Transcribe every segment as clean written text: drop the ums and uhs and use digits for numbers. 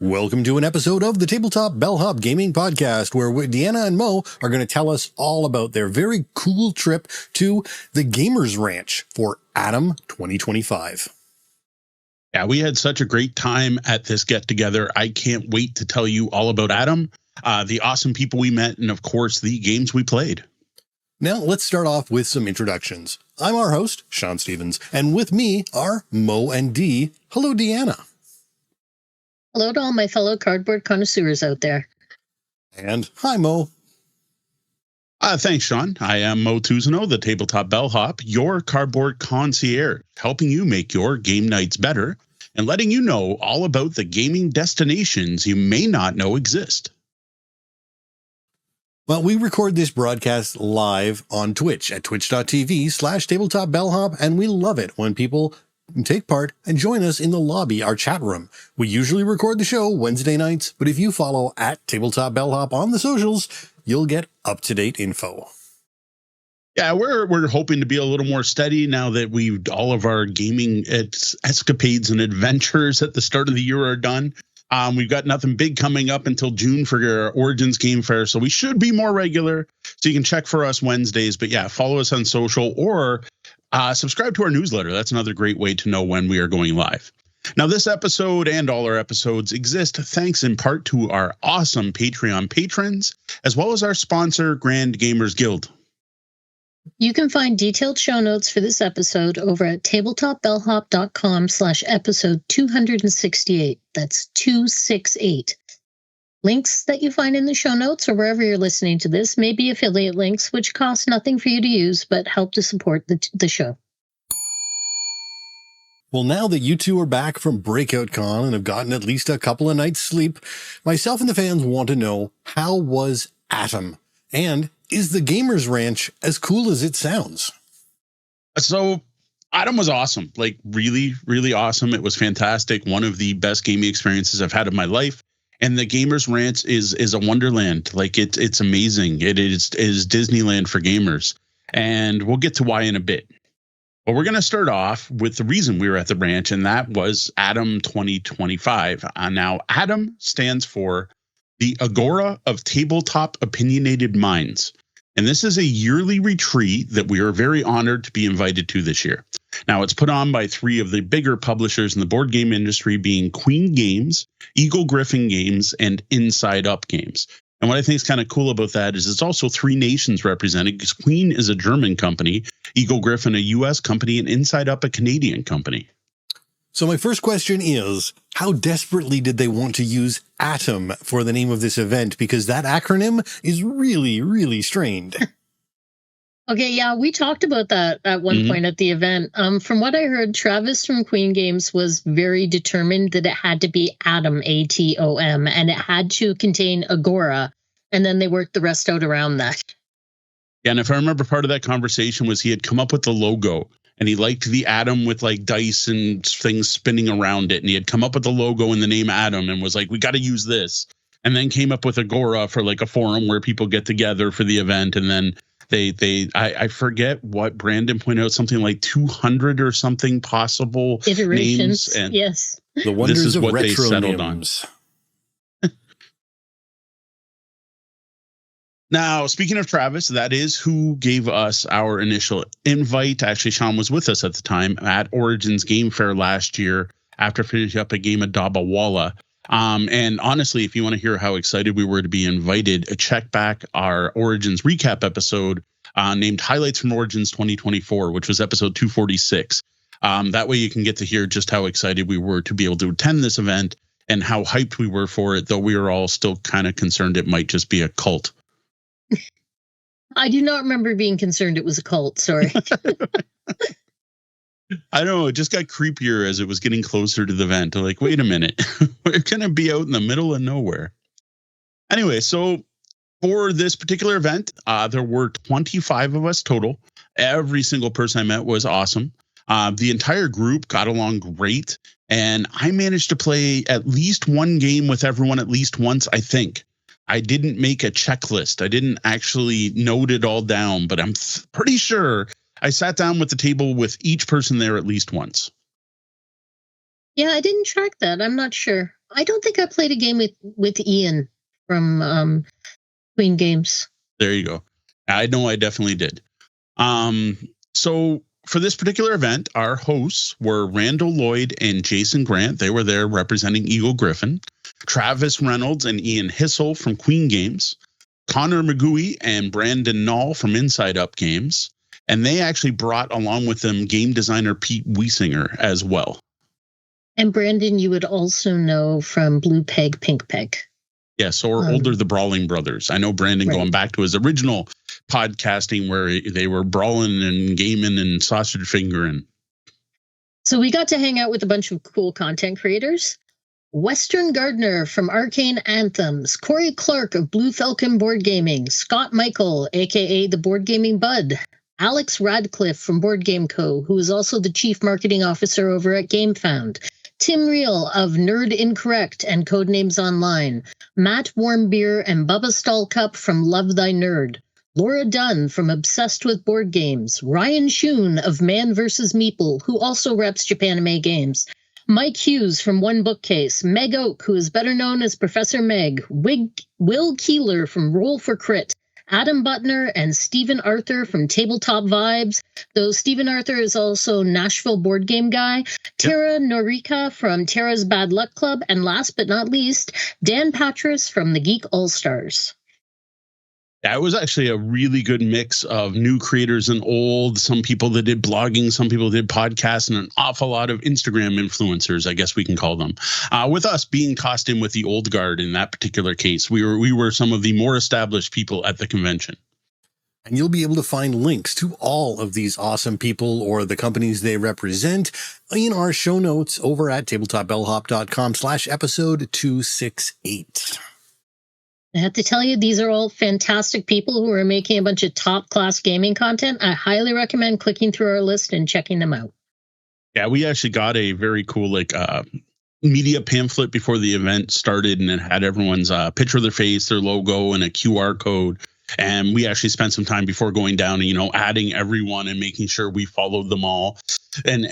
Welcome to an episode of the Tabletop Bellhop Gaming Podcast, where Deanna and Moe are going to tell us all about their very cool trip to the Gamers Ranch for Atom 2025. Yeah, we had such a great time at this get-together. I can't wait to tell you all about Atom, the awesome people we met, and of course, the games we played. Now, let's start off with some introductions. I'm our host, Sean Stevens, and with me are Moe and Dee. Hello, Deanna. Hello to all my fellow cardboard connoisseurs out there. And hi, Moe. Thanks, Sean. I am Moe Tuzano, the Tabletop Bellhop, your cardboard concierge, helping you make your game nights better and letting you know all about the gaming destinations you may not know exist. Well, we record this broadcast live on Twitch at twitch.tv/tabletopbellhop, and we love it when people take part and join us in the lobby, our chat room. We usually record the show Wednesday nights, but if you follow at Tabletop Bellhop on the socials, you'll get up-to-date info. Yeah, we're hoping to be a little more steady now that all of our gaming escapades and adventures at the start of the year are done. We've got nothing big coming up until June for our Origins Game Fair, so we should be more regular. So you can check for us Wednesdays, but yeah, follow us on social or subscribe to our newsletter. That's another great way to know when we are going live. Now, this episode and all our episodes exist thanks in part to our awesome Patreon patrons, as well as our sponsor, Grand Gamers Guild. You can find detailed show notes for this episode over at tabletopbellhop.com/episode 268. That's 268. Links that you find in the show notes or wherever you're listening to this may be affiliate links, which cost nothing for you to use, but help to support the show. Well, now that you two are back from Breakout Con and have gotten at least a couple of nights' sleep, myself and the fans want to know, how was Atom? And is the Gamers Ranch as cool as it sounds? So Atom was awesome, like really, really awesome. It was fantastic. One of the best gaming experiences I've had in my life. And the Gamers Ranch is a wonderland. Like it's amazing. It is Disneyland for gamers. And we'll get to why in a bit. But we're going to start off with the reason we were at the ranch, and that was Atom 2025. Now, Atom stands for the Agora of Tabletop Opinionated Minds. And this is a yearly retreat that we are very honored to be invited to this year. Now, it's put on by three of the bigger publishers in the board game industry, being Queen Games, Eagle Gryphon Games, and Inside Up Games. And what I think is kind of cool about that is it's also three nations represented, because Queen is a German company, Eagle Gryphon a U.S. company, and Inside Up a Canadian company. So my first question is, how desperately did they want to use Atom for the name of this event? Because that acronym is really, really strained. Okay, yeah, we talked about that at one point at the event. From what I heard, Travis from Queen Games was very determined that it had to be Atom, A-T-O-M, and it had to contain Agora, and then they worked the rest out around that. Yeah, and if I remember, part of that conversation was he had come up with the logo, and he liked the Atom with like dice and things spinning around it, and he had come up with the logo and the name Atom and was like, we got to use this, and then came up with Agora for like a forum where people get together for the event, and then I forget what Brandon pointed out, something like 200 or something possible iterations. Names, and yes, the wonders this is of what retro they settled names. on. Now, speaking of Travis, that is who gave us our initial invite. Actually, Sean was with us at the time at Origins Game Fair last year after finishing up a game of Dabawala. And honestly, if you want to hear how excited we were to be invited, check back our Origins recap episode named Highlights from Origins 2024, which was episode 246. That way you can get to hear just how excited we were to be able to attend this event and how hyped we were for it, though we were all still kind of concerned it might just be a cult. I do not remember being concerned it was a cult, sorry. I don't know, it just got creepier as it was getting closer to the event. I'm like, wait a minute, we're going to be out in the middle of nowhere. Anyway, so for this particular event, there were 25 of us total. Every single person I met was awesome. The entire group got along great, and I managed to play at least one game with everyone at least once, I think. I didn't make a checklist. I didn't actually note it all down, but I'm pretty sure I sat down with the table with each person there at least once. Yeah, I didn't track that. I'm not sure. I don't think I played a game with Ian from Queen Games. There you go. I know I definitely did. So for this particular event, our hosts were Randall Lloyd and Jason Grant. They were there representing Eagle Griffin. Travis Reynolds and Ian Hissel from Queen Games. Connor McGooey and Brandon Knoll from Inside Up Games. And they actually brought along with them game designer Pete Wiesinger as well. And Brandon, you would also know from Blue Peg, Pink Peg. Yes, or older, the Brawling Brothers. I know Brandon going back to his original podcasting where they were brawling and gaming and sausage fingering. So we got to hang out with a bunch of cool content creators. Western Gardner from Arcane Anthems, Corey Clark of Blue Falcon Board Gaming, Scott Michael, a.k.a. the Board Gaming Bud, Alex Radcliffe from Board Game Co., who is also the Chief Marketing Officer over at GameFound, Tim Reel of Nerd Incorrect and Codenames Online, Matt Warmbier and Bubba Stallcup from Love Thy Nerd, Laura Dunn from Obsessed with Board Games, Ryan Schoon of Man vs. Meeple, who also reps Japanime Games, Mike Hughes from One Bookcase, Meg Oak, who is better known as Professor Meg, Will Keeler from Roll for Crit, Adam Butner and Stephen Arthur from Tabletop Vibes, though Stephen Arthur is also Nashville board game guy, Tara Norika from Tara's Bad Luck Club, and last but not least, Dan Patras from the Geek All-Stars. That was actually a really good mix of new creators and old, some people that did blogging, some people did podcasts, and an awful lot of Instagram influencers, I guess we can call them. With us being tossed in with the old guard in that particular case, we were some of the more established people at the convention. And you'll be able to find links to all of these awesome people or the companies they represent in our show notes over at tabletopbellhop.com/episode 268. I have to tell you, these are all fantastic people who are making a bunch of top-class gaming content. I highly recommend clicking through our list and checking them out. Yeah, we actually got a very cool media pamphlet before the event started, and it had everyone's picture of their face, their logo, and a QR code. And we actually spent some time before going down and, adding everyone and making sure we followed them all and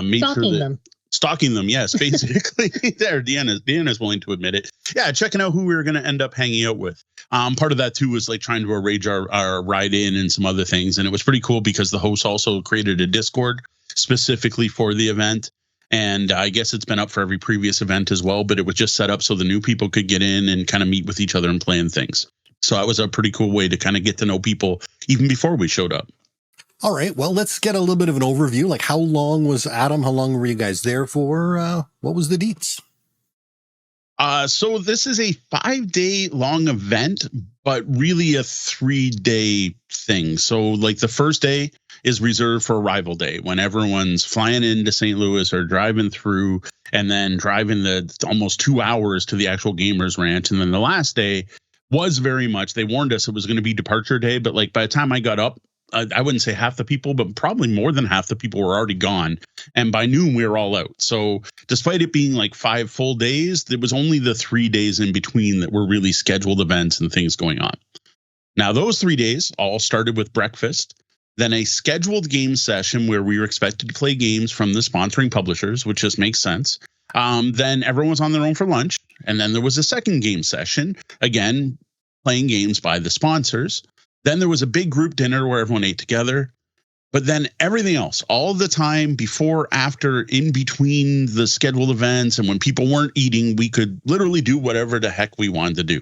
made Stalking sure that them. Stalking them, yes, basically. There, Deanna's willing to admit it. Yeah, checking out who we were going to end up hanging out with. Part of that too was like trying to arrange our ride in and some other things, and it was pretty cool because the host also created a Discord specifically for the event, and I guess it's been up for every previous event as well. But it was just set up so the new people could get in and kind of meet with each other and plan things. So that was a pretty cool way to kind of get to know people even before we showed up. All right, well, let's get a little bit of an overview. Like, how long was Adam? How long were you guys there for? What was the deets? So this is a 5-day long event, but really a 3-day thing. So like the first day is reserved for Arrival Day, when everyone's flying into St. Louis or driving through and then driving the almost 2 hours to the actual Gamers Ranch. And then the last day was very much, they warned us it was going to be departure day, but like by the time I got up, I wouldn't say half the people, but probably more than half the people were already gone. And by noon, we were all out. So despite it being like 5 full days, there was only the 3 days in between that were really scheduled events and things going on. Now, those 3 days all started with breakfast, then a scheduled game session where we were expected to play games from the sponsoring publishers, which just makes sense. Then everyone was on their own for lunch. And then there was a second game session, again, playing games by the sponsors. Then there was a big group dinner where everyone ate together. But then everything else, all the time before, after, in between the scheduled events, and when people weren't eating, we could literally do whatever the heck we wanted to do.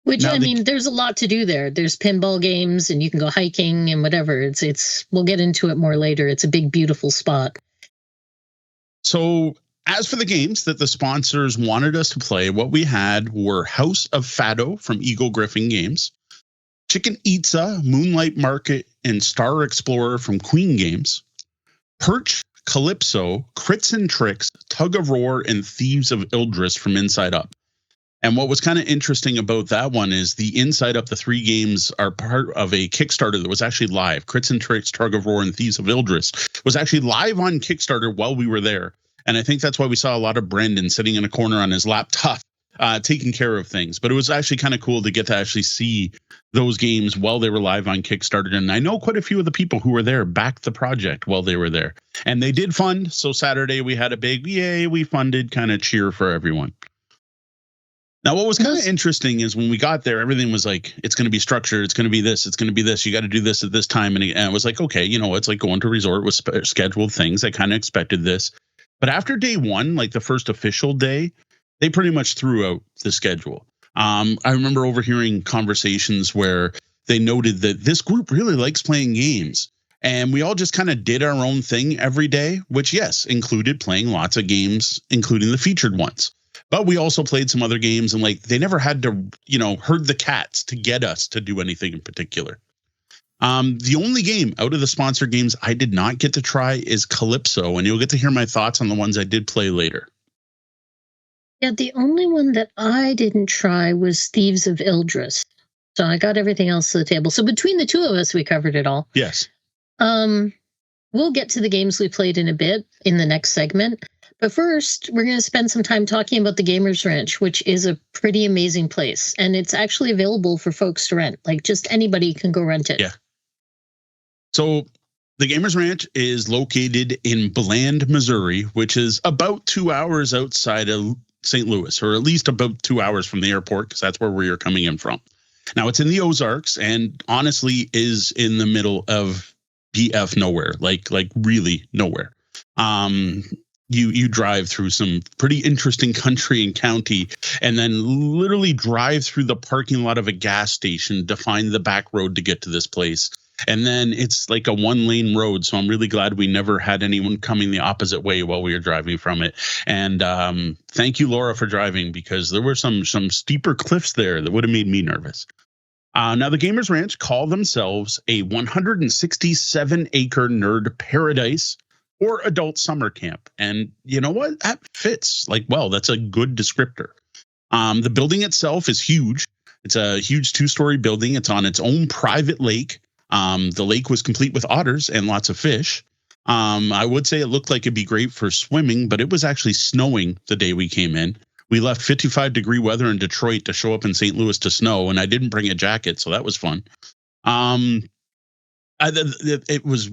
Which, now, I mean, there's a lot to do there. There's pinball games, and you can go hiking and whatever. It's we'll get into it more later. It's a big, beautiful spot. So as for the games that the sponsors wanted us to play, what we had were House of Fado from Eagle Griffin Games, Chicken Itza, Moonlight Market, and Star Explorer from Queen Games, Perch, Calypso, Crits and Tricks, Tug of War, and Thieves of Ildris from Inside Up. And what was kind of interesting about that one is the Inside Up, the 3 games are part of a Kickstarter that was actually live. Crits and Tricks, Tug of War, and Thieves of Ildris was actually live on Kickstarter while we were there. And I think that's why we saw a lot of Brendan sitting in a corner on his laptop taking care of things. But it was actually kind of cool to get to actually see those games while they were live on Kickstarter. And I know quite a few of the people who were there backed the project while they were there. And they did fund. So Saturday we had a big, yay, we funded kind of cheer for everyone. Now, what was kind of interesting is when we got there, everything was like, it's going to be structured. It's going to be this. It's going to be this. You got to do this at this time. And it was like, okay, it's like going to a resort with scheduled things. I kind of expected this. But after day one, like the first official day, they pretty much threw out the schedule. I remember overhearing conversations where they noted that this group really likes playing games. And we all just kind of did our own thing every day, which, yes, included playing lots of games, including the featured ones. But we also played some other games, and like they never had to, herd the cats to get us to do anything in particular. The only game out of the sponsored games I did not get to try is Calypso, and you'll get to hear my thoughts on the ones I did play later. Yeah, the only one that I didn't try was Thieves of Ildris. So I got everything else to the table. So between the two of us, we covered it all. Yes. We'll get to the games we played in a bit in the next segment. But first, we're going to spend some time talking about the Gamers Ranch, which is a pretty amazing place. And it's actually available for folks to rent. Like, just anybody can go rent it. Yeah. So the Gamers Ranch is located in Bland, Missouri, which is about 2 hours outside of St. Louis, or at least about 2 hours from the airport, because that's where we are coming in from. Now, it's in the Ozarks, and honestly is in the middle of BF nowhere, like really nowhere. You drive through some pretty interesting country and county, and then literally drive through the parking lot of a gas station to find the back road to get to this place. And then it's like a 1-lane road. So I'm really glad we never had anyone coming the opposite way while we were driving from it. And thank you, Laura, for driving, because there were some steeper cliffs there that would have made me nervous. Now, the Gamers Ranch call themselves a 167-acre nerd paradise or adult summer camp. And you know what? That fits like, well, that's a good descriptor. The building itself is huge. It's a huge 2-story building. It's on its own private lake. The lake was complete with otters and lots of fish. I would say it looked like it'd be great for swimming, but it was actually snowing the day we came in. We left 55-degree weather in Detroit to show up in St. Louis to snow, and I didn't bring a jacket, so that was fun. It was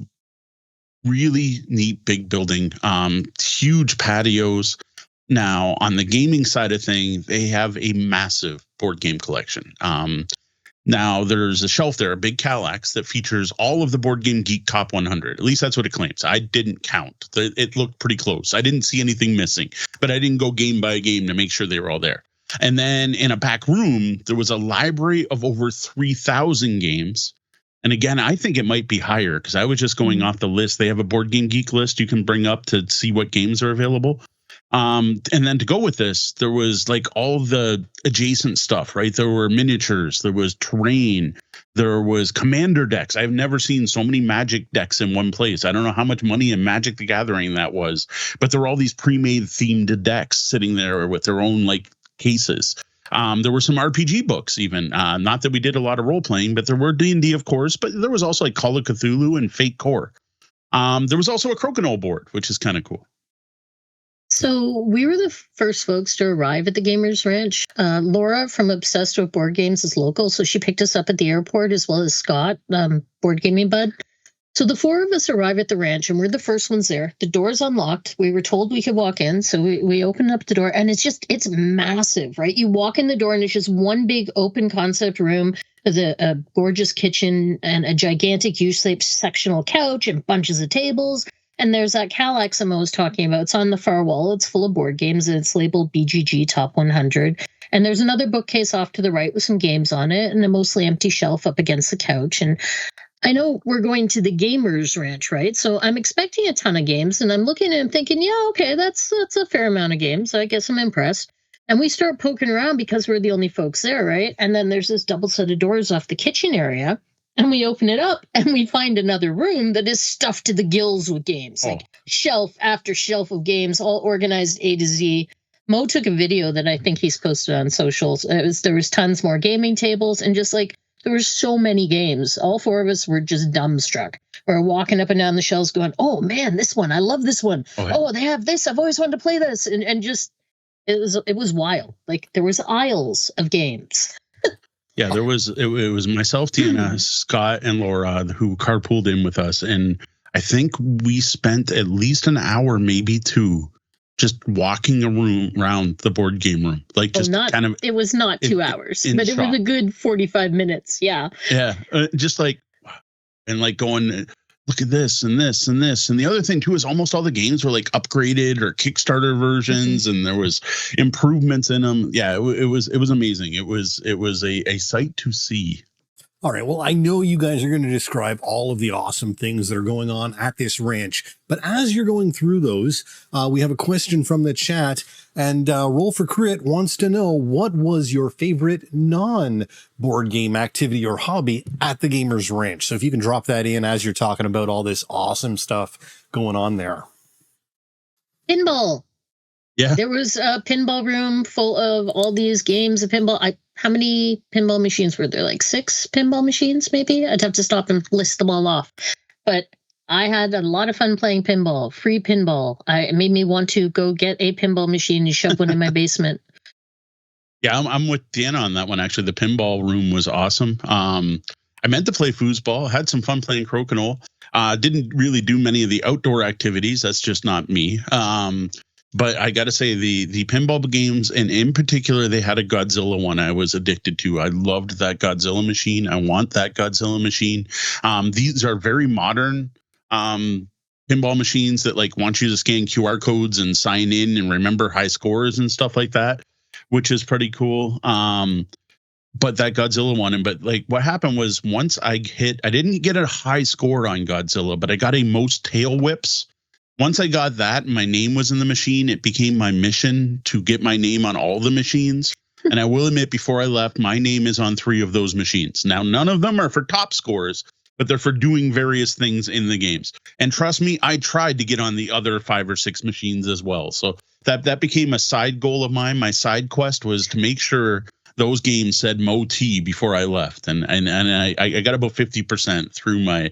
really neat, big building, huge patios. Now, on the gaming side of things, they have a massive board game collection. Now, there's a shelf there, a big Kallax, that features all of the Board Game Geek Top 100. At least that's what it claims. I didn't count. It looked pretty close. I didn't see anything missing, but I didn't go game by game to make sure they were all there. And then in a back room, there was a library of over 3,000 games. And again, I think it might be higher because I was just going off the list. They have a Board Game Geek list you can bring up to see what games are available. And then to go with this, there was like all the adjacent stuff, right? There were miniatures, there was terrain, there was commander decks. I've never seen so many Magic decks in one place. I don't know how much money in Magic the Gathering that was, but there were all these pre-made themed decks sitting there with their own like cases. There were some RPG books even, not that we did a lot of role playing, but there were D&D, of course, but there was also like Call of Cthulhu and Fate Core. There was also a Crokinole board, which is kind of cool. So we were the first folks to arrive at the Gamers Ranch. Laura from Obsessed with Board Games is local, so she picked us up at the airport, as well as Scott, Board Gaming Bud. So the four of us arrive at the ranch, and we're the first ones there. The door's unlocked. We were told we could walk in, so we opened up the door, and it's massive, right? You walk in the door, and it's just one big open concept room with a gorgeous kitchen and a gigantic U-shaped sectional couch and bunches of tables. And there's that Kallax I was talking about. It's on the far wall. It's full of board games, and it's labeled BGG Top 100. And there's another bookcase off to the right with some games on it, and a mostly empty shelf up against the couch. And I know we're going to the Gamers Ranch, right? So I'm expecting a ton of games, and I'm looking at it and thinking, yeah, okay, that's a fair amount of games. I guess I'm impressed. And we start poking around because we're the only folks there, right? And then there's this double set of doors off the kitchen area. And we open it up and we find another room that is stuffed to the gills with games, like shelf after shelf of games, all organized A to Z. Mo took a video that I think he's posted on socials. There was tons more gaming tables, and just like there were so many games. All four of us were just dumbstruck. We were walking up and down the shelves going, oh man, this one, I love this one. Oh, they have this. I've always wanted to play this. And just It was wild. Like there was aisles of games. Yeah, there was it was myself, Deanna, Scott, and Laura who carpooled in with us, and I think we spent at least an hour, maybe two, just walking around the board game room, like just kind of. It was not 2 hours, but it was a good 45 minutes. Yeah. Yeah, just like, and like going. Look at this and this and this. And the other thing too is almost all the games were like upgraded or Kickstarter versions, and there was improvements in them. Yeah, it was amazing. It was a sight to see. All right. Well, I know you guys are going to describe all of the awesome things that are going on at this ranch, but as you're going through those, we have a question from the chat, and Roll for Crit wants to know, what was your favorite non-board game activity or hobby at the Gamers Ranch? So if you can drop that in as you're talking about all this awesome stuff going on there. Pinball. Yeah. There was a pinball room full of all these games of pinball. How many pinball machines were there? Like 6 pinball machines, maybe? I'd have to stop and list them all off. But I had a lot of fun playing pinball, free pinball. It made me want to go get a pinball machine and shove one in my basement. Yeah, I'm with Deanna on that one. Actually, the pinball room was awesome. I meant to play foosball. Had some fun playing crokinole. Didn't really do many of the outdoor activities. That's just not me. But I got to say, the pinball games, and in particular, they had a Godzilla one I was addicted to. I loved that Godzilla machine. I want that Godzilla machine. These are very modern pinball machines that like want you to scan QR codes and sign in and remember high scores and stuff like that, which is pretty cool. But that Godzilla one, but like what happened was once I didn't get a high score on Godzilla, but I got a most tail whips. Once I got that and my name was in the machine, it became my mission to get my name on all the machines. And I will admit, before I left, my name is on 3 of those machines. Now, none of them are for top scores, but they're for doing various things in the games. And trust me, I tried to get on the other 5 or 6 machines as well. So that became a side goal of mine. My side quest was to make sure those games said Moe T before I left. And I got about 50% through my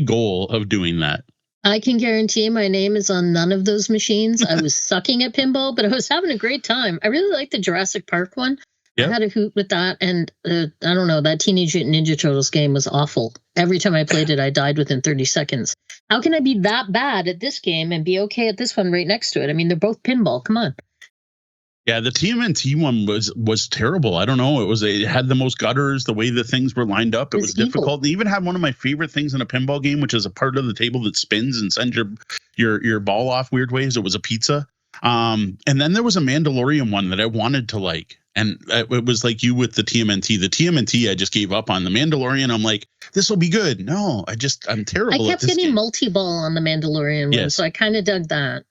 goal of doing that. I can guarantee my name is on none of those machines. I was sucking at pinball, but I was having a great time. I really liked the Jurassic Park one. Yep. I had a hoot with that. And I don't know, that Teenage Mutant Ninja Turtles game was awful. Every time I played it, I died within 30 seconds. How can I be that bad at this game and be okay at this one right next to it? I mean, they're both pinball. Come on. Yeah, the TMNT one was terrible. I don't know. It had the most gutters, the way the things were lined up. It was difficult. They even had one of my favorite things in a pinball game, which is a part of the table that spins and sends your ball off weird ways. It was a pizza. And then there was a Mandalorian one that I wanted to like. And it was like you with the TMNT. The TMNT I just gave up on. The Mandalorian, I'm like, this will be good. No, I'm terrible. I kept getting multi-ball on the Mandalorian one, so I kind of dug that.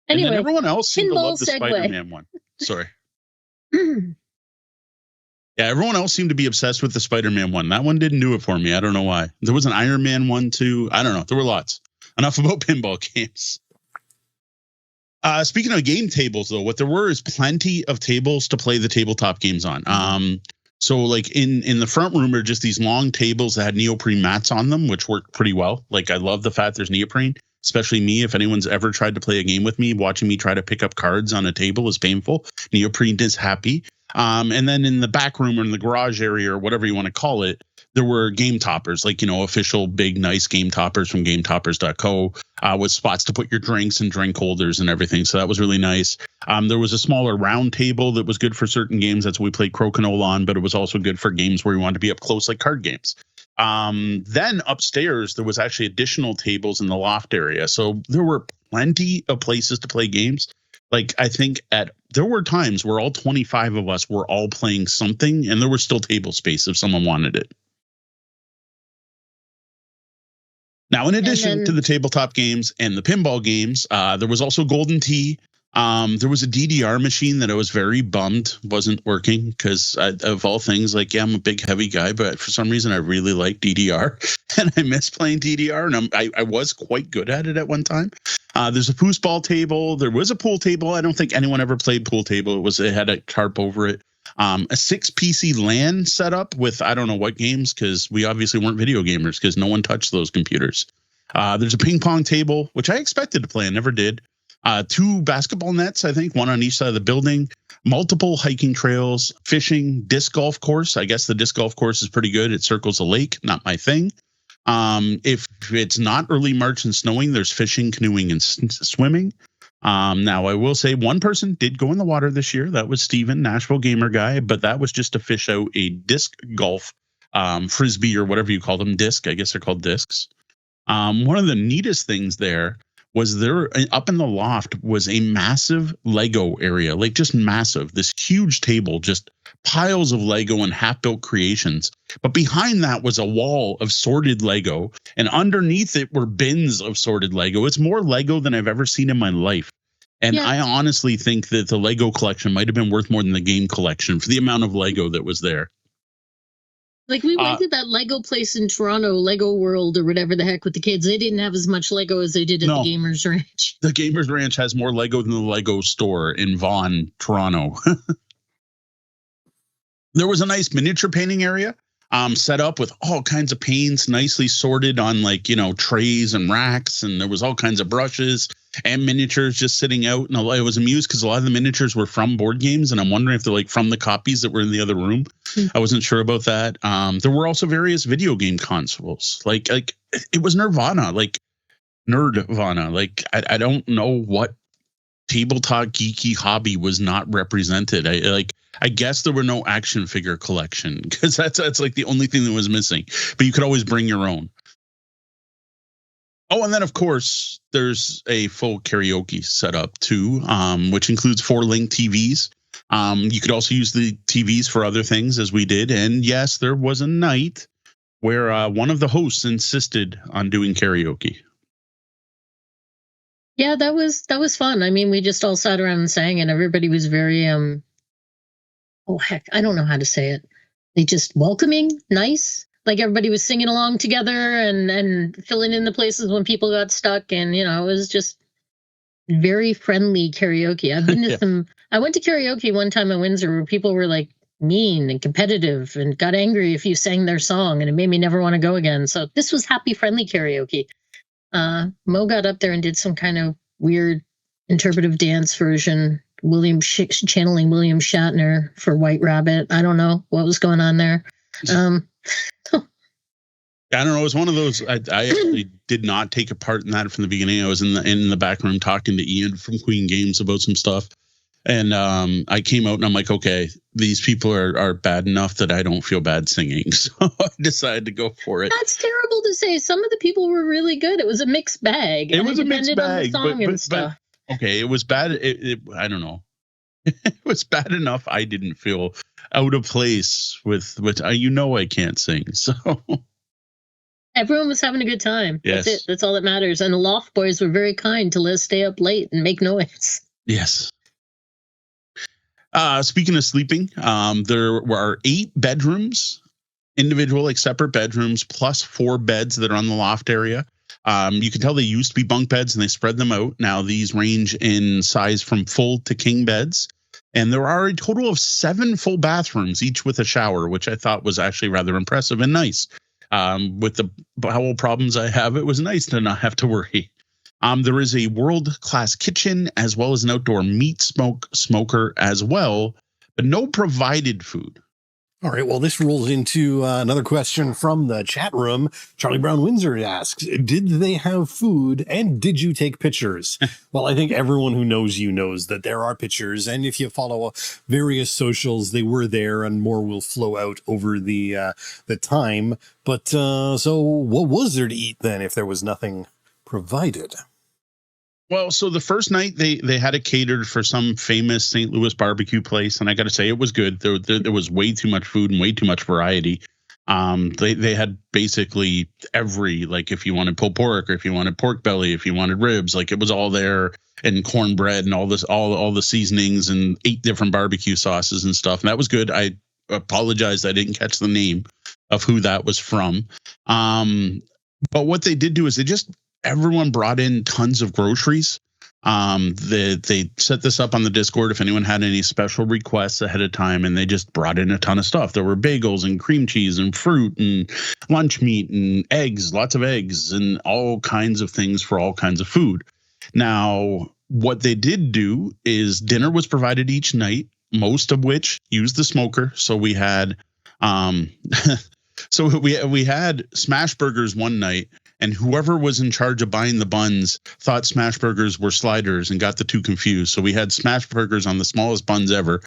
Anyway, and then everyone else seemed to love the Spider-Man one. Sorry. Yeah, everyone else seemed to be obsessed with the Spider-Man one. That one didn't do it for me. I don't know why. There was an Iron Man one too. I don't know. There were lots. Enough about pinball games. Speaking of game tables, though, what there were is plenty of tables to play the tabletop games on. So like in the front room are just these long tables that had neoprene mats on them, which worked pretty well. Like I love the fact there's neoprene. Especially me, if anyone's ever tried to play a game with me, watching me try to pick up cards on a table is painful. Neoprene is happy. And then in the back room or in the garage area or whatever you want to call it, there were game toppers, like, official big, nice game toppers from gametoppers.co with spots to put your drinks and drink holders and everything. So that was really nice. There was a smaller round table that was good for certain games. That's what we played crokinole on, but it was also good for games where you wanted to be up close, like card games. Then upstairs, there was actually additional tables in the loft area. So there were plenty of places to play games. Like, I think there were times where all 25 of us were all playing something, and there was still table space if someone wanted it. Now, in addition to the tabletop games and the pinball games, there was also Golden Tee. There was a DDR machine that I was very bummed wasn't working because of all things, like, yeah, I'm a big heavy guy, but for some reason I really like DDR and I miss playing DDR, and I was quite good at it at one time. There's a foosball table. There was a pool table. I don't think anyone ever played pool table. It had a tarp over it. A 6 PC LAN setup with I don't know what games, because we obviously weren't video gamers because no one touched those computers. There's a ping pong table, which I expected to play and never did. 2 basketball nets, I think, one on each side of the building, multiple hiking trails, fishing, disc golf course. I guess the disc golf course is pretty good. It circles a lake, not my thing. If it's not early March and snowing, there's fishing, canoeing, and swimming. Now, I will say one person did go in the water this year. That was Steven, Nashville gamer guy, but that was just to fish out a disc golf frisbee or whatever you call them, disc. I guess they're called discs. One of the neatest things there was there up in the loft was a massive Lego area, like just massive, this huge table, just piles of Lego and half-built creations. But behind that was a wall of sorted Lego, and underneath it were bins of sorted Lego. It's more Lego than I've ever seen in my life. And I honestly think that the Lego collection might have been worth more than the game collection for the amount of Lego that was there. Like, we went to that Lego place in Toronto, Lego World or whatever the heck with the kids. They didn't have as much Lego as they did at the Gamers Ranch. The Gamers Ranch has more Lego than the Lego store in Vaughan, Toronto. There was a nice miniature painting area set up with all kinds of paints, nicely sorted on trays and racks. And there was all kinds of brushes and miniatures just sitting out. And I was amused because a lot of the miniatures were from board games. And I'm wondering if they're like from the copies that were in the other room. I wasn't sure about that. There were also various video game consoles. Like it was Nirvana, like Nerdvana. Like I don't know what tabletop geeky hobby was not represented. I guess there were no action figure collection because that's like the only thing that was missing. But you could always bring your own. Oh, and then of course there's a full karaoke setup too, which includes 4 Link TVs. You could also use the TVs for other things, as we did. And yes, there was a night where one of the hosts insisted on doing karaoke. Yeah, that was fun. I mean, we just all sat around and sang, and everybody was very oh heck, I don't know how to say it. They just welcoming, nice. Like everybody was singing along together and filling in the places when people got stuck, and it was just very friendly karaoke. I've been to I went to karaoke one time in Windsor where people were like mean and competitive and got angry if you sang their song, and it made me never want to go again. So this was happy, friendly karaoke. Mo got up there and did some kind of weird interpretive dance version, channeling William Shatner for White Rabbit. I don't know what was going on there. I don't know. It was one of those. I actually did not take a part in that from the beginning. I was in the back room talking to Ian from Queen Games about some stuff, and I came out and I'm like, okay, these people are bad enough that I don't feel bad singing, so I decided to go for it. That's terrible to say. Some of the people were really good. It was a mixed bag. It was a mixed bag, but okay, it was bad. I don't know. It was bad enough. I didn't feel out of place with I can't sing, so. Everyone was having a good time. Yes. That's it. That's all that matters. And the Loft Boys were very kind to let us stay up late and make noise. Yes. Speaking of sleeping, there were 8 bedrooms, individual, like separate bedrooms, plus 4 beds that are on the loft area. You can tell they used to be bunk beds and they spread them out. Now these range in size from full to king beds. And there are a total of 7 full bathrooms, each with a shower, which I thought was actually rather impressive and nice. With the bowel problems I have, it was nice to not have to worry. There is a world-class kitchen as well as an outdoor meat smoker as well, but no provided food. All right, well, this rolls into another question from the chat room. Charlie Brown Windsor asks, did they have food and did you take pictures? Well, I think everyone who knows you knows that there are pictures. And if you follow various socials, they were there and more will flow out over the time. But so what was there to eat then if there was nothing provided? Well, so the first night they had it catered for some famous St. Louis barbecue place, and I got to say it was good. There was way too much food and way too much variety. They had basically every, like if you wanted pulled pork or if you wanted pork belly, if you wanted ribs, like it was all there, and cornbread and all this, all the seasonings and 8 different barbecue sauces and stuff. And that was good. I apologize I didn't catch the name of who that was from. But what they did do is everyone brought in tons of groceries. They set this up on the Discord if anyone had any special requests ahead of time, and they just brought in a ton of stuff. There were bagels and cream cheese and fruit and lunch meat and eggs, lots of eggs and all kinds of things for all kinds of food. Now, what they did do is dinner was provided each night, most of which used the smoker. So we had so we had smash burgers one night, and whoever was in charge of buying the buns thought smash burgers were sliders and got the two confused. So we had smash burgers on the smallest buns ever.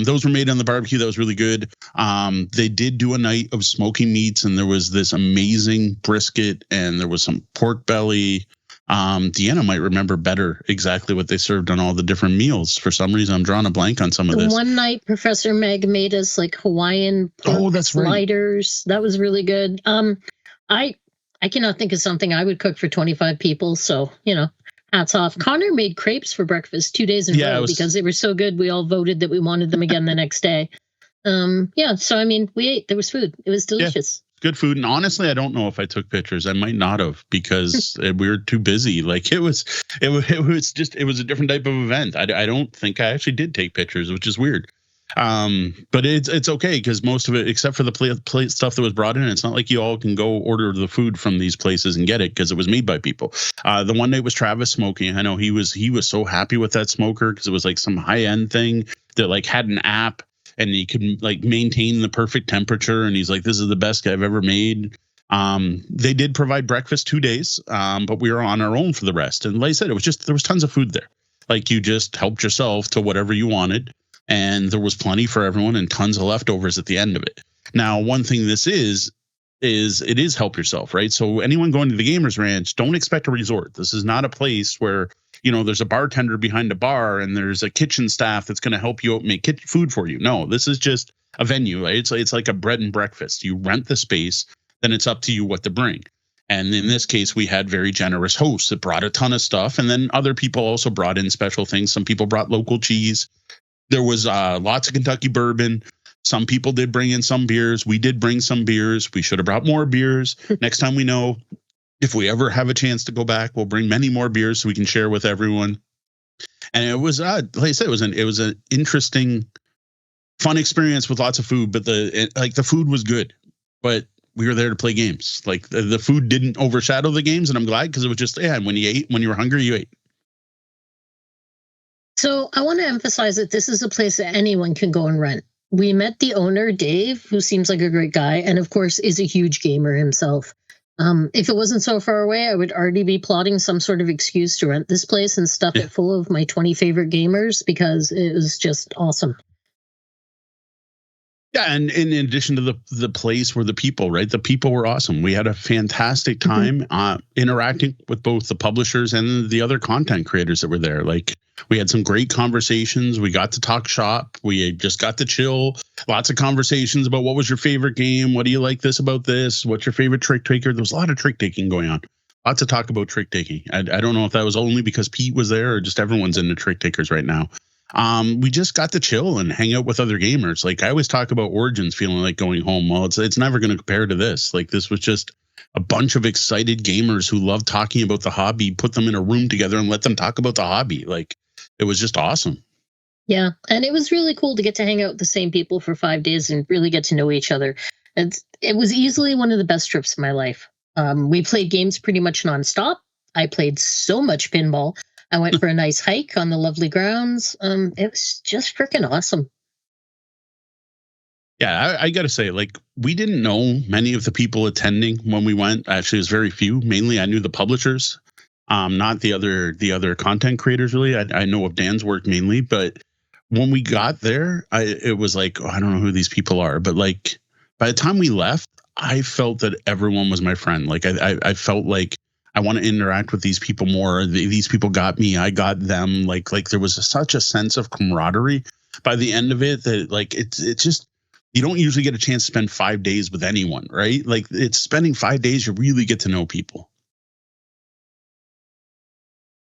Those were made on the barbecue. That was really good. They did do a night of smoking meats, and there was this amazing brisket, and there was some pork belly. Deanna might remember better exactly what they served on all the different meals. For some reason, I'm drawing a blank on some of this. One night, Professor Meg made us like Hawaiian pork sliders. Right. That was really good. I cannot think of something I would cook for 25 people. So, hats off. Connor made crepes for breakfast 2 days in a row because they were so good. We all voted that we wanted them again the next day. So, I mean, we ate. There was food. It was delicious. Yeah, good food. And honestly, I don't know if I took pictures. I might not have because we were too busy. Like it was a different type of event. I don't think I actually did take pictures, which is weird. But it's okay because most of it, except for the plate stuff that was brought in, it's not like you all can go order the food from these places and get it because it was made by people. The one night was Travis smoking. I know he was so happy with that smoker because it was like some high end thing that like had an app and he could like maintain the perfect temperature. And he's like, "This is the best I've ever made." They did provide breakfast 2 days, but we were on our own for the rest. And like I said, there was tons of food there. Like you just helped yourself to whatever you wanted. And there was plenty for everyone and tons of leftovers at the end of it. Now, one thing this is it is help yourself, right? So anyone going to the Gamers Ranch, don't expect a resort. This is not a place where, there's a bartender behind a bar and there's a kitchen staff that's going to help you out make food for you. No, this is just a venue. Right? It's like a bread and breakfast. You rent the space, then it's up to you what to bring. And in this case, we had very generous hosts that brought a ton of stuff. And then other people also brought in special things. Some people brought local cheese. There was lots of Kentucky bourbon. Some people did bring in some beers. We did bring some beers. We should have brought more beers. Next time we know, if we ever have a chance to go back, we'll bring many more beers so we can share with everyone. And it was, like I said, it was an interesting, fun experience with lots of food. But the food was good. But we were there to play games. Like the food didn't overshadow the games, and I'm glad because it was just when you were hungry, you ate. So I want to emphasize that this is a place that anyone can go and rent. We met the owner, Dave, who seems like a great guy, and of course is a huge gamer himself. If it wasn't so far away, I would already be plotting some sort of excuse to rent this place and stuff it full of my 20 favorite gamers because it was just awesome. Yeah, and in addition to the place were the people, right? The people were awesome. We had a fantastic time interacting with both the publishers and the other content creators that were there. Like we had some great conversations. We got to talk shop. We just got to chill. Lots of conversations about what was your favorite game? What do you like this about this? What's your favorite trick taker? There was a lot of trick taking going on. Lots of talk about trick taking. I don't know if that was only because Pete was there or just everyone's into trick takers right now. We just got to chill and hang out with other gamers. Like I always talk about Origins feeling like going home. Well, it's never going to compare to this. Like this was just a bunch of excited gamers who love talking about the hobby, put them in a room together and let them talk about the hobby. Like it was just awesome. Yeah. And it was really cool to get to hang out with the same people for 5 days and really get to know each other. It was easily one of the best trips of my life. We played games pretty much nonstop. I played so much pinball. I went for a nice hike on the lovely grounds. It was just freaking awesome. Yeah, I got to say, like, we didn't know many of the people attending when we went. Actually, it was very few. Mainly, I knew the publishers, not the other content creators, really. I know of Dan's work mainly. But when we got there, it was like, I don't know who these people are. But, like, by the time we left, I felt that everyone was my friend. Like, I felt like I want to interact with these people more. These people got me. I got them. Like there was such a sense of camaraderie by the end of it that like it's just you don't usually get a chance to spend 5 days with anyone, right? Like it's spending 5 days you really get to know people.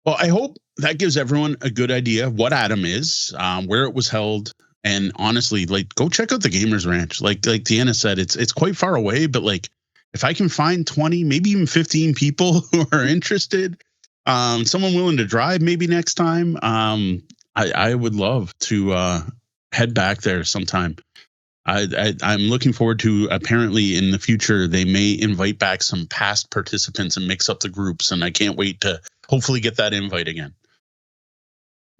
Well, I hope that gives everyone a good idea of what Adam is, where it was held, and honestly, like go check out the Gamers Ranch. Like Deanna said, it's quite far away, but like. If I can find 20, maybe even 15 people who are interested, someone willing to drive maybe next time, I would love to head back there sometime. I'm looking forward to, apparently in the future, they may invite back some past participants and mix up the groups. And I can't wait to hopefully get that invite again.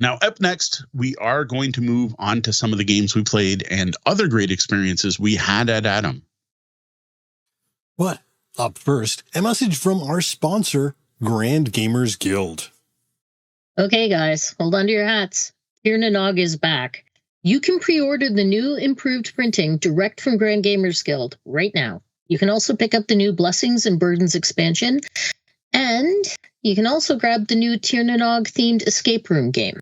Now, up next, we are going to move on to some of the games we played and other great experiences we had at Adam. But up first, a message from our sponsor, Grand Gamers Guild. Okay, guys, hold on to your hats. Deanna and Moe is back. You can pre-order the new improved printing direct from Grand Gamers Guild right now. You can also pick up the new Blessings and Burdens expansion, and you can also grab the new Tir na Nog themed escape room game.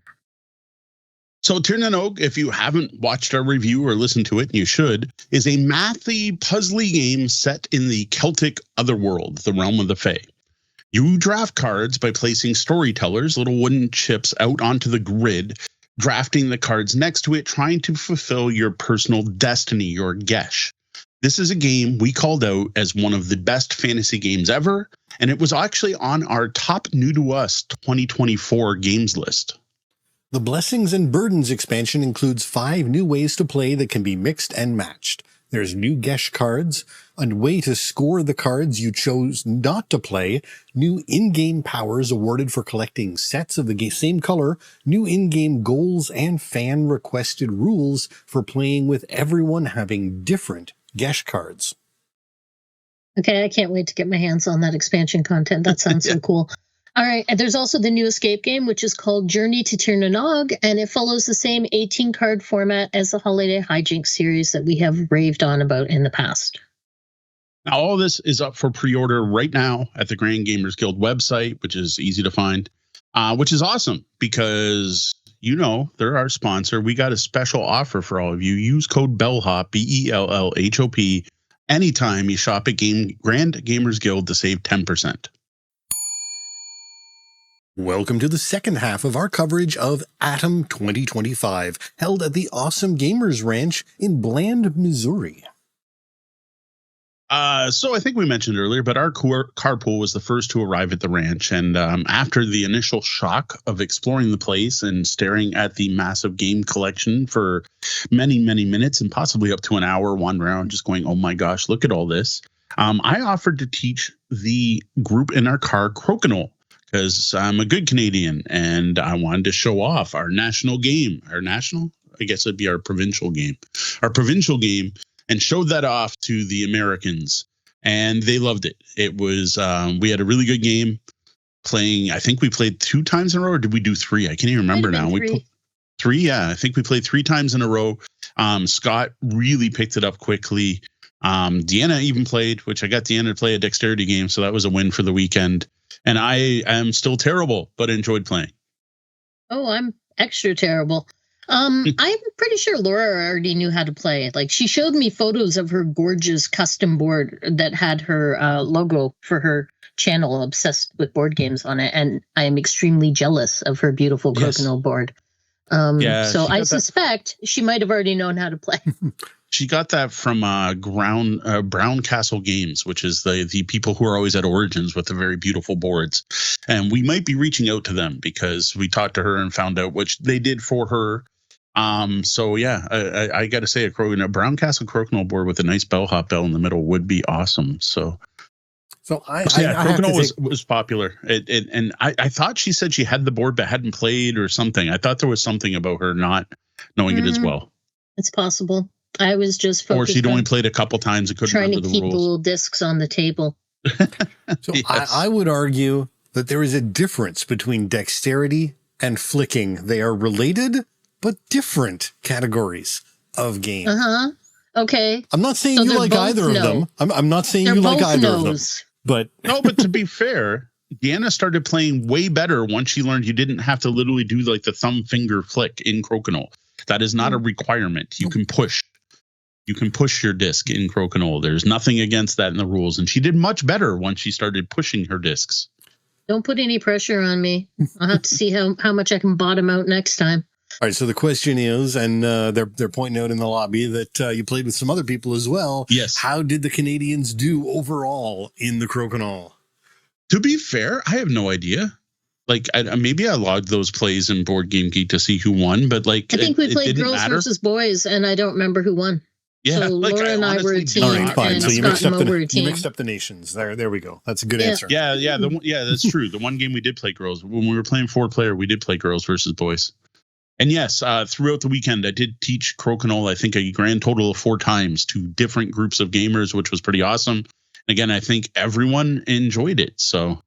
So Tir na Nog, if you haven't watched our review or listened to it, you should, is a mathy, puzzly game set in the Celtic otherworld, the realm of the Fae. You draft cards by placing storytellers, little wooden chips, out onto the grid, drafting the cards next to it, trying to fulfill your personal destiny, your gesh. This is a game we called out as one of the best fantasy games ever, and it was actually on our top new to us 2024 games list. The Blessings and Burdens expansion includes 5 new ways to play that can be mixed and matched. There's new Gesh cards, a way to score the cards you chose not to play, new in-game powers awarded for collecting sets of the same color, new in-game goals, and fan-requested rules for playing with everyone having different Gesh cards. Okay, I can't wait to get my hands on that expansion content. That sounds so cool. All right, and there's also the new escape game, which is called Journey to Tir na Nog, and it follows the same 18-card format as the Holiday Hijinks series that we have raved on about in the past. Now, all this is up for pre-order right now at the Grand Gamers Guild website, which is easy to find, which is awesome because, you know, they're our sponsor. We got a special offer for all of you. Use code BELLHOP, BELLHOP, anytime you shop at Grand Gamers Guild to save 10%. Welcome to the second half of our coverage of Atom 2025, held at the Awesome Gamers Ranch in Bland, Missouri. So I think we mentioned earlier, but our carpool was the first to arrive at the ranch. And after the initial shock of exploring the place and staring at the massive game collection for many, many minutes and possibly up to an hour wandering around just going, oh my gosh, look at all this. I offered to teach the group in our car crokinole, because I'm a good Canadian and I wanted to show off our national game. I guess it'd be our provincial game. And showed that off to the Americans. And they loved it. It was, we had a really good game playing. I think we played 2 times in a row, or did we do 3? I can't even remember now. We played 3, yeah. I think we played 3 times in a row. Scott really picked it up quickly. Deanna even played, which I got Deanna to play a dexterity game, so that was a win for the weekend. And I am still terrible, but enjoyed playing. Oh, I'm extra terrible. I'm pretty sure Laura already knew how to play. Like, she showed me photos of her gorgeous custom board that had her logo for her channel, Obsessed with Board Games, on it. And I am extremely jealous of her beautiful crokinole board. So I suspect she might have already known how to play. She got that from Brown Castle Games, which is the people who are always at Origins with the very beautiful boards. And we might be reaching out to them because we talked to her and found out which they did for her. So yeah, I got to say a Brown Castle crokinole board with a nice bellhop bell in the middle would be awesome. So crokinole was popular. And I thought she said she had the board but hadn't played or something. I thought there was something about her not knowing it as well. It's possible. I was just focused. Or she'd only played a couple times and couldn't remember the rules. Trying to keep the little discs on the table. So yes. I would argue that there is a difference between dexterity and flicking. They are related, but different categories of game. Okay. I'm not saying you like either of them. I'm not saying you like either of them. But but to be fair, Deanna started playing way better once she learned you didn't have to literally do like the thumb finger flick in crokinole. That is not a requirement. You can push. You can push your disc in crokinole. There's nothing against that in the rules. And she did much better once she started pushing her discs. Don't put any pressure on me. I'll have to see how much I can bottom out next time. All right, so the question is, and they're pointing out in the lobby that you played with some other people as well. Yes. How did the Canadians do overall in the crokinole? To be fair, I have no idea. Like, maybe I logged those plays in Board Game Geek to see who won, but like, I think we played girls versus boys, and I don't remember who won. Yeah, so like, Laura and I were a team. All right, fine. And so you mixed up the nations. There we go. That's a good answer. Yeah, that's true. The one game we did play girls when we were playing 4-player, we did play girls versus boys. And yes, throughout the weekend, I did teach Crokinole, I think a grand total of 4 times to different groups of gamers, which was pretty awesome. And again, I think everyone enjoyed it. So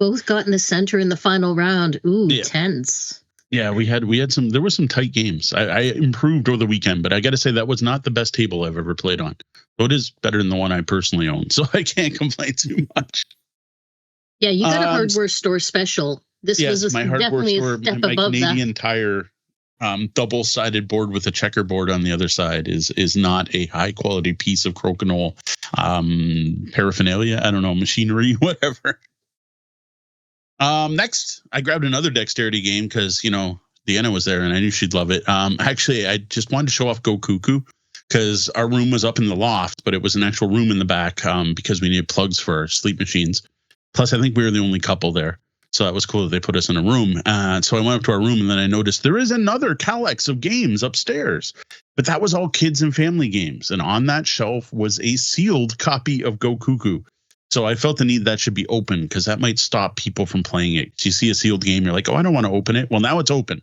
both got in the center in the final round. Ooh, yeah. Tense. Yeah, we had some, there were some tight games. I improved over the weekend, but I got to say that was not the best table I've ever played on. So it is better than the one I personally own. So I can't complain too much. Yeah, you got a hardware store special. This was my hardware definitely store, a step my above Canadian that. Tire double-sided board with a checkerboard on the other side is not a high-quality piece of Crokinole paraphernalia. I don't know, machinery, whatever. Next, I grabbed another dexterity game because, Deanna was there and I knew she'd love it. Actually, I just wanted to show off Go Cuckoo because our room was up in the loft, but it was an actual room in the back because we needed plugs for our sleep machines. Plus, I think we were the only couple there. So that was cool that they put us in a room. So I went up to our room and then I noticed there is another Calex of games upstairs. But that was all kids and family games. And on that shelf was a sealed copy of Go Cuckoo. So I felt the need that should be open because that might stop people from playing it. You see a sealed game, you're like, oh, I don't want to open it. Well, now it's open.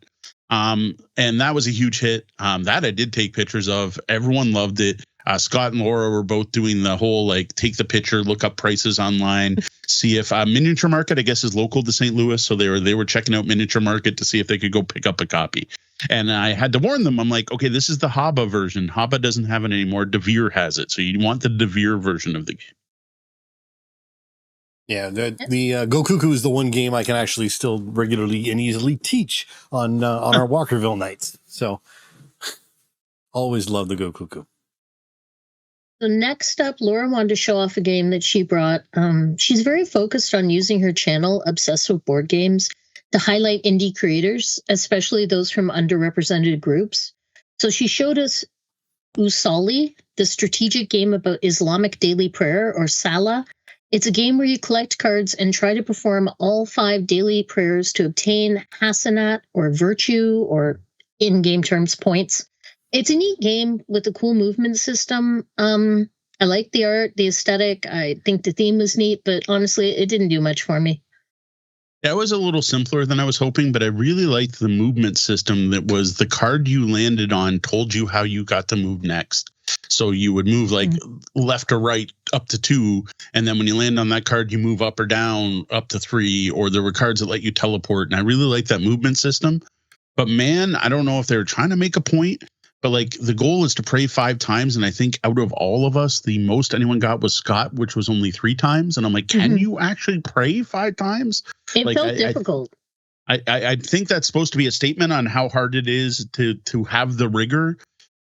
And that was a huge hit. That I did take pictures of. Everyone loved it. Scott and Laura were both doing the whole, take the picture, look up prices online, see if Miniature Market, I guess, is local to St. Louis. So they were checking out Miniature Market to see if they could go pick up a copy. And I had to warn them. I'm like, okay, this is the Haba version. Haba doesn't have it anymore. DeVere has it. So you want the DeVere version of the game. Yeah, the Go Cuckoo is the one game I can actually still regularly and easily teach on our Walkerville nights. So always love the Go Cuckoo. So next up, Laura wanted to show off a game that she brought. She's very focused on using her channel, Obsessed with Board Games, to highlight indie creators, especially those from underrepresented groups. So she showed us Usali, the strategic game about Islamic daily prayer, or Salah. It's a game where you collect cards and try to perform all 5 daily prayers to obtain hasanat, or virtue, or in-game terms, points. It's a neat game with a cool movement system. I like the art, the aesthetic. I think the theme was neat, but honestly, it didn't do much for me. That was a little simpler than I was hoping, but I really liked the movement system that was the card you landed on told you how you got to move next. So you would move left or right up to 2. And then when you land on that card, you move up or down up to 3, or there were cards that let you teleport. And I really liked that movement system. But man, I don't know if they were trying to make a point, but the goal is to pray 5 times. And I think out of all of us, the most anyone got was Scott, which was only 3 times. And I'm like, can you actually pray 5 times? It felt difficult. I think that's supposed to be a statement on how hard it is to have the rigor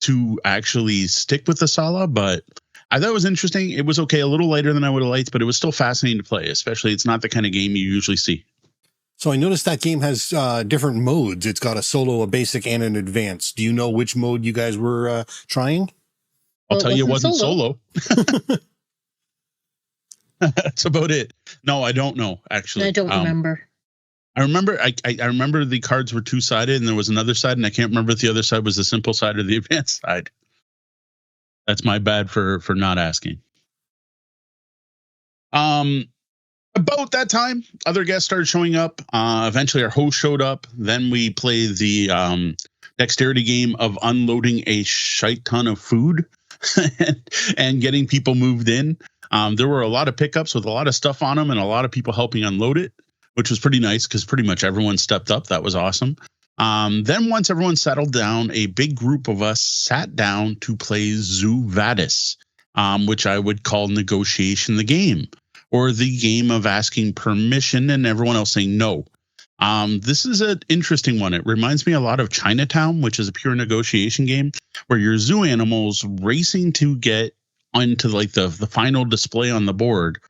to actually stick with the Salah, but I thought it was interesting. It was okay, a little lighter than I would have liked, but it was still fascinating to play, especially it's not the kind of game you usually see. So I noticed that game has different modes. It's got a solo, a basic, and an advanced. Do you know which mode you guys were trying? I'll tell you it wasn't solo. That's about it. No, I don't know, actually. I don't remember. I remember I remember the cards were 2-sided and there was another side, and I can't remember if the other side was the simple side or the advanced side. That's my bad for not asking. About that time, other guests started showing up. Eventually our host showed up. Then we played the dexterity game of unloading a shite ton of food and getting people moved in. There were a lot of pickups with a lot of stuff on them and a lot of people helping unload it, which was pretty nice because pretty much everyone stepped up. That was awesome. Then once everyone settled down, a big group of us sat down to play Zoo Vadis, which I would call negotiation the game, or the game of asking permission and everyone else saying no. This is an interesting one. It reminds me a lot of Chinatown, which is a pure negotiation game where your zoo animals racing to get onto the final display on the board,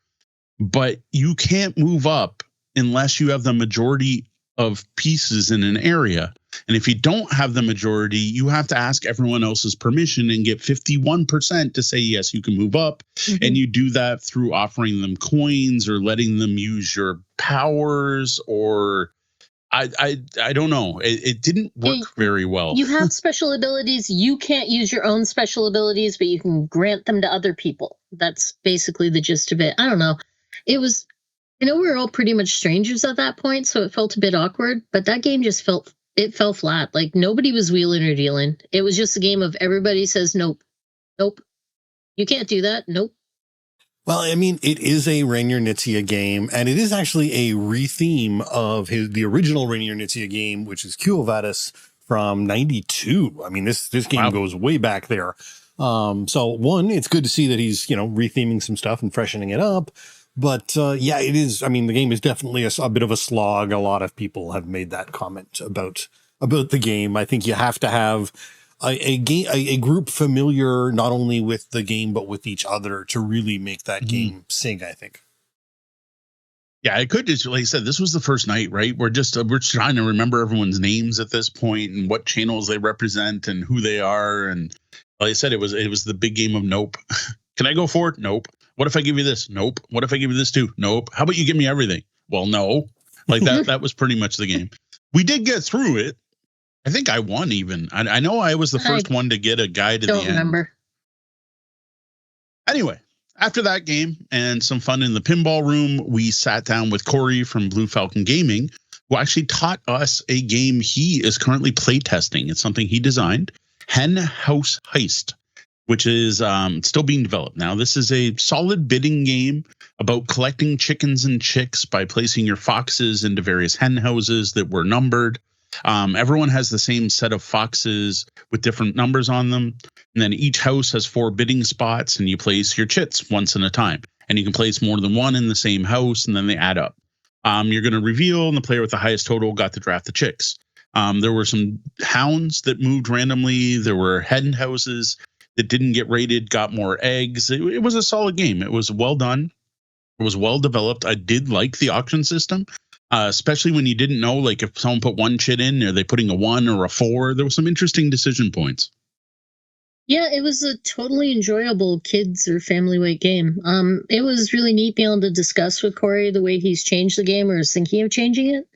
but you can't move up unless you have the majority of pieces in an area. And if you don't have the majority, you have to ask everyone else's permission and get 51% to say, yes, you can move up. Mm-hmm. And you do that through offering them coins or letting them use your powers, or I don't know. It didn't work very well. You have special abilities. You can't use your own special abilities, but you can grant them to other people. That's basically the gist of it. I don't know. It was I know we were all pretty much strangers at that point, so it felt a bit awkward, but that game just fell flat. Like nobody was wheeling or dealing. It was just a game of everybody says nope. Nope. You can't do that. Nope. Well, I mean, it is a Rainier Knizia game, and it is actually a re-theme of the original Rainier Knizia game, which is Quo Vadis from 92. I mean, this game goes way back there. So one, it's good to see that he's, re-theming some stuff and freshening it up. But yeah, it is. I mean, the game is definitely a bit of a slog. A lot of people have made that comment about the game. I think you have to have a group familiar not only with the game but with each other to really make that game sing, I think. Yeah, I could just, like I said, this was the first night, right? We're trying to remember everyone's names at this point and what channels they represent and who they are. And like I said, it was the big game of nope. Can I go forward? Nope. What if I give you this? Nope. What if I give you this too? Nope. How about you give me everything? Well, no. Like that was pretty much the game. We did get through it. I think I won even. I know I was the first one to get a guide to the end. Don't remember. Anyway, after that game and some fun in the pinball room, we sat down with Corey from Blue Falcon Gaming, who actually taught us a game he is currently playtesting. It's something he designed, Hen House Heist, which is still being developed. Now, this is a solid bidding game about collecting chickens and chicks by placing your foxes into various hen houses that were numbered. Everyone has the same set of foxes with different numbers on them. And then each house has 4 bidding spots, and you place your chits once at a time. And you can place more than one in the same house, and then they add up. You're going to reveal, and the player with the highest total got to draft the chicks. There were some hounds that moved randomly. There were hen houses that didn't get rated, got more eggs. It was a solid game. It was well done. It was well developed. I did like the auction system. Especially when you didn't know, like if someone put one chit in, are they putting a 1 or a 4? There were some interesting decision points. Yeah, it was a totally enjoyable kids or family weight game. It was really neat being able to discuss with Corey the way he's changed the game or is thinking of changing it.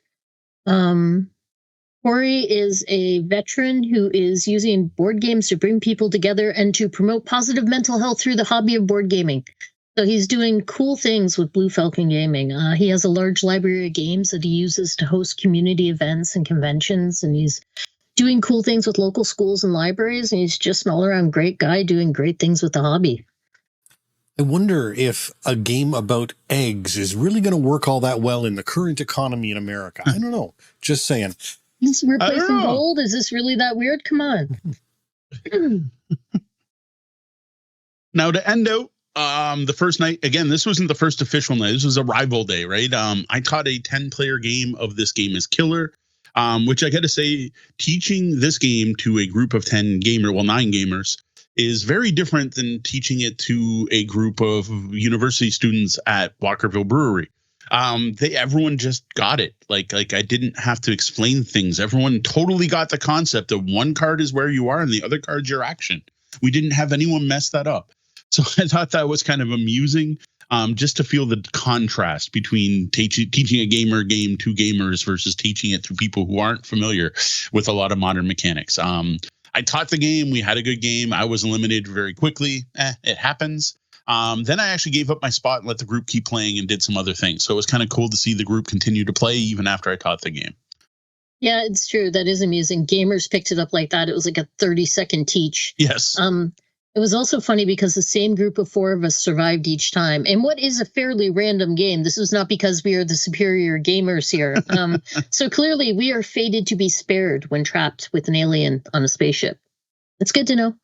Corey is a veteran who is using board games to bring people together and to promote positive mental health through the hobby of board gaming. So he's doing cool things with Blue Falcon Gaming. He has a large library of games that he uses to host community events and conventions, and he's doing cool things with local schools and libraries, and he's just an all-around great guy doing great things with the hobby. I wonder if a game about eggs is really going to work all that well in the current economy in America. I don't know. Just saying. We're placing gold? Is this really that weird? Come on. Now to end out, the first night, again, this wasn't the first official night. This was a rival day, right? I taught a 10-player game of This Game is Killer, which I got to say, teaching this game to a group of 9 gamers is very different than teaching it to a group of university students at Walkerville Brewery. Everyone just got it. Like I didn't have to explain things. Everyone totally got the concept of one card is where you are and the other card's your action. We didn't have anyone mess that up. So I thought that was kind of amusing, just to feel the contrast between teaching a gamer game to gamers versus teaching it to people who aren't familiar with a lot of modern mechanics. I taught the game. We had a good game. I was eliminated very quickly. It happens. Then I actually gave up my spot and let the group keep playing and did some other things. So it was kind of cool to see the group continue to play even after I taught the game. Yeah, it's true. That is amusing. Gamers picked it up like that. It was like a 30-second teach. Yes. It was also funny because the same group of 4 of us survived each time. And what is a fairly random game? This is not because we are the superior gamers here. So clearly we are fated to be spared when trapped with an alien on a spaceship. It's good to know.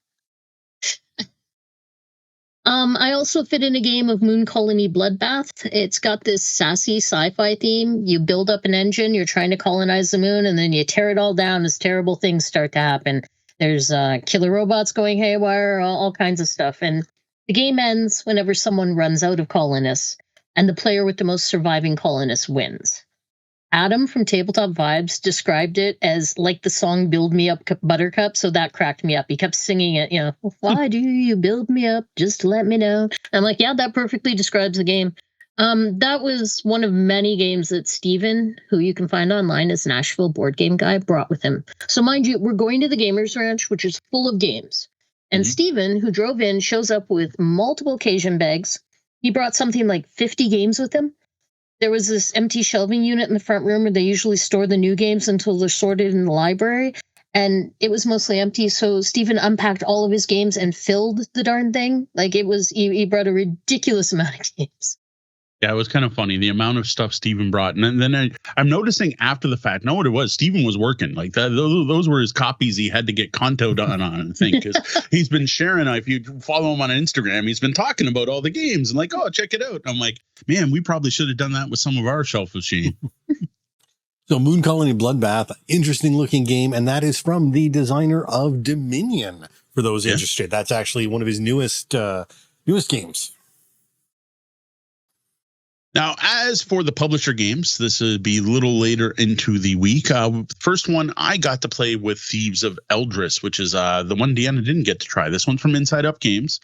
I also fit in a game of Moon Colony Bloodbath. It's got this sassy sci-fi theme. You build up an engine, you're trying to colonize the moon, and then you tear it all down as terrible things start to happen. There's killer robots going haywire, all kinds of stuff. And the game ends whenever someone runs out of colonists, and the player with the most surviving colonists wins. Adam from Tabletop Vibes described it as like the song Build Me Up Buttercup, so that cracked me up. He kept singing it, why do you build me up? Just let me know. I'm like, yeah, that perfectly describes the game. That was one of many games that Steven, who you can find online as Nashville Board Game Guy, brought with him. So mind you, we're going to the Gamers Ranch, which is full of games. And Steven, who drove in, shows up with multiple Cajun bags. He brought something like 50 games with him. there was this empty shelving unit in the front room where they usually store the new games until they're sorted in the library. And it was mostly empty. So Stephen unpacked all of his games and filled the darn thing. Like it was, he brought a ridiculous amount of games. Yeah, it was kind of funny, the amount of stuff Steven brought. And then I'm noticing after the fact, know what it was? Steven was working. Like that, those were his copies he had to get Conto done on, I think. Because he's been sharing, if you follow him on Instagram, he's been talking about all the games and like, oh, check it out. I'm like, man, we probably should have done that with some of our shelf machine. So Moon Colony Bloodbath, interesting looking game. And that is from the designer of Dominion, for those interested. That's actually one of his newest games. Now, as for the publisher games, this would be a little later into the week. First one, I got to play with Thieves of Eldris, which is the one Deanna didn't get to try. This one's from Inside Up Games.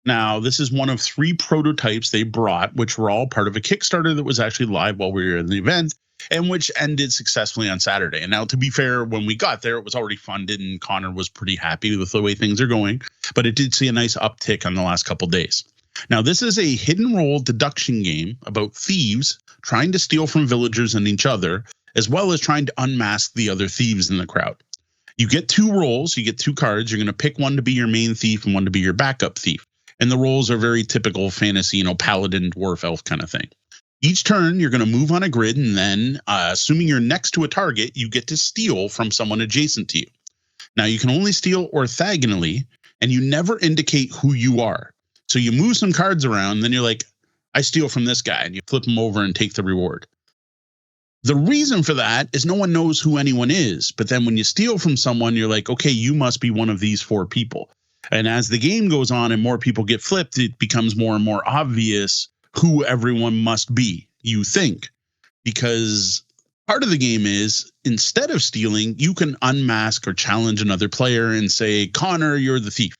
Now, this is one of 3 prototypes they brought, which were all part of a Kickstarter that was actually live while we were in the event, and which ended successfully on Saturday. And now, to be fair, when we got there, it was already funded, and Connor was pretty happy with the way things are going. But it did see a nice uptick on the last couple of days. Now, this is a hidden role deduction game about thieves trying to steal from villagers and each other, as well as trying to unmask the other thieves in the crowd. You get 2 roles. You get 2 cards. You're going to pick one to be your main thief and one to be your backup thief. And the roles are very typical fantasy, paladin, dwarf, elf kind of thing. Each turn, you're going to move on a grid, and then, assuming you're next to a target, you get to steal from someone adjacent to you. Now, you can only steal orthogonally, and you never indicate who you are. So you move some cards around, and then you're like, I steal from this guy, and you flip them over and take the reward. The reason for that is no one knows who anyone is. But then when you steal from someone, you're like, okay, you must be one of these 4 people. And as the game goes on and more people get flipped, it becomes more and more obvious who everyone must be, you think. Because part of the game is, instead of stealing, you can unmask or challenge another player and say, Connor, you're the thief.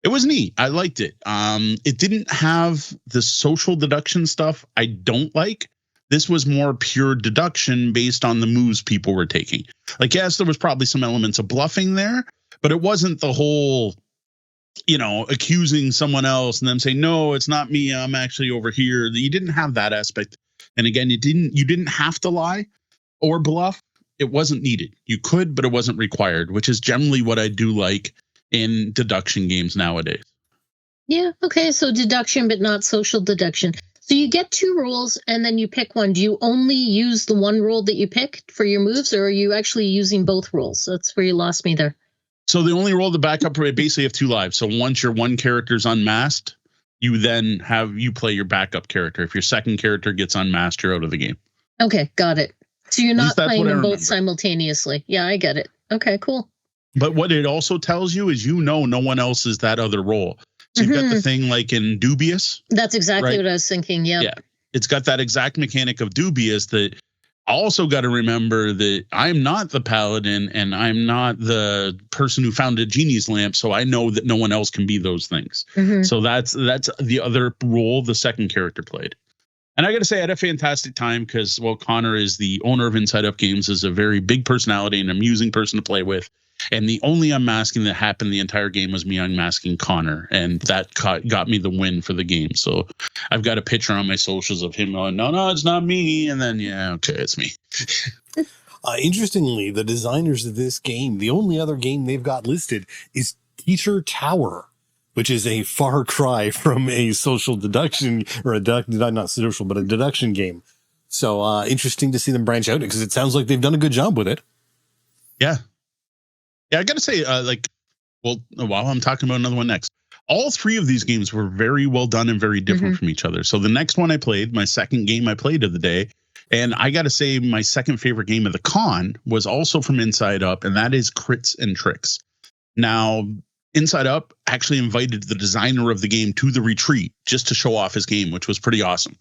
It was neat. I liked it. It didn't have the social deduction stuff I don't like. This was more pure deduction based on the moves people were taking. Like, yes, there was probably some elements of bluffing there, but it wasn't the whole, accusing someone else and them saying, no, it's not me, I'm actually over here. You didn't have that aspect. And again, you didn't have to lie or bluff. It wasn't needed. You could, but it wasn't required, which is generally what I do like in deduction games nowadays. Yeah, okay, so deduction, but not social deduction. So you get 2 rolls, and then you pick one. Do you only use the one roll that you picked for your moves, or are you actually using both rolls? That's where you lost me there. So the only roll, the backup, basically have 2 lives. So once your one character's unmasked, you then you play your backup character. If your second character gets unmasked, you're out of the game. Okay, got it. So you're not playing them both simultaneously. Yeah, I get it. Okay, cool. But what it also tells you is, no one else is that other role. So you've got the thing like in Dubious. That's exactly what I was thinking. Yeah. Yeah. It's got that exact mechanic of Dubious that also got to remember that I'm not the paladin and I'm not the person who found a genie's lamp. So I know that no one else can be those things. So that's the other role the second character played. And I got to say, I had a fantastic time because, Connor is the owner of Inside Up Games, is a very big personality and amusing person to play with. And the only unmasking that happened the entire game was me unmasking Connor. And that got me the win for the game. So I've got a picture on my socials of him going, no, it's not me. And then, okay, it's me. Interestingly, the designers of this game, the only other game they've got listed is Teacher Tower, which is a far cry from a social deduction or not social, but a deduction game. So interesting to see them branch out because it sounds like they've done a good job with it. Yeah. Yeah, I got to say, while I'm talking about another one next, all 3 of these games were very well done and very different from each other. So the next one I played, my second game I played of the day, and I got to say my second favorite game of the con was also from Inside Up, and that is Crits and Tricks. Now, Inside Up actually invited the designer of the game to the retreat just to show off his game, which was pretty awesome.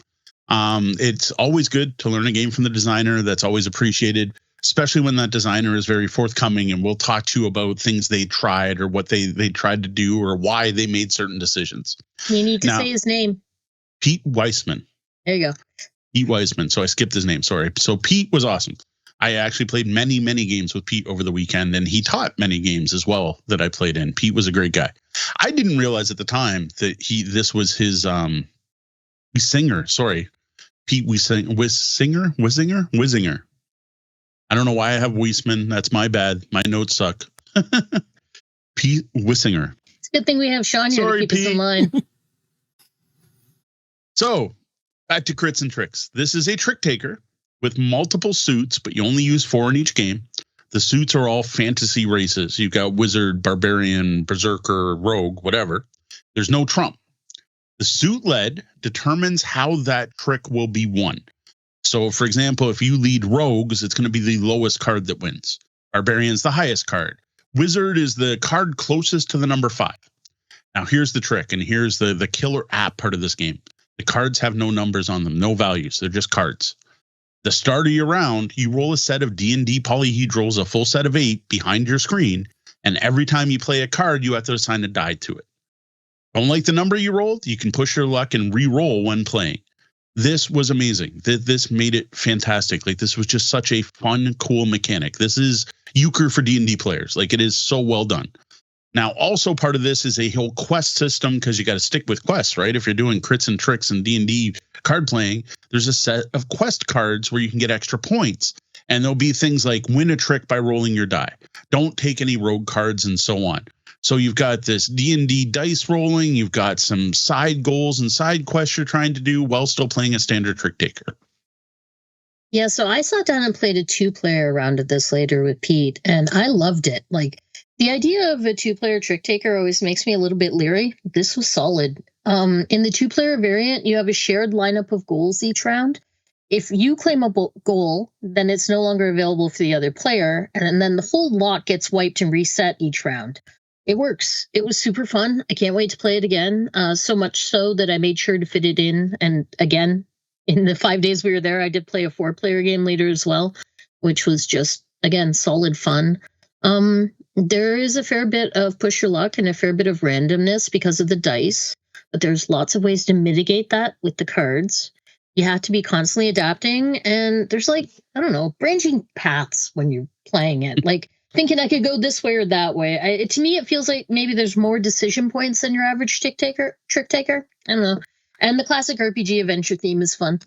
It's always good to learn a game from the designer. That's always appreciated, especially when that designer is very forthcoming and will talk to you about things they tried or what they tried to do or why they made certain decisions. You need to say his name. Pete Weissman. There you go. Pete Weissman. So I skipped his name. Sorry. So Pete was awesome. I actually played many, many games with Pete over the weekend, and he taught many games as well that I played in. Pete was a great guy. I didn't realize at the time that this was his singer. Sorry. Pete Wisinger. I don't know why I have Weisman. That's my bad. My notes suck. Pete Wisinger. It's a good thing we have Sean here to keep us in line. So, back to crits and tricks. This is a trick taker with multiple suits, but you only use 4 in each game. The suits are all fantasy races. You've got wizard, barbarian, berserker, rogue, whatever. There's no trump. The suit lead determines how that trick will be won. So, for example, if you lead rogues, it's going to be the lowest card that wins. Barbarian's the highest card. Wizard is the card closest to the number 5. Now, here's the trick, and here's the killer app part of this game. The cards have no numbers on them, no values. They're just cards. The start of your round, you roll a set of D&D polyhedrals, a full set of 8 behind your screen, and every time you play a card, you have to assign a die to it. Don't like the number you rolled? You can push your luck and re-roll when playing. This was amazing. This made it fantastic. Like, this was just such a fun, cool mechanic. This is euchre for D&D players. Like, it is so well done. Now, also part of this is a whole quest system, because you got to stick with quests, right? If you're doing crits and tricks and D&D card playing, there's a set of quest cards where you can get extra points. And there'll be things like win a trick by rolling your die. Don't take any rogue cards and so on. So you've got this D&D dice rolling. You've got some side goals and side quests you're trying to do while still playing a standard trick taker. Yeah, so I sat down and played a 2-player round of this later with Pete, and I loved it. Like, the idea of a 2-player trick taker always makes me a little bit leery. This was solid. In the 2-player variant, you have a shared lineup of goals each round. If you claim a goal, then it's no longer available for the other player, and then the whole lot gets wiped and reset each round. It works. It was super fun. I can't wait to play it again. So much so that I made sure to fit it in. And again, in the 5 days we were there, I did play a 4-player game later as well, which was just, again, solid fun. There is a fair bit of push your luck and a fair bit of randomness because of the dice, but there's lots of ways to mitigate that with the cards. You have to be constantly adapting, and there's branching paths when you're playing it. Like, thinking I could go this way or that way. To me, it feels like maybe there's more decision points than your average trick taker. I don't know. And the classic RPG adventure theme is fun.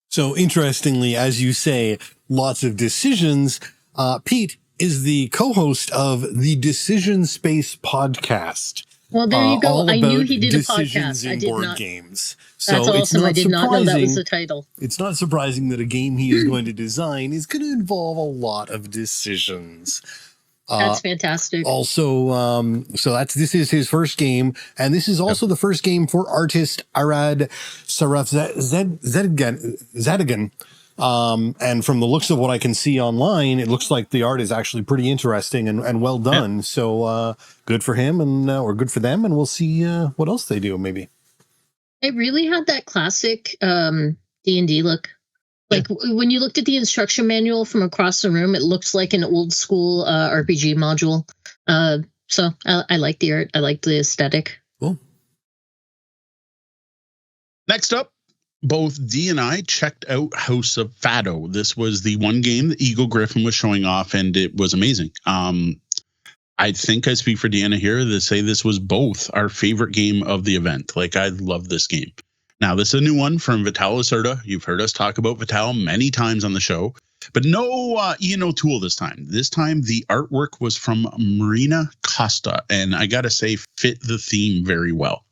So interestingly, as you say, lots of decisions. Pete is the co-host of the Decision Space podcast. Well, there you go. I knew he did a decisions podcast. in I did board not. games. That's so awesome. I did not know that was the title. It's not surprising that a game he is going to design is going to involve a lot of decisions. That's fantastic. Also, this is his first game, and this is also the first game for artist Arad Zadigan. And from the looks of what I can see online, it looks like the art is actually pretty interesting and well done. Yeah. So good for him or good for them, and we'll see what else they do maybe. It really had that classic D&D look. Like when you looked at the instruction manual from across the room, it looks like an old school RPG module. So I like the art. I like the aesthetic. Cool. Next up, both Dee and I checked out House of Fado. This was the one game that Eagle Griffin was showing off, and it was amazing. I think I speak for Deanna here to say this was both our favorite game of the event. Like, I love this game. Now, this is a new one from Vital Lacerda. You've heard us talk about Vital many times on the show, but no Ian O'Toole this time. This time, the artwork was from Marina Costa, and I got to say, fit the theme very well.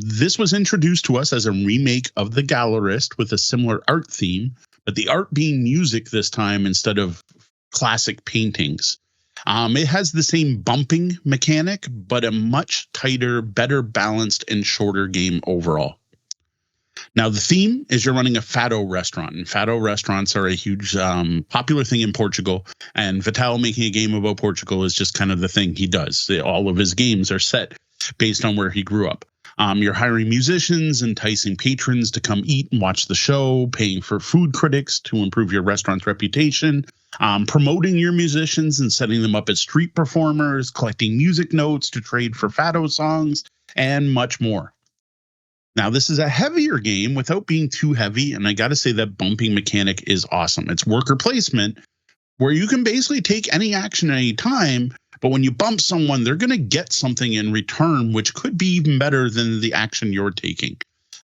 This was introduced to us as a remake of The Gallerist with a similar art theme, but the art being music this time instead of classic paintings. It has the same bumping mechanic, but a much tighter, better balanced, and shorter game overall. Now, the theme is you're running a Fado restaurant, and Fado restaurants are a huge popular thing in Portugal, and Vital making a game about Portugal is just kind of the thing he does. All of his games are set based on where he grew up. You're hiring musicians, enticing patrons to come eat and watch the show, paying for food critics to improve your restaurant's reputation, promoting your musicians and setting them up as street performers, collecting music notes to trade for Fado songs, and much more. Now, this is a heavier game without being too heavy, and I got to say that bumping mechanic is awesome. It's worker placement where you can basically take any action at any time, but when you bump someone, they're going to get something in return, which could be even better than the action you're taking.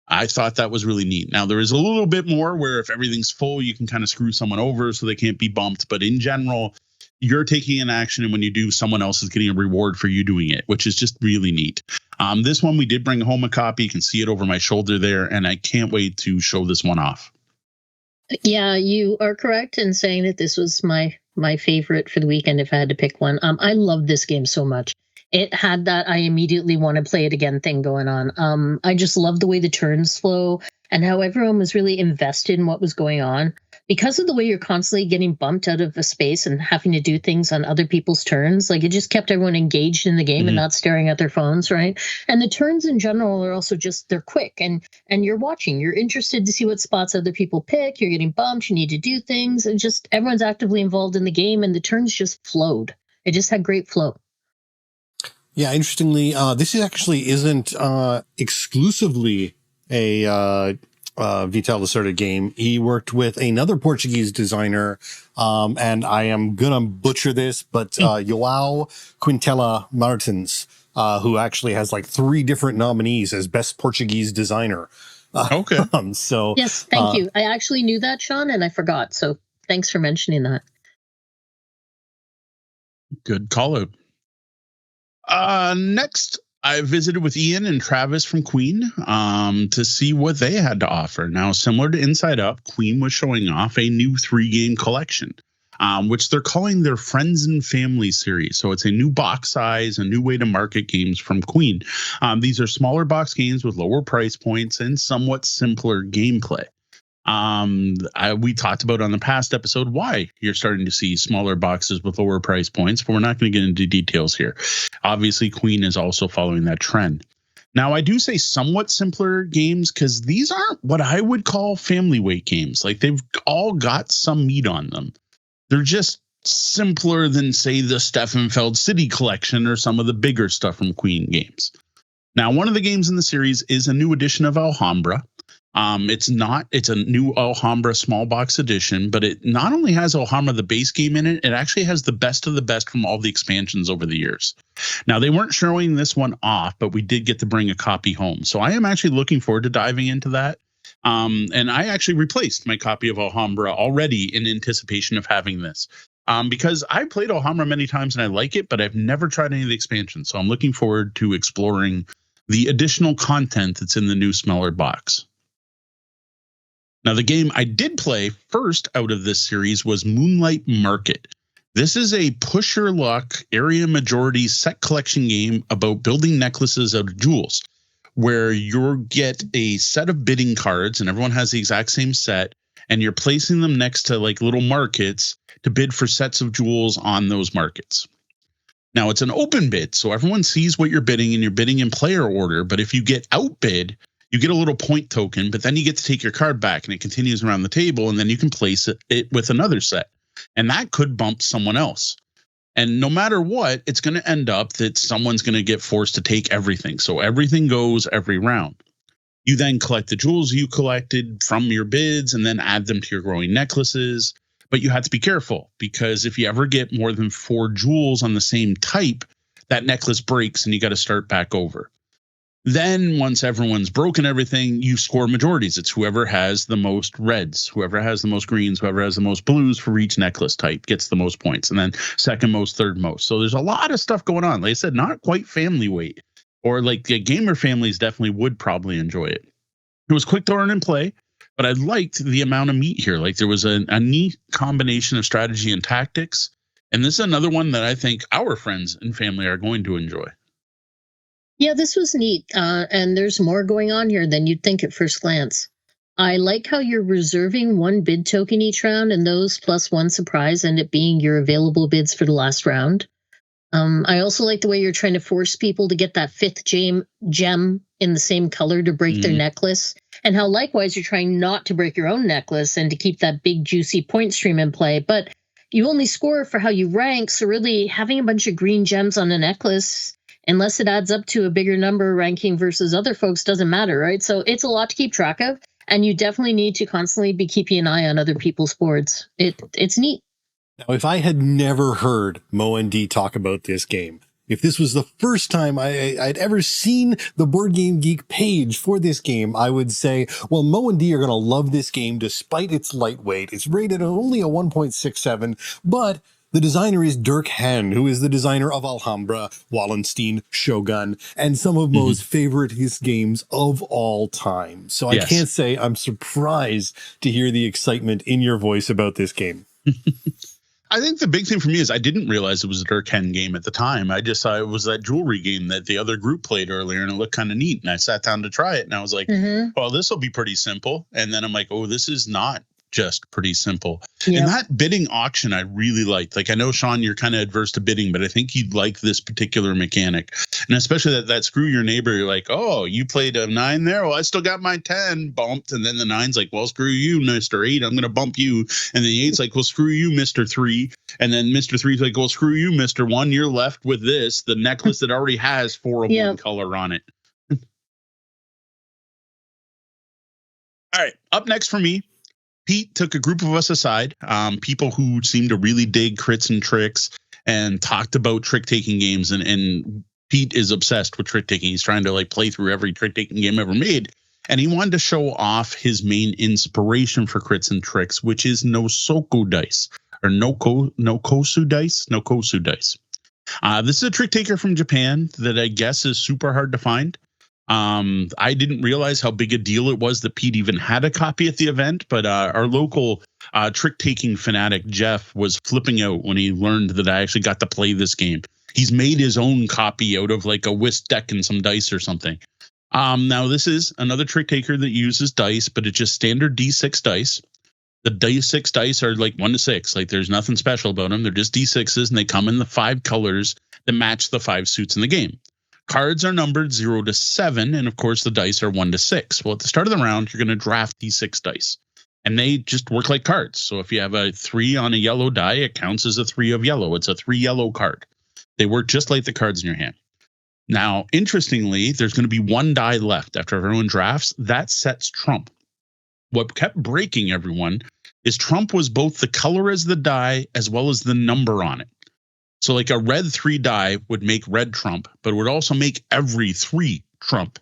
I thought that was really neat. Now, there is a little bit more where if everything's full, you can kind of screw someone over so they can't be bumped. But in general, you're taking an action, and when you do, someone else is getting a reward for you doing it, which is just really neat. This one, we did bring home a copy. You can see it over my shoulder there, and I can't wait to show this one off. Yeah, you are correct in saying that this was my favorite for the weekend if I had to pick one. I love this game so much. It had that I immediately want to play it again thing going on. I just love the way the turns flow and how everyone was really invested in what was going on. Because of the way you're constantly getting bumped out of a space and having to do things on other people's turns, like it just kept everyone engaged in the game and not staring at their phones, right? And the turns in general are also just, they're quick and you're watching. You're interested to see what spots other people pick. You're getting bumped. You need to do things. And just everyone's actively involved in the game, and the turns just flowed. It just had great flow. Yeah, interestingly, this actually isn't exclusively a Vital Lacerda game. He worked with another Portuguese designer, and I am gonna butcher this, but João Quintela Martins, who actually has like 3 different nominees as Best Portuguese Designer. Okay. So yes, thank you. I actually knew that, Sean, and I forgot. So thanks for mentioning that. Good call out. Next, I visited with Ian and Travis from Queen to see what they had to offer. Now, similar to Inside Up, Queen was showing off a new 3-game collection, which they're calling their Friends and Family series. So it's a new box size, a new way to market games from Queen. These are smaller box games with lower price points and somewhat simpler gameplay. We talked about on the past episode why you're starting to see smaller boxes with lower price points, but we're not going to get into details here. Obviously, Queen is also following that trend. Now, I do say somewhat simpler games because these aren't what I would call family weight games. Like, they've all got some meat on them. They're just simpler than, say, the Steffenfeld City Collection or some of the bigger stuff from Queen games. Now, one of the games in the series is a new edition of Alhambra. It's a new Alhambra small box edition, but it not only has Alhambra, the base game in it, it actually has the best of the best from all the expansions over the years. Now, they weren't showing this one off, but we did get to bring a copy home. So I am actually looking forward to diving into that. And I actually replaced my copy of Alhambra already in anticipation of having this. Because I played Alhambra many times and I like it, but I've never tried any of the expansions. So I'm looking forward to exploring the additional content that's in the new smaller box. Now, the game I did play first out of this series was Moonlight Market. This is a push your luck area majority set collection game about building necklaces out of jewels, where you get a set of bidding cards and everyone has the exact same set, and you're placing them next to like little markets to bid for sets of jewels on those markets. Now, it's an open bid, so everyone sees what you're bidding and you're bidding in player order, but if you get outbid, you get a little point token, but then you get to take your card back and it continues around the table, and then you can place it with another set. And that could bump someone else. And no matter what, it's going to end up that someone's going to get forced to take everything. So everything goes every round. You then collect the jewels you collected from your bids and then add them to your growing necklaces. But you have to be careful, because if you ever get more than 4 jewels on the same type, that necklace breaks and you got to start back over. Then once everyone's broken everything, you score majorities. It's whoever has the most reds, whoever has the most greens, whoever has the most blues for each necklace type gets the most points. And then second most, third most. So there's a lot of stuff going on. Like I said, not quite family weight, or like the gamer families definitely would probably enjoy it. It was quick to learn and play, but I liked the amount of meat here. Like there was a neat combination of strategy and tactics. And this is another one that I think our friends and family are going to enjoy. Yeah, this was neat, and there's more going on here than you'd think at first glance. I like how you're reserving 1 bid token each round, and those plus 1 surprise end up being your available bids for the last round. I also like the way you're trying to force people to get that 5th gem in the same color to break their necklace, and how likewise you're trying not to break your own necklace and to keep that big juicy point stream in play. But you only score for how you rank, so really having a bunch of green gems on a necklace, unless it adds up to a bigger number ranking versus other folks, doesn't matter, right? So it's a lot to keep track of, and you definitely need to constantly be keeping an eye on other people's boards. It's neat. Now, if I had never heard Moe and D talk about this game, if this was the first time I'd ever seen the Board Game Geek page for this game, I would say, well, Moe and Dee are going to love this game despite its lightweight. It's rated only a 1.67, but the designer is Dirk Henn, who is the designer of Alhambra, Wallenstein, Shogun, and some of Moe's favorite games of all time. So I can't say I'm surprised to hear the excitement in your voice about this game. I think the big thing for me is I didn't realize it was a Dirk Henn game at the time. I just saw it was that jewelry game that the other group played earlier, and it looked kind of neat. And I sat down to try it, and I was like, well, this will be pretty simple. And then I'm like, oh, this is not just pretty simple. Yep. And that bidding auction I really liked. Like, I know, Sean, you're kind of adverse to bidding, but I think you'd like this particular mechanic. And especially that screw your neighbor. You're like, oh, you played a 9 there? Well, I still got my 10 bumped. And then the 9's like, well, screw you, Mr. 8. I'm going to bump you. And then the 8's like, well, screw you, Mr. 3. And then Mr. 3's like, well, screw you, Mr. 1. You're left with this, the necklace that already has 4 of one color on it. All right. Up next for me, Pete took a group of us aside, people who seem to really dig crits and tricks, and talked about trick-taking games. And Pete is obsessed with trick-taking. He's trying to like play through every trick-taking game ever made. And he wanted to show off his main inspiration for crits and tricks, which is Nosoko dice, or Nokosu dice. This is a trick-taker from Japan that I guess is super hard to find. I didn't realize how big a deal it was that Pete even had a copy at the event, but our local trick-taking fanatic, Jeff, was flipping out when he learned that I actually got to play this game. He's made his own copy out of like a whist deck and some dice or something. Now, this is another trick-taker that uses dice, but it's just standard D6 dice. The D6 dice are like 1 to 6. Like, there's nothing special about them. They're just D6s, and they come in the 5 colors that match the 5 suits in the game. Cards are numbered 0 to 7, and of course the dice are 1 to 6. Well, at the start of the round, you're going to draft D6 dice, and they just work like cards. So if you have a 3 on a yellow die, it counts as a 3 of yellow. It's a 3 yellow card. They work just like the cards in your hand. Now, interestingly, there's going to be 1 die left after everyone drafts. That sets trump. What kept breaking everyone is trump was both the color as the die as well as the number on it. So like a red 3 die would make red trump, but it would also make every 3 trump.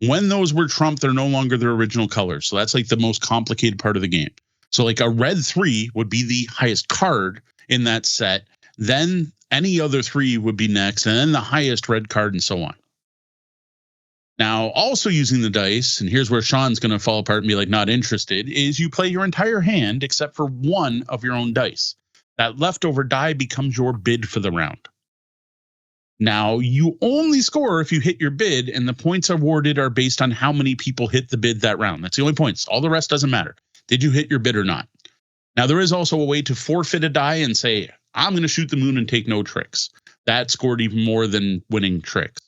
When those were trump, they're no longer their original colors. So that's like the most complicated part of the game. So like a red 3 would be the highest card in that set. Then any other 3 would be next, and then the highest red card, and so on. Now, also using the dice, and here's where Sean's going to fall apart and be like, not interested, is you play your entire hand except for 1 of your own dice. That leftover die becomes your bid for the round. Now, you only score if you hit your bid, and the points awarded are based on how many people hit the bid that round. That's the only points. All the rest doesn't matter. Did you hit your bid or not? Now, there is also a way to forfeit a die and say, I'm going to shoot the moon and take no tricks. That scored even more than winning tricks.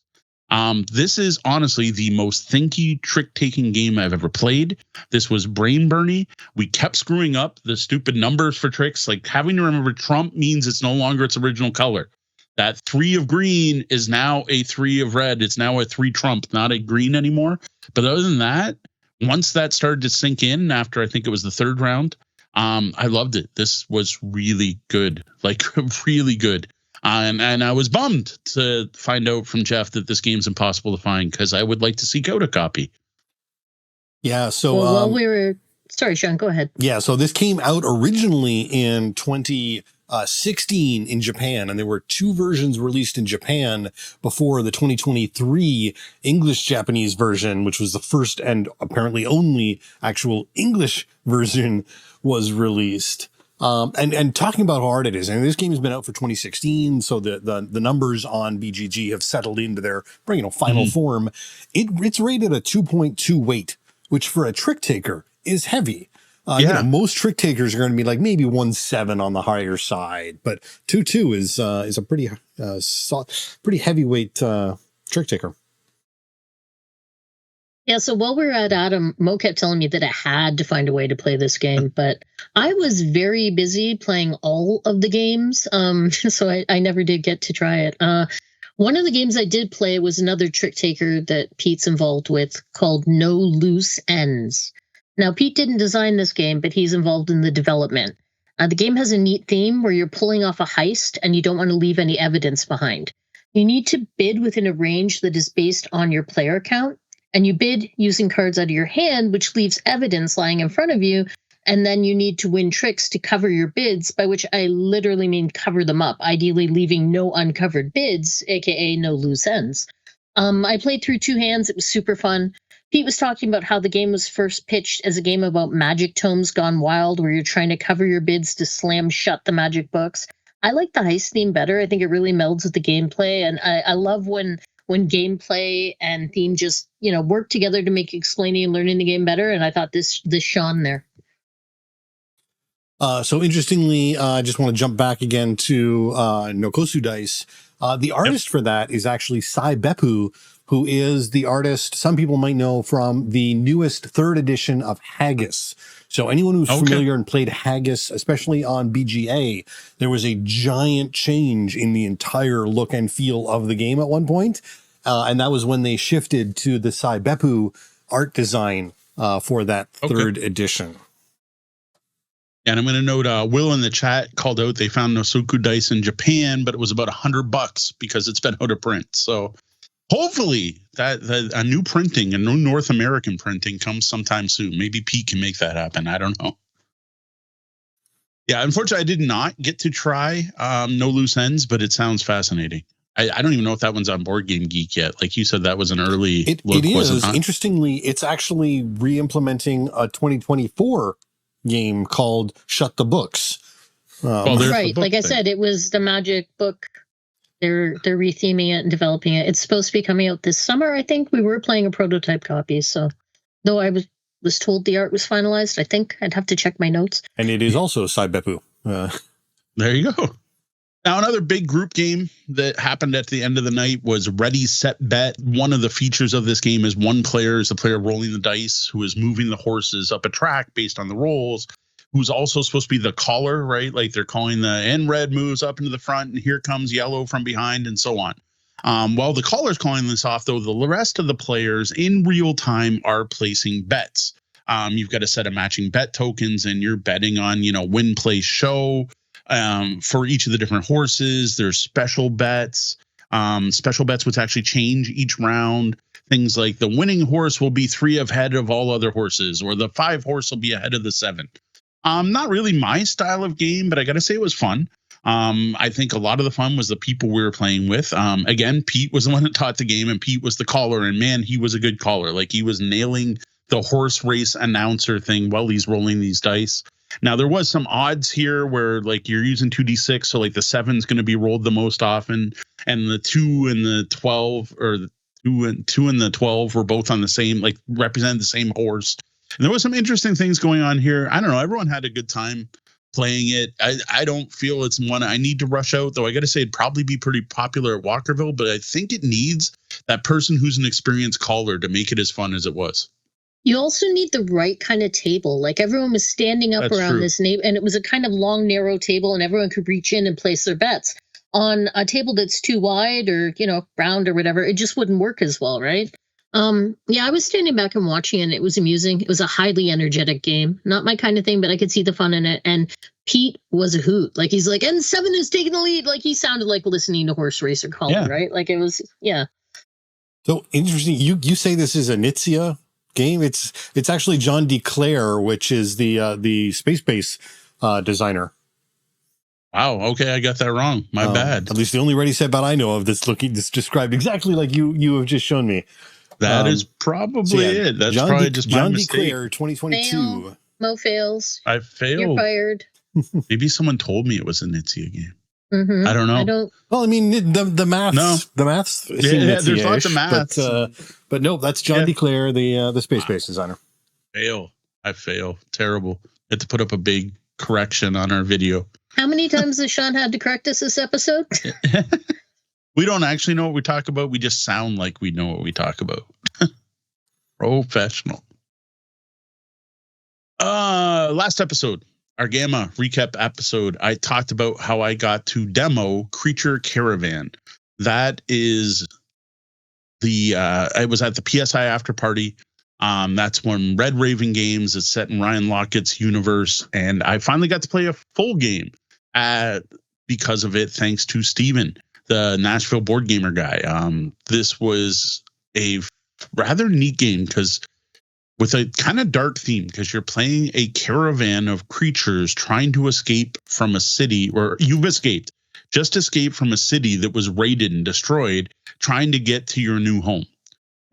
This is honestly the most thinky trick-taking game I've ever played. This was brain-burny. We kept screwing up the stupid numbers for tricks. Like, having to remember trump means it's no longer its original color. That 3 of green is now a 3 of red. It's now a 3 trump, not a green anymore. But other than that, once that started to sink in after I think it was the 3rd round, I loved it. This was really good, like really good. And I was bummed to find out from Jeff that this game's impossible to find, because I would like to seek out a copy. Yeah. So while we were, sorry, Sean, go ahead. Yeah. So this came out originally in 2016 in Japan, and there were 2 versions released in Japan before the 2023 English-Japanese version, which was the first and apparently only actual English version, was released. And talking about how hard it is, and this game has been out for 2016, so the numbers on BGG have settled into their final form. It's rated a 2.2 weight, which for a trick taker is heavy. Most trick takers are going to be like maybe 1.7 on the higher side, but 2.2 is a pretty heavyweight trick taker. Yeah, so while we were at Adam, Mo kept telling me that I had to find a way to play this game, but I was very busy playing all of the games, so I never did get to try it. One of the games I did play was another trick taker that Pete's involved with called No Loose Ends. Now, Pete didn't design this game, but he's involved in the development. The game has a neat theme where you're pulling off a heist and you don't want to leave any evidence behind. You need to bid within a range that is based on your player count, and you bid using cards out of your hand, which leaves evidence lying in front of you, and then you need to win tricks to cover your bids, by which I literally mean cover them up, ideally leaving no uncovered bids, aka no loose ends. I played through 2 hands. It was super fun. Pete was talking about how the game was first pitched as a game about magic tomes gone wild, where you're trying to cover your bids to slam shut the magic books. I like the heist theme better. I think it really melds with the gameplay, and I love when gameplay and theme just work together to make explaining and learning the game better. And I thought this shone there. So interestingly, I just want to jump back again to Nokosu Dice. The artist for that is actually Sai Beppu, who is the artist some people might know from the newest 3rd edition of Haggis. So anyone who's familiar and played Haggis, especially on BGA, there was a giant change in the entire look and feel of the game at one point. And that was when they shifted to the Sai Beppu art design for that 3rd edition. And I'm going to note, Will in the chat called out they found Nosoku Dice in Japan, but it was about $100 because it's been out of print. So hopefully that a new printing, a new North American printing comes sometime soon. Maybe Pete can make that happen. I don't know. Yeah, unfortunately, I did not get to try No Loose Ends, but it sounds fascinating. I don't even know if that one's on Board Game Geek yet. Like you said, that was an early look. It is. Interestingly, it's actually re-implementing a 2024 game called Shut the Books. Right. Like I said, it was the magic book. They're retheming it and developing it. It's supposed to be coming out this summer, I think. We were playing a prototype copy, so though I was told the art was finalized, I think I'd have to check my notes. And it is also Sai Beppu. There you go. Now, another big group game that happened at the end of the night was Ready, Set, Bet. One of the features of this game is one player is the player rolling the dice, who is moving the horses up a track based on the rolls, who's also supposed to be the caller, right? Like they're calling and red moves up into the front, and here comes yellow from behind, and so on. While the caller's calling this off, though, the rest of the players in real time are placing bets. You've got a set of matching bet tokens, and you're betting on, win, play, show. For each of the different horses, there's special bets which actually change each round. Things like the winning horse will be 3 ahead of all other horses, or the 5 horse will be ahead of the 7. Not really my style of game, but I got to say it was fun. I think a lot of the fun was the people we were playing with. Again, Pete was the one that taught the game, and Pete was the caller, and man, he was a good caller. Like he was nailing the horse race announcer thing while he's rolling these dice. Now, there was some odds here where like you're using 2d6. So like the 7's going to be rolled the most often, and the 2 and the 12, or the 2 and the 12 were both on the same, like represent the same horse. And there was some interesting things going on here. I don't know. Everyone had a good time playing it. I don't feel it's one I need to rush out, though. I got to say it'd probably be pretty popular at Walkerville, but I think it needs that person who's an experienced caller to make it as fun as it was. You also need the right kind of table. Like everyone was standing up around this name, and it was a kind of long, narrow table, and everyone could reach in and place their bets. On a table that's too wide or, round or whatever, it just wouldn't work as well, right? I was standing back and watching, and it was amusing. It was a highly energetic game. Not my kind of thing, but I could see the fun in it. And Pete was a hoot. Like he's like, and 7 is taking the lead. Like he sounded like listening to Horse Racer calling, right? Like it was, yeah. So interesting. You say this is a Nitsia game. It's actually John DeClaire, which is the space base designer. Wow. Okay, I got that wrong. My bad. At least the only Ready Set Bet I know of that's described exactly like you have just shown me. That is probably it. That's probably just my mistake. DeClaire, 2022. Fail. Mo fails. I failed. You're fired. Maybe someone told me it was a Nitsia game. Mm-hmm. I don't know. Well, I mean, the maths. No. The maths. Yeah, there's lots of maths. But no, that's John DeClaire, the space base designer. I fail. Terrible. Had to put up a big correction on our video. How many times has Sean had to correct us this episode? We don't actually know what we talk about. We just sound like we know what we talk about. Professional. Last episode, our Gamma recap episode, I talked about how I got to demo Creature Caravan. That is I was at the PSI after party. That's when Red Raven Games is set in Ryan Lockett's universe, and I finally got to play a full game because of it, thanks to Steven. the Nashville board gamer guy. This was a rather neat game because with a kind of dark theme, because you're playing a caravan of creatures trying to escape from a city, or you've just escaped from a city that was raided and destroyed, trying to get to your new home.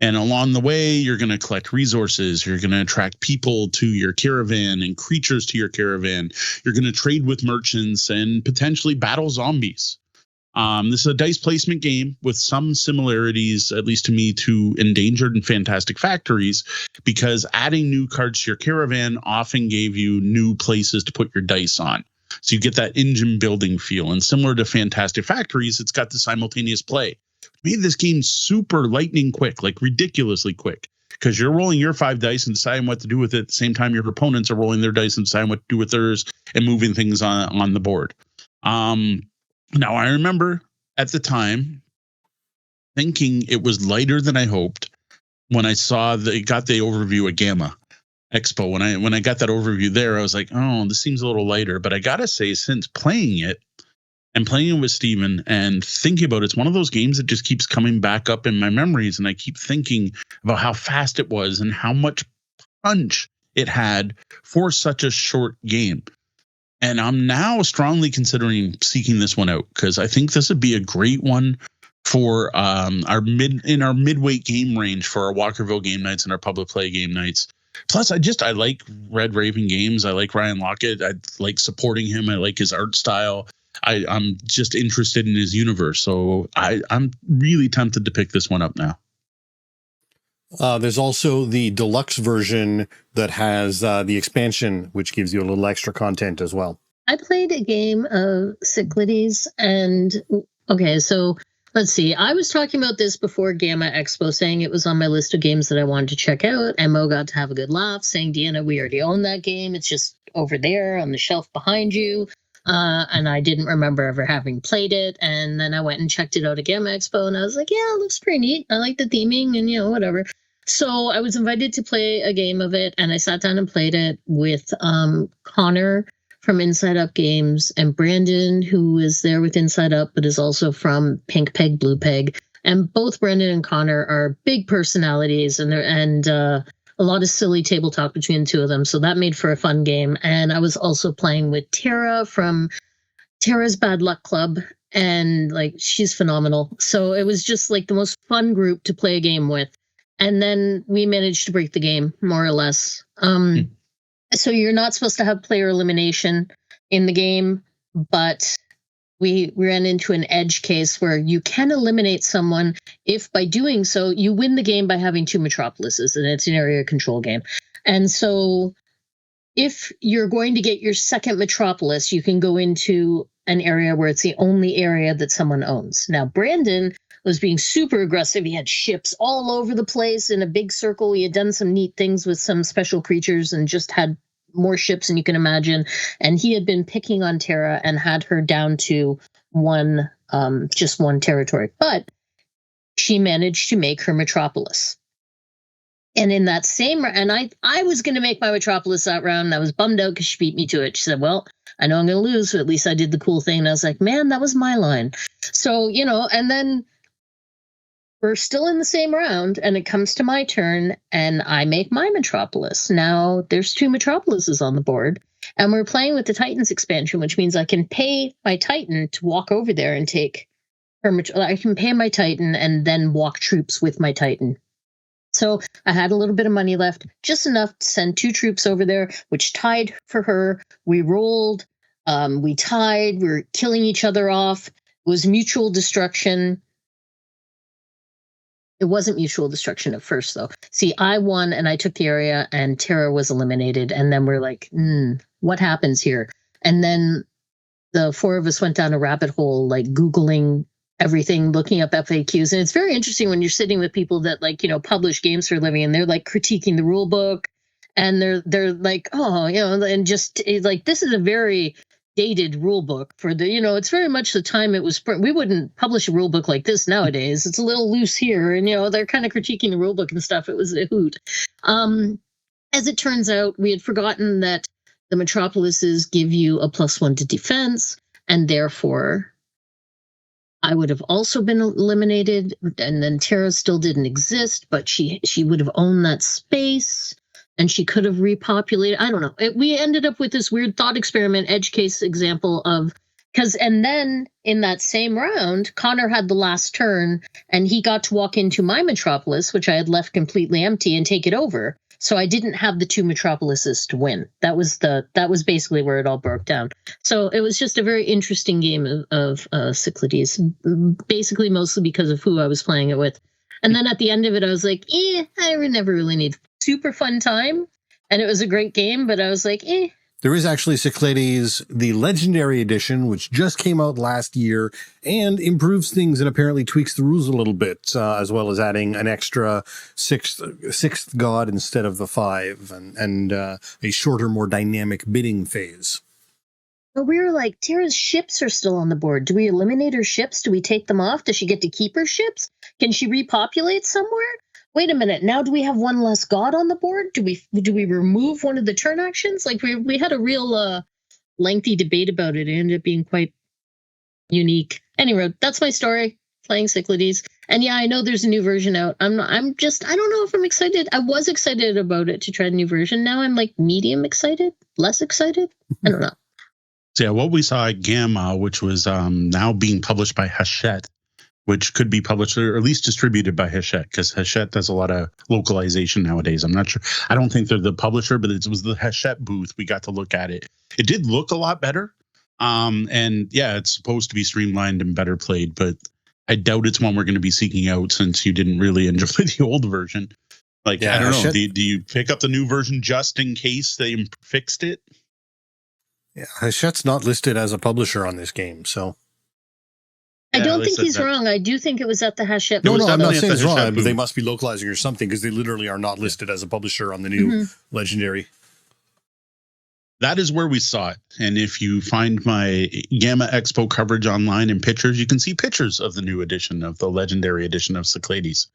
And along the way, you're going to collect resources. You're going to attract people to your caravan and creatures to your caravan. You're going to trade with merchants and potentially battle zombies. This is a dice placement game with some similarities, at least to me, to Endangered and Fantastic Factories, because adding new cards to your caravan often gave you new places to put your dice on. So you get that engine building feel. And similar to Fantastic Factories, it's got the simultaneous play. Made this game super lightning quick, like ridiculously quick, because you're rolling your 5 dice and deciding what to do with it at the same time your opponents are rolling their dice and deciding what to do with theirs and moving things on the board. Now, I remember at the time thinking it was lighter than I hoped when I saw they got the overview at Gamma Expo. When I got that overview there, I was like, oh, this seems a little lighter. But I got to say, since playing it with Steven and thinking about it, it's one of those games that just keeps coming back up in my memories. And I keep thinking about how fast it was and how much punch it had for such a short game. And I'm now strongly considering seeking this one out because I think this would be a great one for our midweight game range for our Walkerville game nights and our public play game nights. Plus, I like Red Raven Games. I like Ryan Lockett. I like supporting him. I like his art style. I'm just interested in his universe. So I'm really tempted to pick this one up now. There's also the deluxe version that has the expansion, which gives you a little extra content as well. I played a game of Cyclades, and okay, so let's see. I was talking about this before Gamma Expo, saying it was on my list of games that I wanted to check out, and Mo got to have a good laugh, saying, Deanna, we already own that game. It's just over there on the shelf behind you. And I didn't remember ever having played it. And then I went and checked it out at Gamma Expo, and I was like, yeah, it looks pretty neat. I like the theming and, whatever. So I was invited to play a game of it, and I sat down and played it with Connor from Inside Up Games and Brandon, who is there with Inside Up, but is also from Pink Peg, Blue Peg. And both Brandon and Connor are big personalities, and a lot of silly table talk between the two of them. So that made for a fun game. And I was also playing with Tara from Tara's Bad Luck Club, and she's phenomenal. So it was just the most fun group to play a game with. And then we managed to break the game, more or less. So you're not supposed to have player elimination in the game, but we ran into an edge case where you can eliminate someone if by doing so you win the game by having 2 metropolises, and it's an area control game. And so if you're going to get your second metropolis, you can go into an area where it's the only area that someone owns. Now, Brandon was being super aggressive. He had ships all over the place in a big circle. He had done some neat things with some special creatures and just had more ships than you can imagine. And he had been picking on Tara and had her down to just one territory. But she managed to make her metropolis. And in that same, and I was going to make my metropolis that round, and I was bummed out because she beat me to it. She said, well, I know I'm going to lose, but at least I did the cool thing. And I was like, man, that was my line. So, and then we're still in the same round, and it comes to my turn, and I make my metropolis. Now there's 2 metropolises on the board, and we're playing with the Titans expansion, which means I can pay my Titan to walk over there and take her. I can pay my Titan and then walk troops with my Titan. So I had a little bit of money left, just enough to send 2 troops over there, which tied for her. We rolled, we tied, we were killing each other off. It was mutual destruction. It wasn't mutual destruction at first, though. See, I won and I took the area, and Tara was eliminated. And then we're like, what happens here? And then the 4 of us went down a rabbit hole, Googling everything, looking up FAQs. And it's very interesting when you're sitting with people that publish games for a living, and they're critiquing the rule book, and they're like, oh, and just this is a very dated rule book for the, it's very much the time it was. We wouldn't publish a rule book like this nowadays. It's a little loose here, and they're kind of critiquing the rule book and stuff. It was a hoot. As it turns out, we had forgotten that the metropolises give you a +1 to defense, and therefore I would have also been eliminated, and then Tara still didn't exist, but she would have owned that space, and she could have repopulated. I don't know. We ended up with this weird thought experiment, edge case example of and then in that same round, Connor had the last turn, and he got to walk into my metropolis, which I had left completely empty, and take it over. So I didn't have the 2 metropolises to win. That was basically where it all broke down. So it was just a very interesting game of Cyclades, basically mostly because of who I was playing it with. And then at the end of it, I was like, I never really need super fun time. And it was a great game, but I was like, There is actually Cyclades, the Legendary Edition, which just came out last year and improves things and apparently tweaks the rules a little bit, as well as adding an extra sixth god instead of the 5 and a shorter, more dynamic bidding phase. But we were like, Tara's ships are still on the board. Do we eliminate her ships? Do we take them off? Does she get to keep her ships? Can she repopulate somewhere? Wait a minute. Now do we have one less god on the board? Do we remove one of the turn actions? Like we had a real lengthy debate about it. It ended up being quite unique. Anyway, that's my story. Playing Cyclades. And yeah, I know there's a new version out. I don't know if I'm excited. I was excited about it to try the new version. Now I'm like medium excited, less excited. I don't know. So yeah, what we saw at Gamma, which was now being published by Hachette, which could be published or at least distributed by Hachette, because Hachette does a lot of localization nowadays. I'm not sure. I don't think they're the publisher, but it was the Hachette booth. We got to look at it. It did look a lot better. And yeah, it's supposed to be streamlined and better played, but I doubt it's one we're going to be seeking out since you didn't really enjoy the old version. Like, yeah, I don't know. Do you pick up the new version just in case they fixed it? Yeah, Hachette's not listed as a publisher on this game, so... I don't think he's wrong. I do think it was at the Hachette. No, I'm not saying it's wrong, but they must be localizing or something because they literally are not listed as a publisher on the new Legendary. That is where we saw it. And if you find my Gamma Expo coverage online and pictures, you can see pictures of the new edition of the Legendary edition of Cyclades.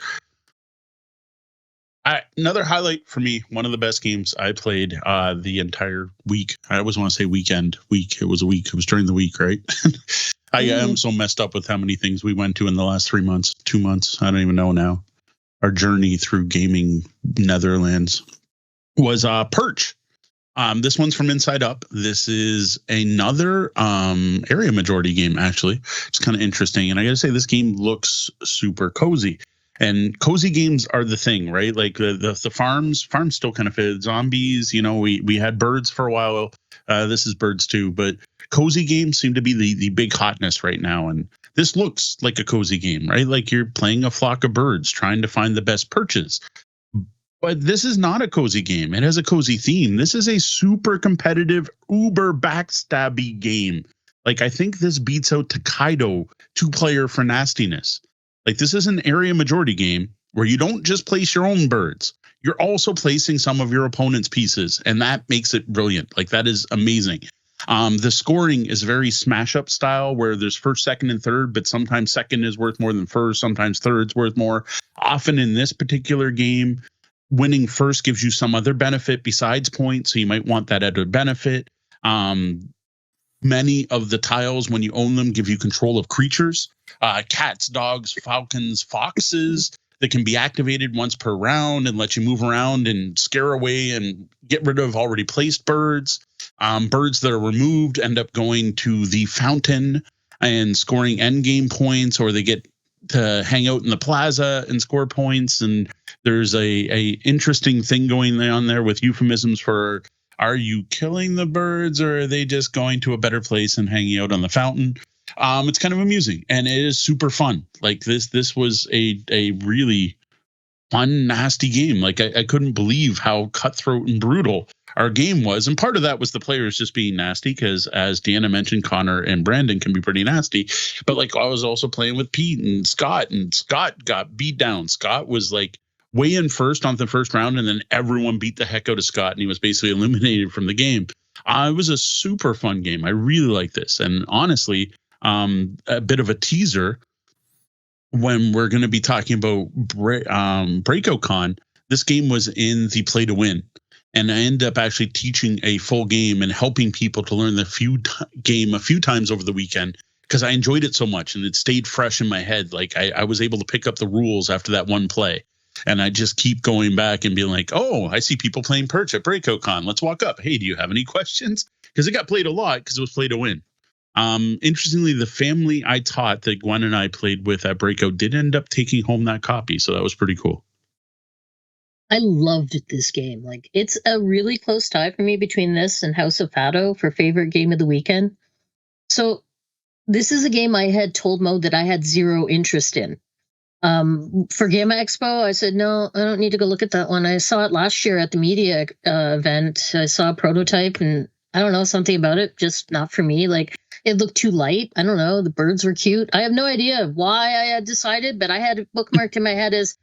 Another highlight for me, one of the best games I played the entire week. I always want to say weekend. It was a week. It was during the week, right? I am so messed up with how many things we went to in the last 3 months, 2 months. I don't even know now. Our journey through gaming Netherlands was Perch. This one's from Inside Up. This is another area majority game, actually. It's kind of interesting. And I got to say, this game looks super cozy. And cozy games are the thing, right? Like the farms still kind of fit. Zombies, we had birds for a while. This is birds too, but cozy games seem to be the big hotness right now. And this looks like a cozy game, right? Like you're playing a flock of birds trying to find the best perches. But this is not a cozy game. It has a cozy theme. This is a super competitive, uber backstabby game. Like I think this beats out Takedo 2-player for nastiness. Like this is an area majority game where you don't just place your own birds. You're also placing some of your opponent's pieces, and that makes it brilliant. Like that is amazing. The scoring is very smash up style where there's first, second, and third, but sometimes second is worth more than first. Sometimes third's worth more. Often in this particular game, winning first gives you some other benefit besides points. So you might want that added benefit. Many of the tiles, when you own them, give you control of creatures, cats, dogs, falcons, foxes that can be activated once per round and let you move around and scare away and get rid of already placed birds. Birds that are removed end up going to the fountain and scoring end game points, or they get to hang out in the plaza and score points. And there's a interesting thing going on there with euphemisms for, are you killing the birds or are they just going to a better place and hanging out on the fountain? It's kind of amusing and it is super fun. Like this was a really fun, nasty game. Like I couldn't believe how cutthroat and brutal our game was. And part of that was the players just being nasty because, as Deanna mentioned, Connor and Brandon can be pretty nasty. But like I was also playing with Pete and Scott got beat down. Scott was like way in first on the first round, and then everyone beat the heck out of Scott, and he was basically eliminated from the game. It was a super fun game. I really like this. And honestly, a bit of a teaser when we're going to be talking about BreakoutCon. This game was in the play to win. And I ended up actually teaching a full game and helping people to learn the game a few times over the weekend because I enjoyed it so much and it stayed fresh in my head. Like I was able to pick up the rules after that one play. And I just keep going back and being like, oh, I see people playing Perch at BreakoutCon. Let's walk up. Hey, do you have any questions? Because it got played a lot because it was play to win. Interestingly, the family I taught that Gwen and I played with at Breakout did end up taking home that copy. So that was pretty cool. I loved this game. Like, it's a really close tie for me between this and House of Fado for favorite game of the weekend. So this is a game I had told Mo that I had zero interest in. For Gamma Expo, I said, no, I don't need to go look at that one. I saw it last year at the media event. I saw a prototype and I don't know, something about it, just not for me. Like, it looked too light. I don't know. The birds were cute. I have no idea why I had decided, but I had it bookmarked in my head as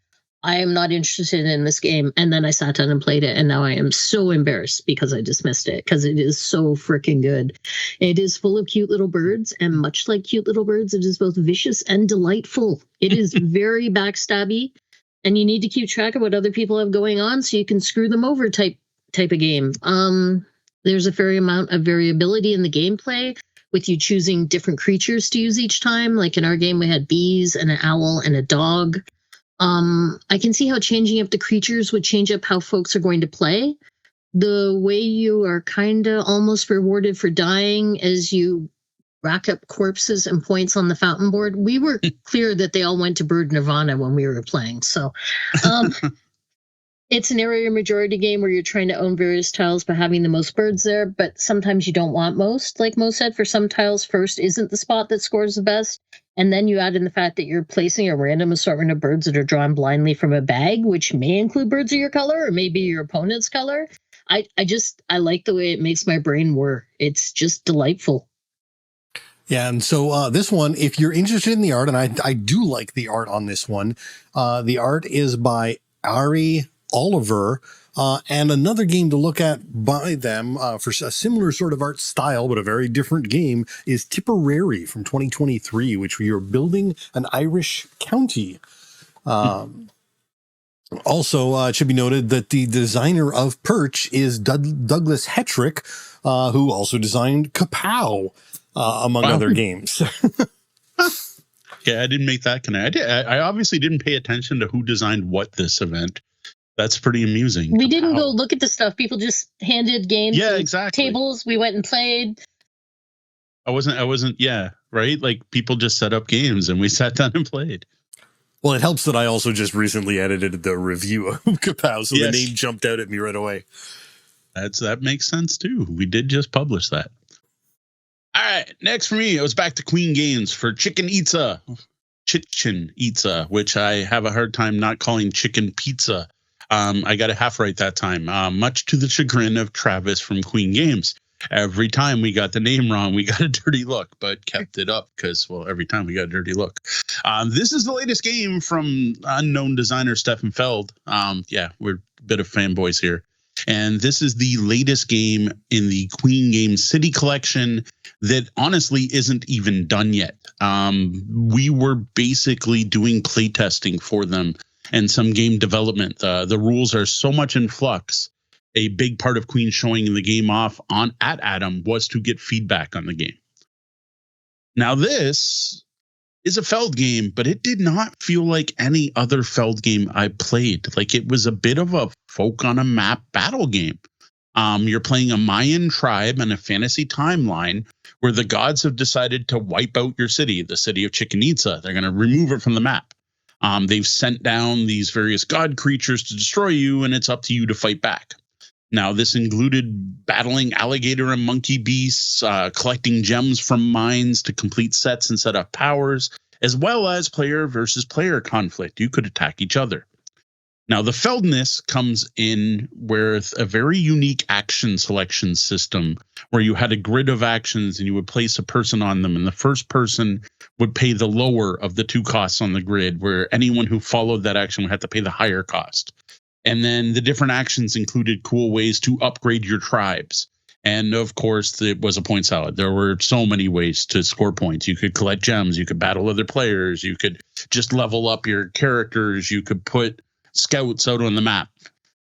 I am not interested in this game. And then I sat down and played it. And now I am so embarrassed because I dismissed it because it is so freaking good. It is full of cute little birds. And much like cute little birds, it is both vicious and delightful. It is very backstabby. And you need to keep track of what other people have going on so you can screw them over type of game. There's a fair amount of variability in the gameplay with you choosing different creatures to use each time. Like in our game, we had bees and an owl and a dog. I can see how changing up the creatures would change up how folks are going to play. The way you are kind of almost rewarded for dying as you rack up corpses and points on the fountain board. We were clear that they all went to Bird Nirvana when we were playing. So it's an area majority game where you're trying to own various tiles by having the most birds there, but sometimes you don't want most. Like Mo said, for some tiles, first isn't the spot that scores the best. And then you add in the fact that you're placing a random assortment of birds that are drawn blindly from a bag, which may include birds of your color or maybe your opponent's color. I like the way it makes my brain whir. It's just delightful. Yeah, and so this one, if you're interested in the art, and I do like the art on this one, the art is by Ari Oliver, and another game to look at by them for a similar sort of art style, but a very different game, is Tipperary from 2023, which we are building an Irish county. Also, it should be noted that the designer of Perch is Douglas Hetrick, who also designed Kapow, among other games. Yeah, I didn't make that connect. I obviously didn't pay attention to who designed what this event. That's pretty amusing. We didn't go look at the stuff. People just handed games. Yeah, exactly. Tables. We went and played. I wasn't. Yeah, right. Like people just set up games and we sat down and played. Well, it helps that I also just recently edited the review of Kapow, so the name jumped out at me right away. That makes sense too. We did just publish that. All right, next for me, it was back to Queen Games for Chicken Itza, which I have a hard time not calling chicken pizza. I got it half right that time, much to the chagrin of Travis from Queen Games. Every time we got the name wrong, we got a dirty look, but kept it up because, well, every time we got a dirty look. This is the latest game from unknown designer Stefan Feld. Yeah, we're a bit of fanboys here. And this is the latest game in the Queen Games City Collection that honestly isn't even done yet. We were basically doing playtesting for them and some game development. The rules are so much in flux. A big part of Queen showing the game off at Adam was to get feedback on the game. Now, this is a Feld game, but it did not feel like any other Feld game I played. Like it was a bit of a folk on a map battle game. You're playing a Mayan tribe and a fantasy timeline where the gods have decided to wipe out your city, the city of Chichen Itza. They're going to remove it from the map. They've sent down these various god creatures to destroy you, and it's up to you to fight back. Now, this included battling alligator and monkey beasts, collecting gems from mines to complete sets and set up powers, as well as player versus player conflict. You could attack each other. Now, the Feldness comes in with a very unique action selection system where you had a grid of actions and you would place a person on them, and the first person would pay the lower of the two costs on the grid, where anyone who followed that action would have to pay the higher cost. And then the different actions included cool ways to upgrade your tribes. And of course, it was a point salad. There were so many ways to score points. You could collect gems. You could battle other players. You could just level up your characters. You could put scouts out on the map.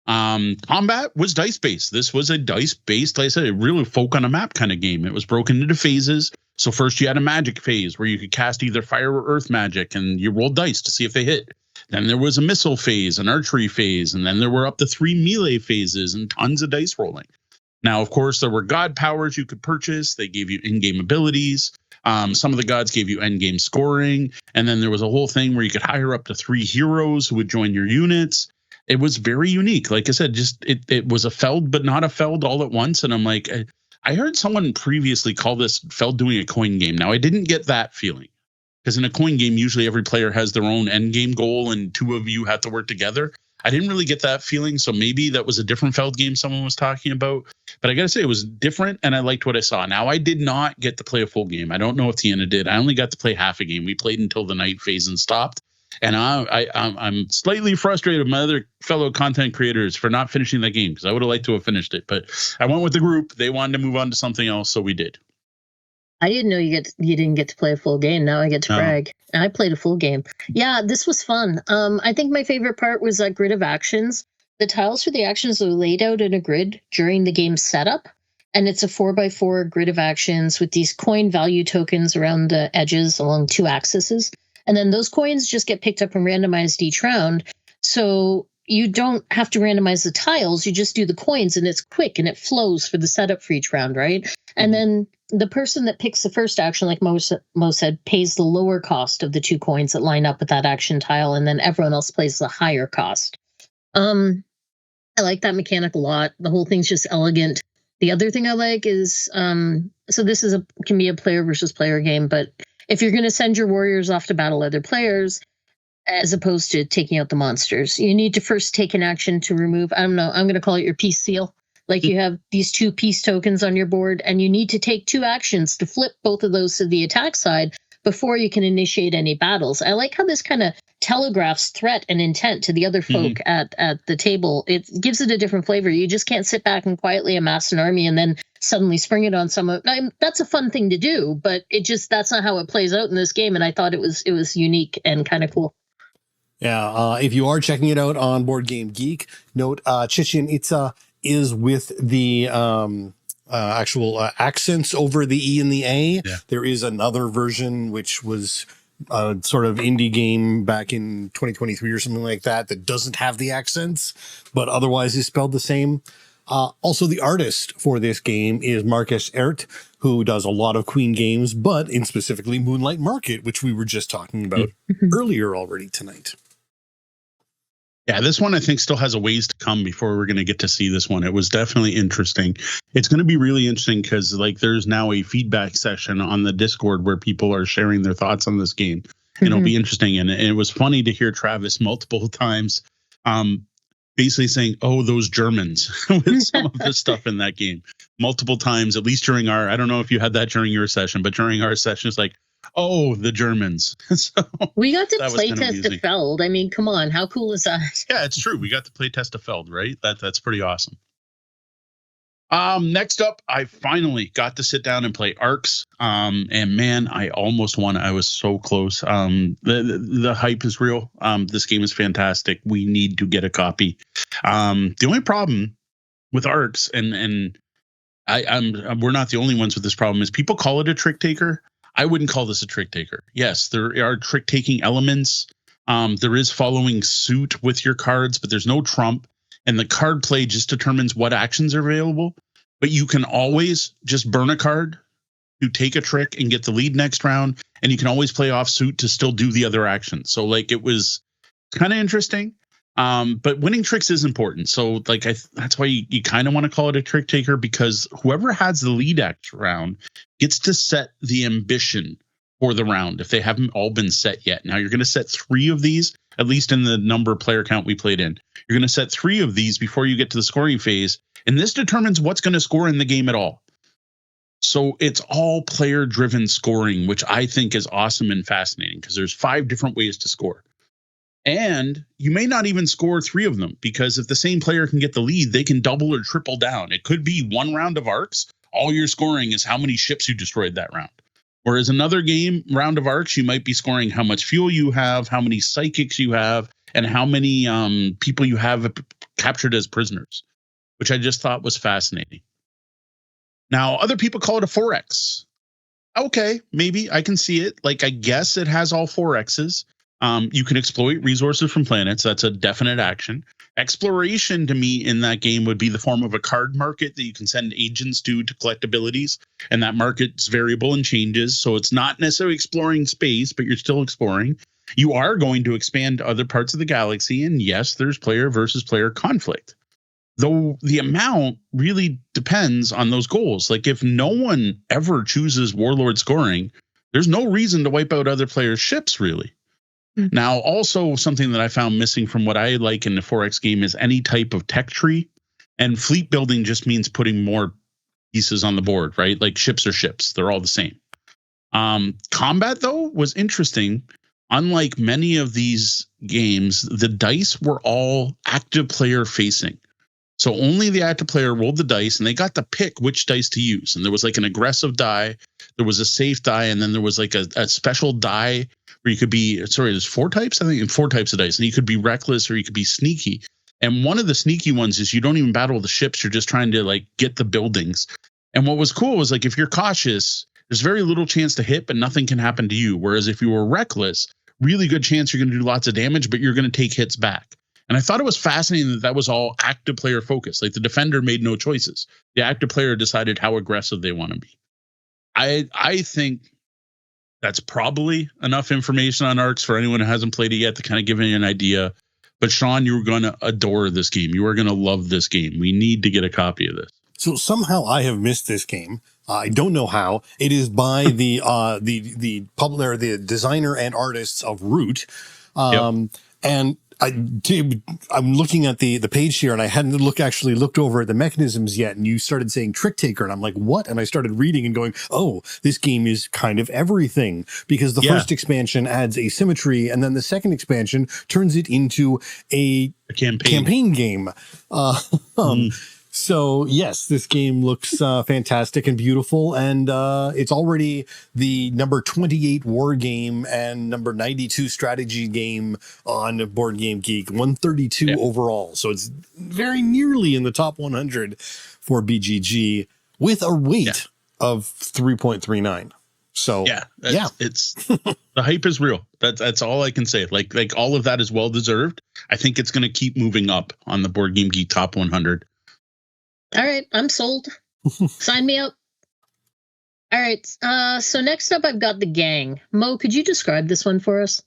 Combat was dice-based. This was a dice-based, like I said, a really folk on a map kind of game. It was broken into phases So first you had a magic phase where you could cast either fire or earth magic, and you rolled dice to see if they hit. Then there was a missile phase, an archery phase, and then there were up to 3 melee phases and tons of dice rolling. Now, of course, there were god powers you could purchase. They gave you in-game abilities. Some of the gods gave you end-game scoring. And then there was a whole thing where you could hire up to 3 heroes who would join your units. It was very unique. Like I said, just it was a Feld, but not a Feld all at once. And I'm like, I heard someone previously call this Feld doing a coin game. Now, I didn't get that feeling. Because in a coin game, usually every player has their own end game goal and 2 of you have to work together. I didn't really get that feeling. So maybe that was a different Feld game someone was talking about. But I got to say, it was different and I liked what I saw. Now, I did not get to play a full game. I don't know if Deanna did. I only got to play half a game. We played until the night phase and stopped. And I'm slightly frustrated with my other fellow content creators for not finishing that game because I would have liked to have finished it. But I went with the group. They wanted to move on to something else. So we did. I didn't know you didn't get to play a full game. Now I get to brag. I played a full game. Yeah, this was fun. I think my favorite part was that grid of actions. The tiles for the actions are laid out in a grid during the game setup, and it's a 4x4 grid of actions with these coin value tokens around the edges along 2 axes. And then those coins just get picked up and randomized each round. So you don't have to randomize the tiles. You just do the coins, and it's quick and it flows for the setup for each round, right? And then the person that picks the first action, like Mo said, pays the lower cost of the 2 coins that line up with that action tile, and then everyone else plays the higher cost. I like that mechanic a lot. The whole thing's just elegant. The other thing I like is, so this can be a player versus player game, but if you're going to send your warriors off to battle other players, as opposed to taking out the monsters, you need to first take an action to remove, I don't know, I'm going to call it your peace seal. Like you have these 2 peace tokens on your board, and you need to take 2 actions to flip both of those to the attack side before you can initiate any battles. I like how this kind of telegraphs threat and intent to the other folk at the table. It gives it a different flavor. You just can't sit back and quietly amass an army and then suddenly spring it on someone. That's a fun thing to do, but that's not how it plays out in this game. And I thought it was unique and kind of cool. Yeah, if you are checking it out on Board Game Geek, note Chichen Itza is with the actual accents over the E and the A. Yeah. There is another version which was sort of indie game back in 2023 or something like that doesn't have the accents, but otherwise is spelled the same. Also, the artist for this game is Marcus Ert, who does a lot of Queen games, but in specifically Moonlight Market, which we were just talking about earlier already tonight. Yeah, this one I think still has a ways to come before we're going to get to see this one. It was definitely interesting. It's going to be really interesting because there's now a feedback session on the Discord where people are sharing their thoughts on this game. It'll be interesting. And it was funny to hear Travis multiple times basically saying, "Oh, those Germans," with some of the stuff in that game. Multiple times, at least during I don't know if you had that during your session, but during our session, it's like, "Oh, the Germans." So we got to play test a Feld. I mean, come on, how cool is that? Yeah, it's true. We got to play test a Feld, right? That's pretty awesome. Next up, I finally got to sit down and play Arcs. And man, I almost won. I was so close. The hype is real. This game is fantastic. We need to get a copy. The only problem with Arcs, and we're not the only ones with this problem, is people call it a trick taker. I wouldn't call this a trick taker. Yes, there are trick taking elements. There is following suit with your cards, but there's no trump. And the card play just determines what actions are available. But you can always just burn a card to take a trick and get the lead next round. And you can always play off suit to still do the other actions. So it was kind of interesting. But winning tricks is important. So that's why you kind of want to call it a trick taker, because whoever has the lead next round gets to set the ambition for the round if they haven't all been set yet. Now you're going to set 3 of these, at least in the number player count we played in. You're going to set 3 of these before you get to the scoring phase. And this determines what's going to score in the game at all. So it's all player driven scoring, which I think is awesome and fascinating because there's 5 different ways to score. And you may not even score 3 of them, because if the same player can get the lead, they can double or triple down. It could be 1 round of Arcs. All you're scoring is how many ships you destroyed that round. Whereas another round of Arcs, you might be scoring how much fuel you have, how many psychics you have, and how many people you have captured as prisoners, which I just thought was fascinating. Now, other people call it a 4X. Okay, maybe I can see it. Like, I guess it has all 4 X's. You can exploit resources from planets. That's a definite action. Exploration to me in that game would be the form of a card market that you can send agents to collect abilities. And that market's variable and changes. So it's not necessarily exploring space, but you're still exploring. You are going to expand to other parts of the galaxy. And yes, there's player versus player conflict. Though the amount really depends on those goals. Like, if no one ever chooses warlord scoring, there's no reason to wipe out other players' ships, really. Mm-hmm. Now, also something that I found missing from what I like in the 4X game is any type of tech tree. And fleet building just means putting more pieces on the board, right? Like, ships are ships. They're all the same. Combat, though, was interesting. Unlike many of these games, the dice were all active player facing. So only the active player rolled the dice, and they got to pick which dice to use. And there was like an aggressive die, there was a safe die, and then there was like a special die where you could be, there's 4 types, I think, and 4 types of dice. And you could be reckless or you could be sneaky. And one of the sneaky ones is you don't even battle the ships, you're just trying to like get the buildings. And what was cool was, like, if you're cautious, there's very little chance to hit, but nothing can happen to you. Whereas if you were reckless, really good chance you're going to do lots of damage, but you're going to take hits back. And I thought it was fascinating that that was all active player focused. Like, the defender made no choices. The active player decided how aggressive they want to be. I think that's probably enough information on ARCs for anyone who hasn't played it yet to kind of give you an idea. But Sean, you're going to adore this game. You are going to love this game. We need to get a copy of this. So somehow I have missed this game. I don't know how. It is by the publisher, the designer and artists of Root. And I'm looking at the page here, and I hadn't actually looked over at the mechanisms yet. And you started saying Trick Taker, and I'm like, what? And I started reading and going, oh, this game is kind of everything, because the first expansion adds asymmetry, and then the second expansion turns it into a campaign game. So yes, this game looks fantastic and beautiful, and it's already the number 28 war game and number 92 strategy game on Board Game Geek, 132 overall. So it's very nearly in the top 100 for BGG with a weight of 3.39. So it's the hype is real. That's all I can say. Like all of that is well deserved. I think it's going to keep moving up on the Board Game Geek top 100. All right, I'm sold. Sign me up. All right, so next up I've got The Gang. Mo, could you describe this one for us?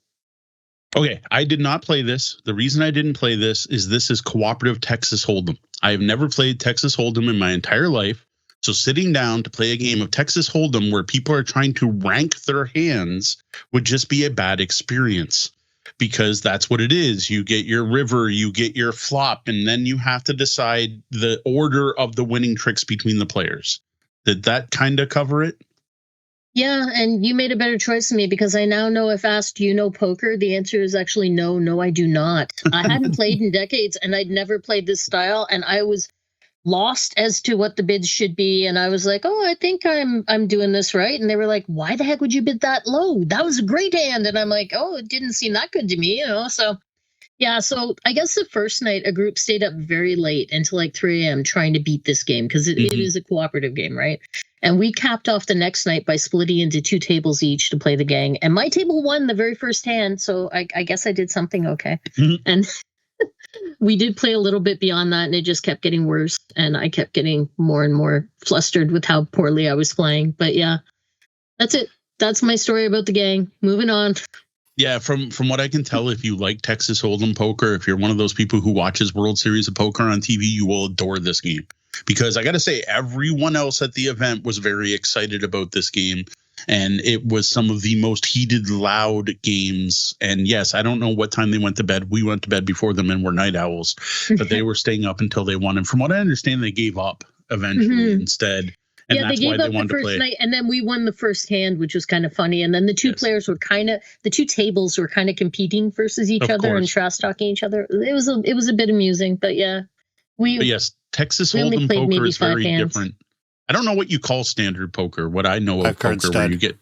Okay, I did not play this. The reason I didn't play this is cooperative Texas Hold'em. I have never played Texas Hold'em in my entire life. So sitting down to play a game of Texas Hold'em where people are trying to rank their hands would just be a bad experience. Because that's what it is. You get your river, you get your flop, and then you have to decide the order of the winning tricks between the players. Did that kind of cover it? Yeah, and you made a better choice than me, because I now know if asked, do you know poker? The answer is actually no, I do not. I hadn't played in decades, and I'd never played this style, and I was lost as to what the bids should be, and I was like, oh, I think I'm doing this right. And they were like, why the heck would you bid that low? That was a great hand. And I'm like, oh, it didn't seem that good to me, so so I guess the first night a group stayed up very late until like 3 a.m. trying to beat this game, because it is a cooperative game, right? And we capped off the next night by splitting into 2 tables each to play the gang, and my table won the very first hand, so I guess I did something okay. And we did play a little bit beyond that, and it just kept getting worse, and I kept getting more and more flustered with how poorly I was playing. But yeah, that's it. That's my story about the gang. Moving on. Yeah, from what I can tell, if you like Texas Hold'em poker, if you're one of those people who watches World Series of Poker on TV, you will adore this game. Because I got to say, everyone else at the event was very excited about this game. And it was some of the most heated, loud games. And yes, I don't know what time they went to bed. We went to bed before them and were night owls. But they were staying up until they won. And from what I understand, they gave up eventually instead. And that's they gave why up they wanted the first to play. night, and then we won the first hand, which was kind of funny. And then the two players were the 2 tables were kind of competing versus each other and trash talking each other. It was a bit amusing, but yeah. But yes, Texas Hold'em poker is very different. I don't know what you call standard poker. What I know of poker, where you get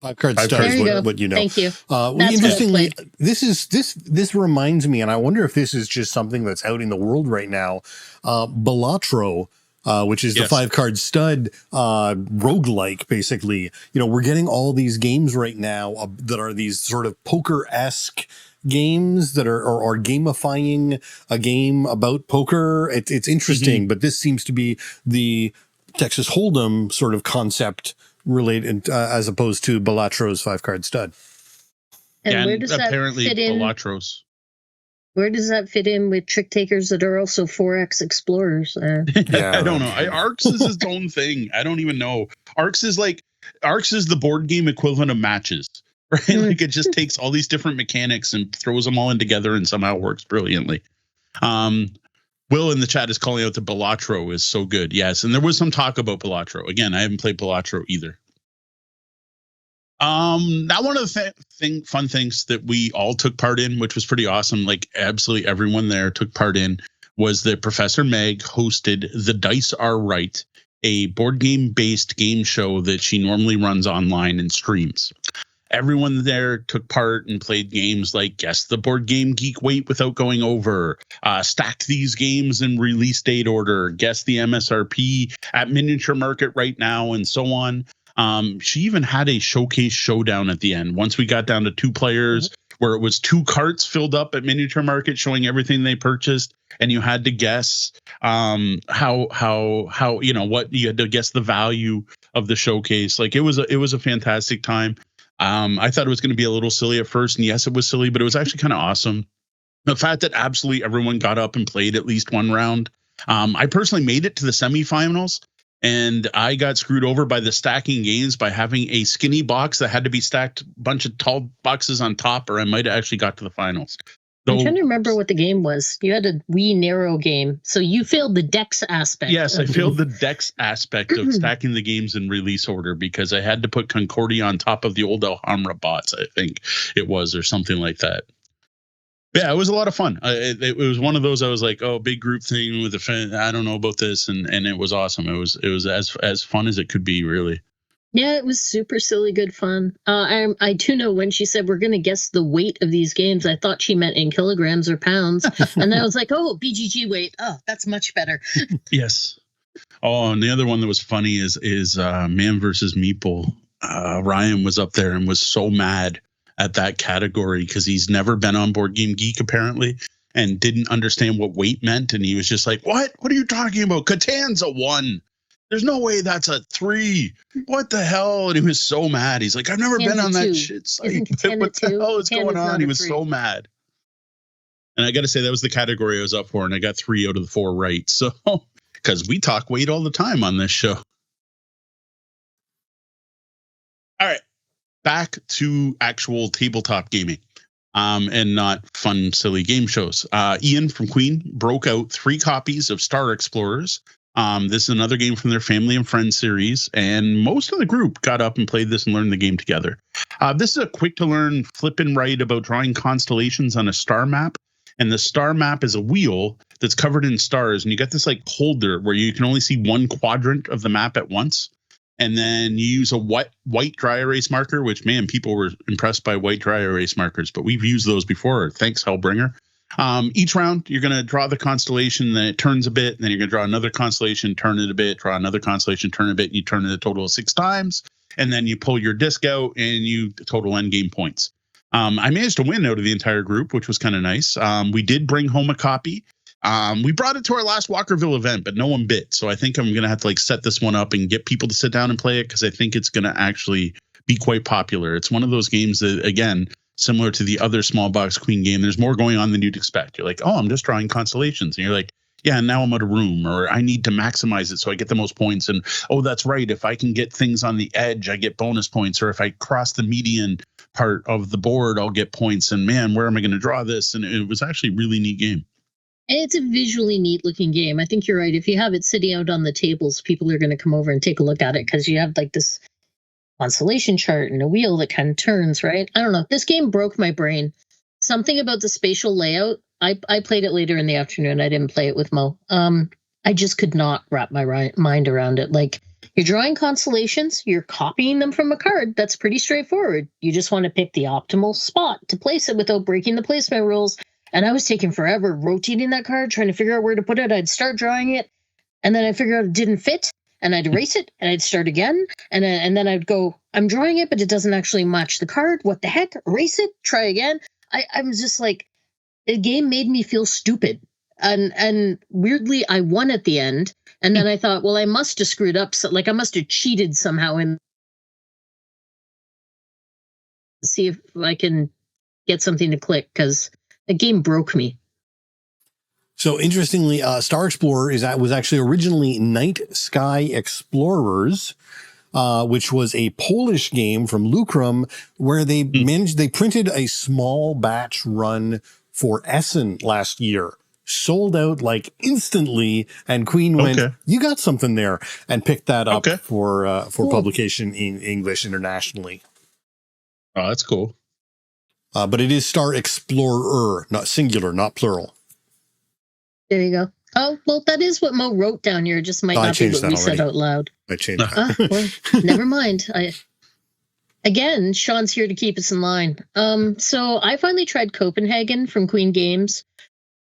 5 card stud is what you know. Thank you. Interestingly, this reminds me, and I wonder if this is just something that's out in the world right now. Balatro which is the 5-card stud roguelike, basically. We're getting all these games right now that are these sort of poker-esque games that are gamifying a game about poker. It's interesting, but this seems to be the Texas Hold'em sort of concept related as opposed to Belatro's 5-card stud. And where does that fit in? Belatros. Where does that fit in with trick takers that are also 4X explorers? I don't know. Arcs is its own thing. I don't even know. Arcs is the board game equivalent of matches, right? Like it just takes all these different mechanics and throws them all in together and somehow works brilliantly. Will in the chat is calling out the Belatro is so good. Yes, and there was some talk about Belatro. Again, I haven't played Belatro either. Now one of the fun things that we all took part in, which was pretty awesome, like absolutely everyone there took part in, was that Professor Meg hosted The Dice Are Right, a board game based game show that she normally runs online and streams. Everyone there took part and played games like Guess the Board Game Geek Weight Without Going Over, Stack These Games in Release Date Order, Guess the MSRP at Miniature Market Right Now, and so on. She even had a showcase showdown at the end. Once we got down to 2 players, where it was 2 carts filled up at Miniature Market showing everything they purchased, and you had to guess how what you had to guess the value of the showcase. Like it was a fantastic time. I thought it was going to be a little silly at first, and yes, it was silly, but it was actually kind of awesome. The fact that absolutely everyone got up and played at least one round. I personally made it to the semifinals, and I got screwed over by the stacking games by having a skinny box that had to be stacked a bunch of tall boxes on top, or I might have actually got to the finals. I'm trying to remember what the game was. You had a wee narrow game, so you failed the dex aspect. Yes, I failed the dex aspect of stacking the games in release order because I had to put Concordia on top of the old Alhambra bots, I think it was, or something like that. Yeah, it was a lot of fun. It was one of those I was like, oh, big group thing with the fan. I don't know about this, and it was awesome. It was as fun as it could be, really. Yeah, it was super silly good fun. I do know when she said we're going to guess the weight of these games, I thought she meant in kilograms or pounds. And I was like, oh, BGG weight. Oh, that's much better. Yes. Oh, and the other one that was funny is Man versus Meeple. Ryan was up there and was so mad at that category because he's never been on Board Game Geek, apparently, and didn't understand what weight meant. And he was just like, what are you talking about? Catan's a 1. There's no way that's a 3. What the hell? And he was so mad. He's like, I've never been on that shit site. What the hell is going on? He was so mad. And I got to say, that was the category I was up for, and I got 3 out of the 4 right. So, because we talk weight all the time on this show. All right. Back to actual tabletop gaming. And not fun, silly game shows. Ian from Queen broke out 3 copies of Star Explorers. This is another game from their Family and Friends series, and most of the group got up and played this and learned the game together. This is a quick-to-learn flip and write about drawing constellations on a star map, and the star map is a wheel that's covered in stars, and you got this like holder where you can only see one quadrant of the map at once, and then you use a white dry erase marker, which, man, people were impressed by white dry erase markers, but we've used those before. Thanks, Hellbringer. Each round, you're going to draw the constellation, then it turns a bit, and then you're going to draw another constellation, turn it a bit, draw another constellation, turn a bit, and you turn it a total of 6 times, and then you pull your disc out, and you total end game points. I managed to win out of the entire group, which was kind of nice. We did bring home a copy. We brought it to our last Walkerville event, but no one bit, so I think I'm going to have to like set this one up and get people to sit down and play it, because I think it's going to actually be quite popular. It's one of those games that, again, similar to the other small box Queen game, there's more going on than you'd expect. You're like, oh, I'm just drawing constellations. And you're like, yeah, now I'm out of room, or I need to maximize it so I get the most points. And, oh, that's right, if I can get things on the edge, I get bonus points. Or if I cross the median part of the board, I'll get points. And man, where am I going to draw this? And it was actually a really neat game. It's a visually neat looking game. I think you're right. If you have it sitting out on the tables, people are going to come over and take a look at it, because you have like this constellation chart and a wheel that kind of turns, right? I don't know. This game broke my brain. Something about the spatial layout. I played it later in the afternoon. I didn't play it with Mo. I just could not wrap my mind around it. Like, you're drawing constellations, you're copying them from a card. That's pretty straightforward. You just want to pick the optimal spot to place it without breaking the placement rules. And I was taking forever rotating that card, trying to figure out where to put it. I'd start drawing it, And then I figured out it didn't fit, and I'd erase it, and I'd start again, and then I'd go, I'm drawing it, but it doesn't actually match the card. What the heck? Erase it, try again. I was just like, the game made me feel stupid. And weirdly, I won at the end. And then I thought, well, I must have screwed up. So, like, I must have cheated somehow and see if I can get something to click, because the game broke me. So interestingly, Star Explorer was actually originally Night Sky Explorers, which was a Polish game from Lucrum, where they printed a small batch run for Essen last year, sold out like instantly, and Queen went, you got something there, and picked that up for publication in English internationally. Oh, that's cool. But it is Star Explorer, not singular, not plural. There you go. Oh, well, that is what Mo wrote down here. It just might not be what we said out loud. I changed that. Well, never mind. Again, Sean's here to keep us in line. So I finally tried Copenhagen from Queen Games.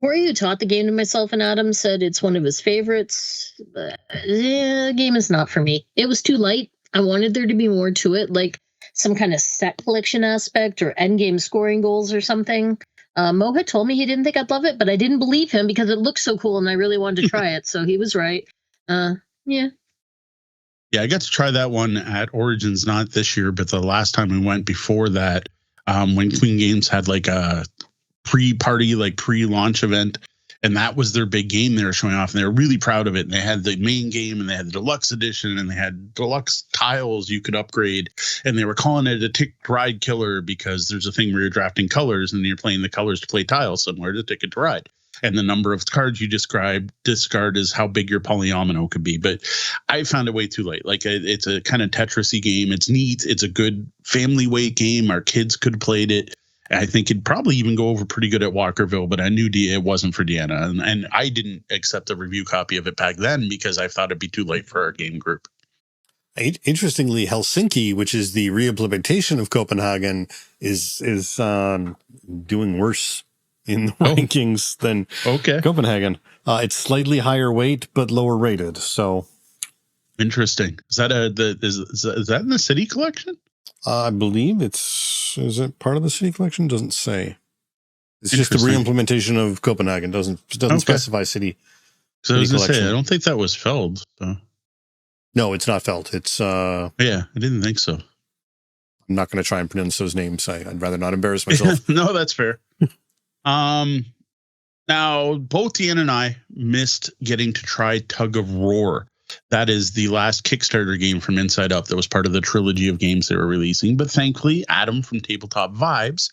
Corey, who taught the game to myself and Adam, said it's one of his favorites. The game is not for me. It was too light. I wanted there to be more to it, like some kind of set collection aspect or endgame scoring goals or something. Mo had told me he didn't think I'd love it, but I didn't believe him because it looked so cool and I really wanted to try it. So he was right. Yeah, I got to try that one at Origins, not this year, but the last time we went before that, when Queen Games had like a pre-party, like pre-launch event, and that was their big game they were showing off, and they were really proud of it. And they had the main game, and they had the deluxe edition, and they had deluxe tiles you could upgrade, and they were calling it a tick ride killer because there's a thing where you're drafting colors, and you're playing the colors to play tiles, similar to Ticket to Ride. And the number of cards you discard is how big your polyomino could be. But I found it way too late. Like, it's a kind of Tetris-y game. It's neat. It's a good family weight game. Our kids could have played it. I think it'd probably even go over pretty good at Walkerville, but I knew it wasn't for Deanna. And I didn't accept a review copy of it back then because I thought it'd be too late for our game group. Interestingly, Helsinki, which is the reimplementation of Copenhagen, is doing worse in the rankings than Copenhagen. It's slightly higher weight, but lower rated. So interesting. Is that is that in the city collection? I believe is it part of the city collection? Doesn't say. It's just the reimplementation of Copenhagen. Doesn't specify city. So I was going to say, I don't think that was Feld. So. No, it's not Feld. It's yeah, I didn't think so. I'm not going to try and pronounce those names. I'd rather not embarrass myself. No, that's fair. Now both Deanna and I missed getting to try Tug of Roar. That is the last Kickstarter game from Inside Up that was part of the trilogy of games they were releasing. But thankfully, Adam from Tabletop Vibes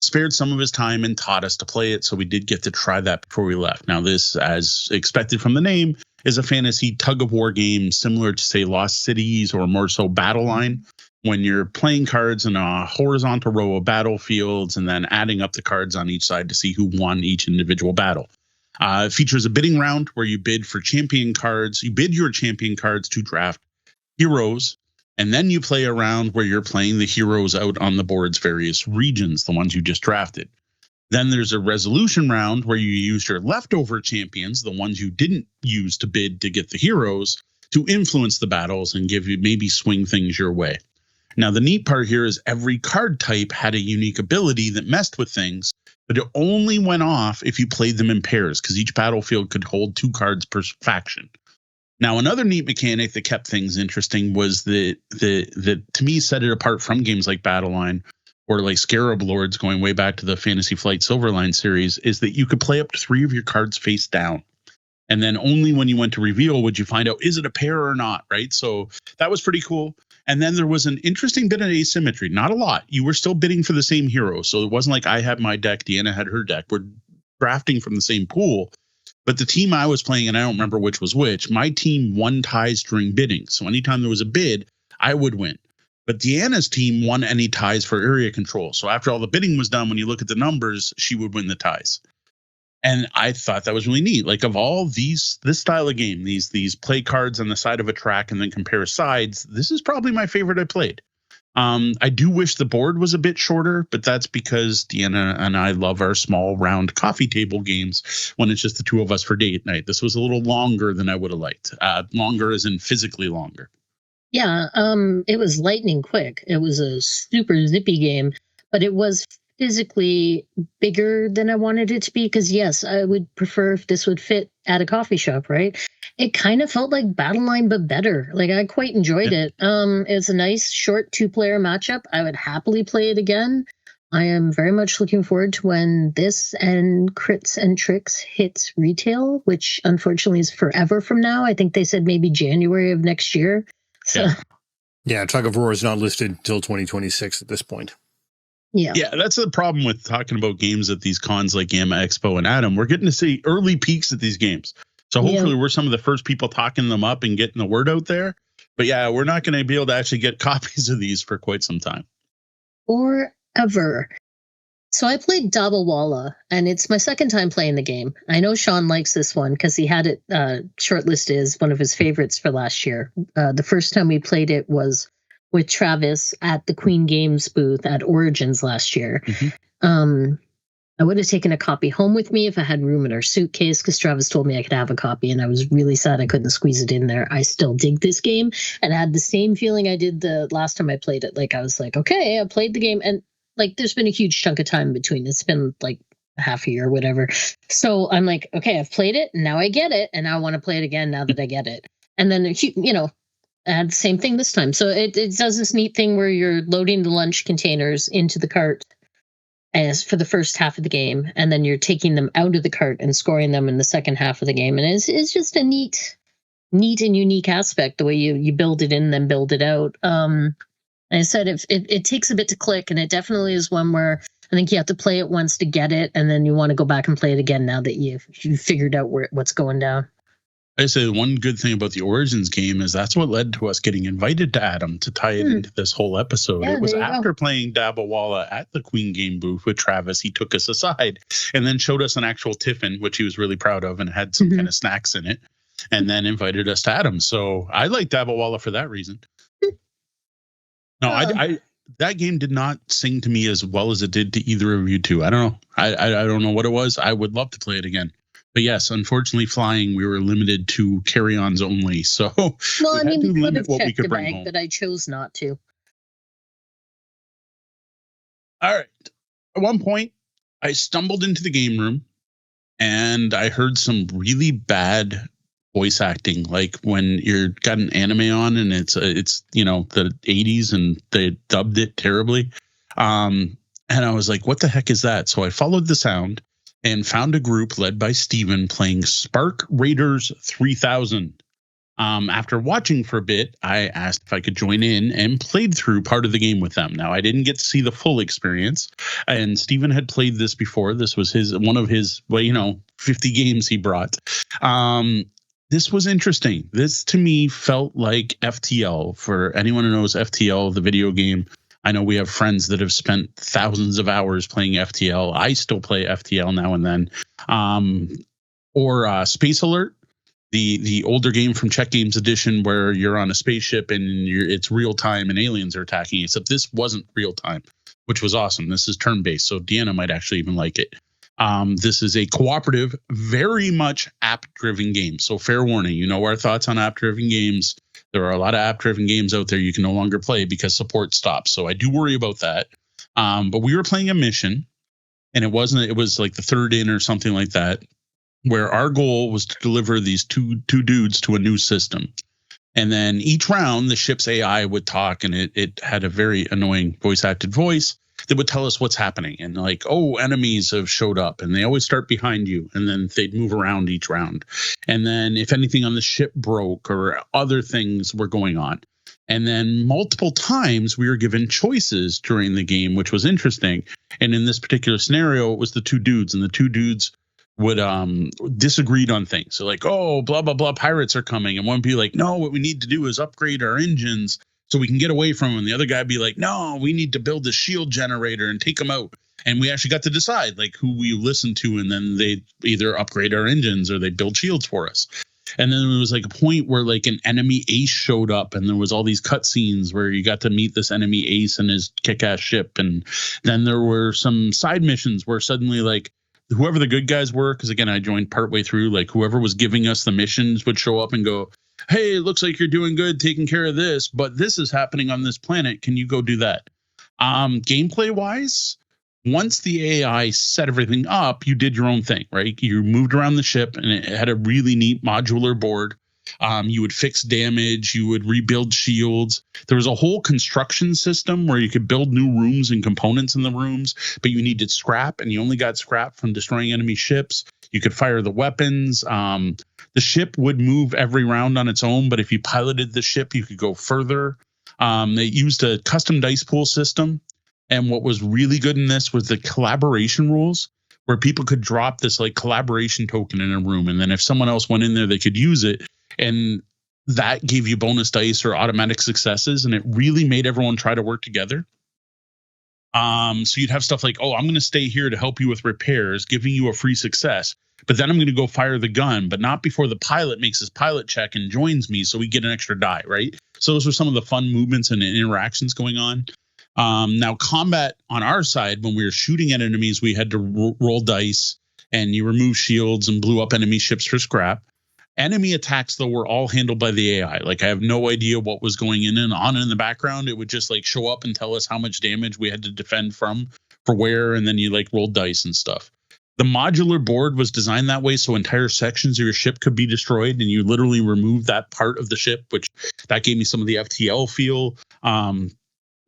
spared some of his time and taught us to play it. So we did get to try that before we left. Now, this, as expected from the name, is a fantasy tug of war game similar to, say, Lost Cities or more so Battle Line, when you're playing cards in a horizontal row of battlefields and then adding up the cards on each side to see who won each individual battle. It features a bidding round where you bid for champion cards. You bid your champion cards to draft heroes, and then you play a round where you're playing the heroes out on the board's various regions, the ones you just drafted. Then there's a resolution round where you use your leftover champions, the ones you didn't use to bid to get the heroes, to influence the battles and give you maybe swing things your way. Now, the neat part here is every card type had a unique ability that messed with things, but it only went off if you played them in pairs, because each battlefield could hold 2 cards per faction. Now, another neat mechanic that kept things interesting was that to me set it apart from games like Battle Line or like Scarab Lords, going way back to the Fantasy Flight Silverline series, is that you could play up to 3 of your cards face down. And then only when you went to reveal would you find out, is it a pair or not, right? So that was pretty cool. And then there was an interesting bit of asymmetry. Not a lot. You were still bidding for the same hero. So it wasn't like I had my deck, Deanna had her deck. We're drafting from the same pool. But the team I was playing, and I don't remember which was which, my team won ties during bidding. So anytime there was a bid, I would win. But Deanna's team won any ties for area control. So after all the bidding was done, when you look at the numbers, she would win the ties. And I thought that was really neat. Like, of all this style of game, these play cards on the side of a track and then compare sides, this is probably my favorite I played. I do wish the board was a bit shorter, but that's because Deanna and I love our small round coffee table games when it's just the two of us for date night. This was a little longer than I would have liked. Longer as in physically longer. Yeah, it was lightning quick. It was a super zippy game, but it was physically bigger than I wanted it to be, because yes, I would prefer if this would fit at a coffee shop, right? It kind of felt like Battle Line, but better. Like, I quite enjoyed it. It's a nice short 2-player matchup. I would happily play it again. I am very much looking forward to when this and Crits and Tricks hits retail, which unfortunately is forever from now. I think they said maybe January of next year. So yeah, Tug of War is not listed until 2026 at this point. Yeah, that's the problem with talking about games at these cons like Gamma Expo and Adam. We're getting to see early peaks at these games. So hopefully we're some of the first people talking them up and getting the word out there. But yeah, we're not going to be able to actually get copies of these for quite some time. Forever. So I played Dabbawala, and it's my second time playing the game. I know Sean likes this one because he had it shortlisted as one of his favorites for last year. The first time we played it was with Travis at the Queen Games booth at Origins last year. Mm-hmm. I would have taken a copy home with me if I had room in our suitcase, because Travis told me I could have a copy, and I was really sad I couldn't squeeze it in there. I still dig this game, and I had the same feeling I did the last time I played it. Like, I was like, okay, I played the game, and like, there's been a huge chunk of time in between. It's been like half a year or whatever. So I'm like, okay, I've played it, and now I get it, and I want to play it again now that I get it. And then, you know, I had the same thing this time. So it does this neat thing where you're loading the lunch containers into the cart as for the first half of the game, and then you're taking them out of the cart and scoring them in the second half of the game. And it's just a neat and unique aspect, the way you build it in, then build it out. I said it takes a bit to click, and it definitely is one where I think you have to play it once to get it, and then you want to go back and play it again now that you've figured out what's going down. I say one good thing about the Origins game is that's what led to us getting invited to Adam to tie it into this whole episode. Yeah, it was after playing Dabbawala at the Queen Game booth with Travis. He took us aside and then showed us an actual tiffin, which he was really proud of, and had some kind of snacks in it, and then invited us to Adam. So I like Dabbawala for that reason. No, I that game did not sing to me as well as it did to either of you two. I don't know. I don't know what it was. I would love to play it again. But yes, unfortunately, flying, we were limited to carry-ons only. So well, I mean, we could have what we checked could the bring bag, home. but I chose not to. All right. At one point, I stumbled into the game room and I heard some really bad voice acting, like when you're got an anime on and it's you know, the 80s and they dubbed it terribly. And I was like, what the heck is that? So I followed the sound and found a group led by Steven playing Spark Raiders 3000. After watching for a bit, I asked if I could join in and played through part of the game with them. Now, I didn't get to see the full experience, and Steven had played this before. This was one of his, 50 games he brought. This was interesting. This, to me, felt like FTL. For anyone who knows FTL, the video game, I know we have friends that have spent thousands of hours playing FTL. I still play FTL now and then. Or Space Alert, the older game from Czech Games Edition, where you're on a spaceship and it's real time and aliens are attacking you. Except this wasn't real time, which was awesome. This is turn based, so Deanna might actually even like it. This is a cooperative, very much app driven game. So fair warning, you know our thoughts on app driven games. There are a lot of app-driven games out there you can no longer play because support stops. So I do worry about that. But we were playing a mission, and it was like the third in or something like that, where our goal was to deliver these two dudes to a new system. And then each round, the ship's AI would talk, and it had a very annoying voice-acted voice that would tell us what's happening. And like, oh, enemies have showed up, and they always start behind you, and then they'd move around each round. And then if anything on the ship broke or other things were going on. And then multiple times we were given choices during the game, which was interesting. And in this particular scenario, it was the two dudes, and the two dudes would disagreed on things. So like, oh, blah, blah, blah, pirates are coming. And one would be like, no, what we need to do is upgrade our engines so we can get away from them. The other guy would be like, no, we need to build a shield generator and take them out. And we actually got to decide like who we listen to, and then they either upgrade our engines or they build shields for us. And then there was like a point where like an enemy ace showed up, and there was all these cutscenes where you got to meet this enemy ace and his kick-ass ship. And then there were some side missions where suddenly like whoever the good guys were, because again I joined partway through, like whoever was giving us the missions would show up and go, hey, it looks like you're doing good taking care of this, but this is happening on this planet, can you go do that? Gameplay wise, once the AI set everything up, you did your own thing, right? You moved around the ship, and it had a really neat modular board. You would fix damage, you would rebuild shields. There was a whole construction system where you could build new rooms and components in the rooms, but you needed scrap, and you only got scrap from destroying enemy ships. You could fire the weapons. The ship would move every round on its own, but if you piloted the ship, you could go further. They used a custom dice pool system. And what was really good in this was the collaboration rules, where people could drop this like collaboration token in a room. And then if someone else went in there, they could use it. And that gave you bonus dice or automatic successes. And it really made everyone try to work together. So you'd have stuff like, oh, I'm going to stay here to help you with repairs, giving you a free success. But then I'm going to go fire the gun, but not before the pilot makes his pilot check and joins me, so we get an extra die, right? So those were some of the fun movements and interactions going on. Now, combat on our side, when we were shooting at enemies, we had to roll dice, and you remove shields and blew up enemy ships for scrap. Enemy attacks, though, were all handled by the AI. Like, I have no idea what was going in and on in the background. It would just like show up and tell us how much damage we had to defend from, for where, and then you like roll dice and stuff. The modular board was designed that way so entire sections of your ship could be destroyed, and you literally remove that part of the ship, which that gave me some of the FTL feel.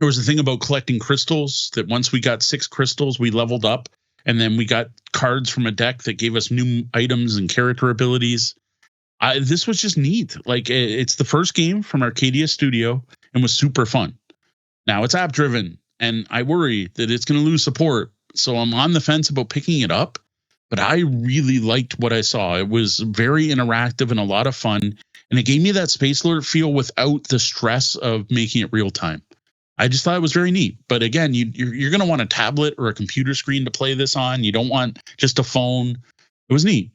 There was a thing about collecting crystals, that once we got 6 crystals, we leveled up, and then we got cards from a deck that gave us new items and character abilities. This was just neat. Like, it's the first game from Arcadia Studio and was super fun. Now it's app driven, and I worry that it's going to lose support. So I'm on the fence about picking it up, but I really liked what I saw. It was very interactive and a lot of fun. And it gave me that Space Alert feel without the stress of making it real time. I just thought it was very neat. But again, you're going to want a tablet or a computer screen to play this on. You don't want just a phone. It was neat.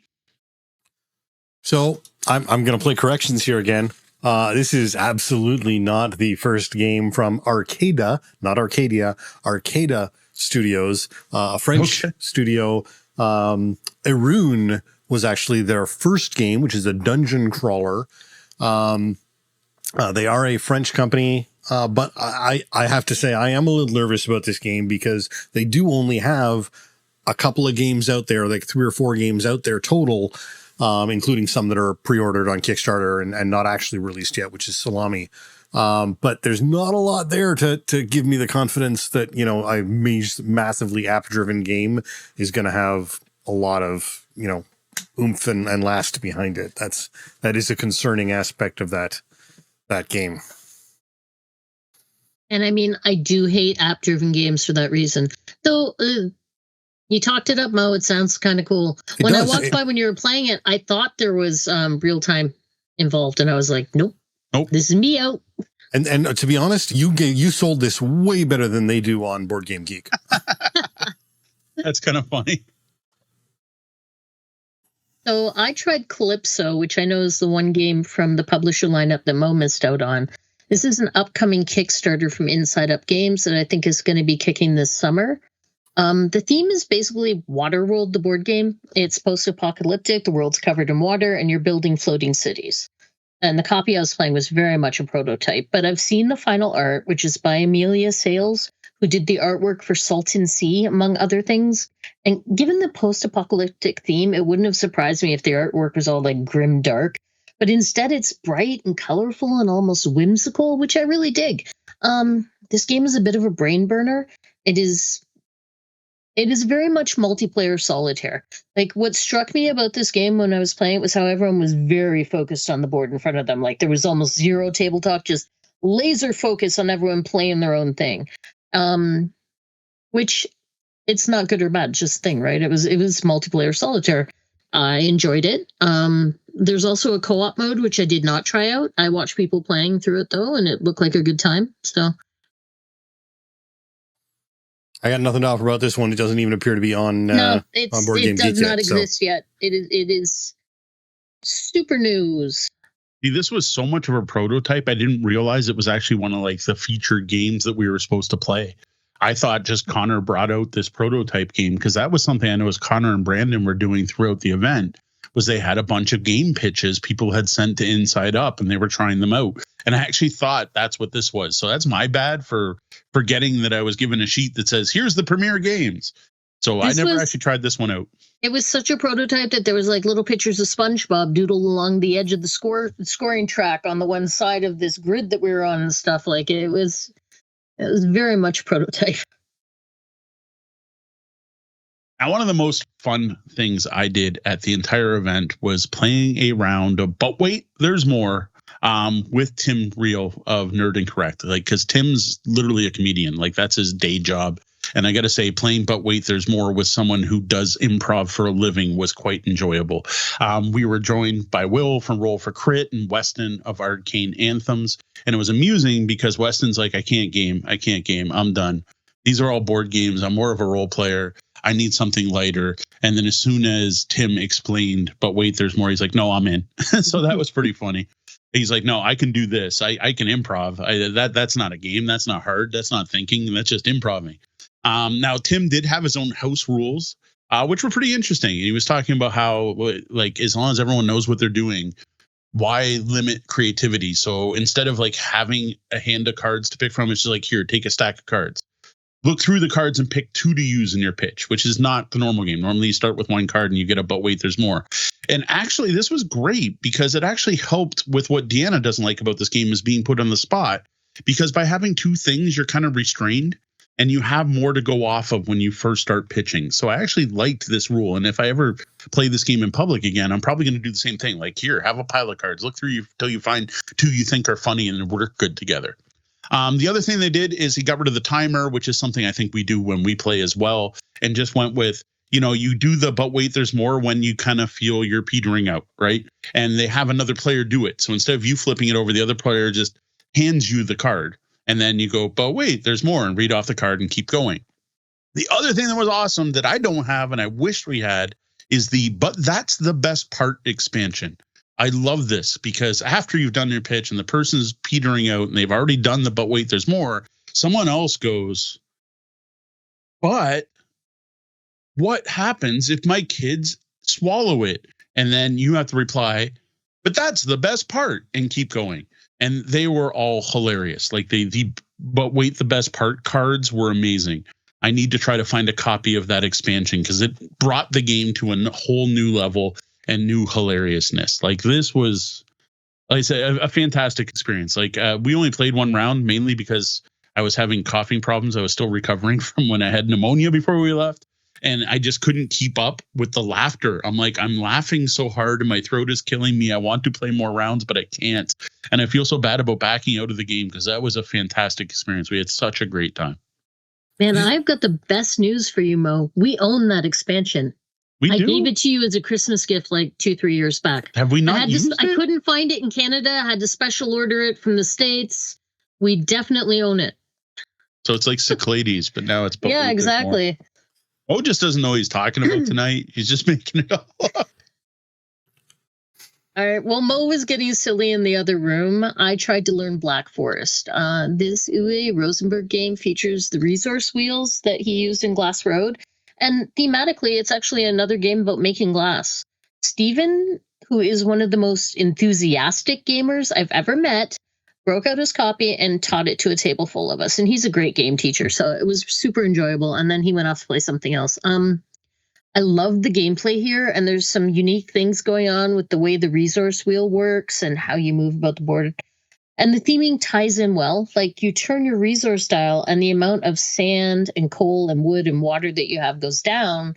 So I'm going to play corrections here again. This is absolutely not the first game from Arcada, not Arcadia, Arcada Studios, a French studio. Erune was actually their first game, which is a dungeon crawler. They are a French company, but I have to say I am a little nervous about this game because they do only have a couple of games out there, like 3 or 4 games out there total, including some that are pre-ordered on Kickstarter and not actually released yet, which is Salami. But there's not a lot there to give me the confidence that, you know, a massively app-driven game is going to have a lot of, you know, oomph and last behind it. That is a concerning aspect of that game. And I mean, I do hate app-driven games for that reason. Though you talked it up, Mo. It sounds kind of cool. When I walked by when you were playing it, I thought there was real time involved, and I was like, nope, this is me out. And to be honest, you sold this way better than they do on Board Game Geek. That's kind of funny. So I tried Calypso, which I know is the one game from the publisher lineup that Mo missed out on. This is an upcoming Kickstarter from Inside Up Games that I think is going to be kicking this summer. The theme is basically Waterworld, the board game. It's post-apocalyptic, the world's covered in water, and you're building floating cities. And the copy I was playing was very much a prototype, but I've seen the final art, which is by Amelia Sales, who did the artwork for Salton Sea, among other things. And given the post-apocalyptic theme, it wouldn't have surprised me if the artwork was all like grim dark. But instead, it's bright and colorful and almost whimsical, which I really dig. This game is a bit of a brain burner. It is very much multiplayer solitaire. Like, what struck me about this game when I was playing it was how everyone was very focused on the board in front of them. Like, there was almost zero tabletop, just laser focus on everyone playing their own thing. Which, it's not good or bad, just a thing, right? It was multiplayer solitaire. I enjoyed it. There's also a co-op mode, which I did not try out. I watched people playing through it, though, and it looked like a good time. So I got nothing to offer about this one. It doesn't even appear to be on Board Game Geek yet. It does not exist yet. It is Super news. See, this was so much of a prototype. I didn't realize it was actually one of like the featured games that we were supposed to play. I thought just Connor brought out this prototype game because that was something I know as Connor and Brandon were doing throughout the event. Was they had a bunch of game pitches people had sent to Inside Up and they were trying them out. And I actually thought that's what this was. So that's my bad for forgetting that I was given a sheet that says, here's the premiere games. So I never actually tried this one out. It was such a prototype that there was like little pictures of SpongeBob doodled along the edge of the scoring track on the one side of this grid that we were on and stuff. Like it was very much prototype. Now, one of the most fun things I did at the entire event was playing a round of But Wait, There's More with Tim Reel of Nerd Incorrect. Like, because Tim's literally a comedian. Like, that's his day job. And I got to say, playing But Wait, There's More with someone who does improv for a living was quite enjoyable. We were joined by Will from Roll for Crit and Weston of Arcane Anthems. And it was amusing because Weston's like, I can't game. I'm done. These are all board games. I'm more of a role player. I need something lighter. And then as soon as Tim explained, But Wait, There's More, he's like, no, I'm in. So that was pretty funny. He's like, no, I can do this. I can improv. That's not a game. That's not hard. That's not thinking. That's just improving. Now, Tim did have his own house rules, which were pretty interesting. He was talking about how, like, as long as everyone knows what they're doing, why limit creativity? So instead of like having a hand of cards to pick from, it's just like, here, take a stack of cards. Look through the cards and pick 2 to use in your pitch, which is not the normal game. Normally you start with 1 card and you get a But Wait, There's More. And actually, this was great because it actually helped with what Deanna doesn't like about this game is being put on the spot. Because by having 2 things, you're kind of restrained and you have more to go off of when you first start pitching. So I actually liked this rule. And if I ever play this game in public again, I'm probably going to do the same thing. Like, here, have a pile of cards. Look through you until you find 2 you think are funny and work good together. The other thing they did is he got rid of the timer, which is something I think we do when we play as well, and just went with, you do the But Wait, There's More when you kind of feel you're petering out, right? And they have another player do it. So instead of you flipping it over, the other player just hands you the card. And then you go, But Wait, There's More, and read off the card and keep going. The other thing that was awesome that I don't have and I wish we had is the But That's the Best Part expansion. I love this because after you've done your pitch and the person's petering out and they've already done the But Wait, There's More, someone else goes, but what happens if my kids swallow it? And then you have to reply, but that's the best part, and keep going. And they were all hilarious. Like the But Wait, the Best Part cards were amazing. I need to try to find a copy of that expansion because it brought the game to a whole new level and new hilariousness. Like this was, like I said, a fantastic experience. Like we only played 1 round mainly because I was having coughing problems. I was still recovering from when I had pneumonia before we left. And I just couldn't keep up with the laughter. I'm like, I'm laughing so hard and my throat is killing me. I want to play more rounds, but I can't. And I feel so bad about backing out of the game because that was a fantastic experience. We had such a great time. Man, I've got the best news for you, Mo. We own that expansion. I gave it to you as a Christmas gift like 2-3 years back. Have we not used it? I couldn't find it in Canada. I had to special order it from the States. We definitely own it. So it's like Cyclades, but now it's But yeah, Wait, exactly. Mo just doesn't know what he's talking about tonight. He's just making it up. All right. Well, Mo was getting silly in the other room. I tried to learn Black Forest. This Uwe Rosenberg game features the resource wheels that he used in Glass Road. And thematically, it's actually another game about making glass. Steven, who is one of the most enthusiastic gamers I've ever met, broke out his copy and taught it to a table full of us. And he's a great game teacher, so it was super enjoyable. And then he went off to play something else. I love the gameplay here, and there's some unique things going on with the way the resource wheel works and how you move about the board. And the theming ties in well. Like, you turn your resource dial and the amount of sand and coal and wood and water that you have goes down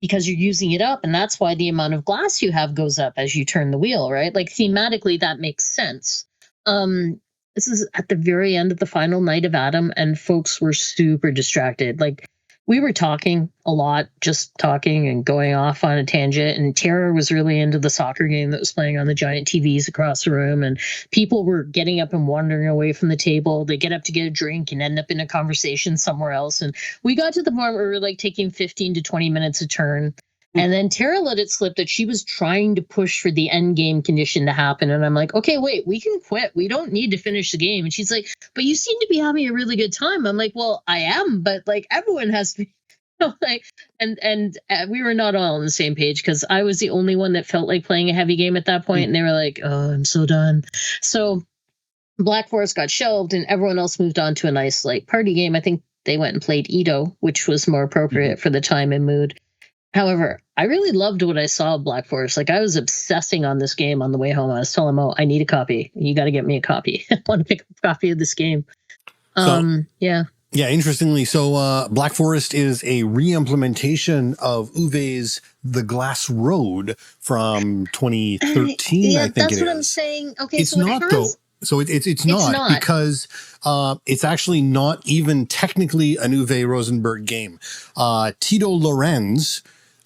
because you're using it up. And that's why the amount of glass you have goes up as you turn the wheel, right? Like, thematically, that makes sense. This is at the very end of the final night of Adam, and folks were super distracted. Like, we were talking a lot, just talking and going off on a tangent. And Tara was really into the soccer game that was playing on the giant TVs across the room. And people were getting up and wandering away from the table. They get up to get a drink and end up in a conversation somewhere else. And we got to the point where we were like taking 15 to 20 minutes a turn. And then Tara let it slip that she was trying to push for the end game condition to happen. And I'm like, okay, wait, we can quit. We don't need to finish the game. And she's like, but you seem to be having a really good time. I'm like, well, I am, but like everyone has to be. Like, and we were not all on the same page because I was the only one that felt like playing a heavy game at that point, and they were like, oh, I'm so done. So Black Forest got shelved and everyone else moved on to a nice like party game. I think they went and played Ito, which was more appropriate for the time and mood. However, I really loved what I saw of Black Forest. Like I was obsessing on this game on the way home. I was telling Mo, I need a copy. You got to get me a copy. I want to pick up a copy of this game. Yeah. Yeah, interestingly, so Black Forest is a re-implementation of Uwe's The Glass Road from 2013, I think that's it what is. I'm saying. Okay, It's so not, though. So it's not because it's actually not even technically an Uwe Rosenberg game. Tito Lorenz,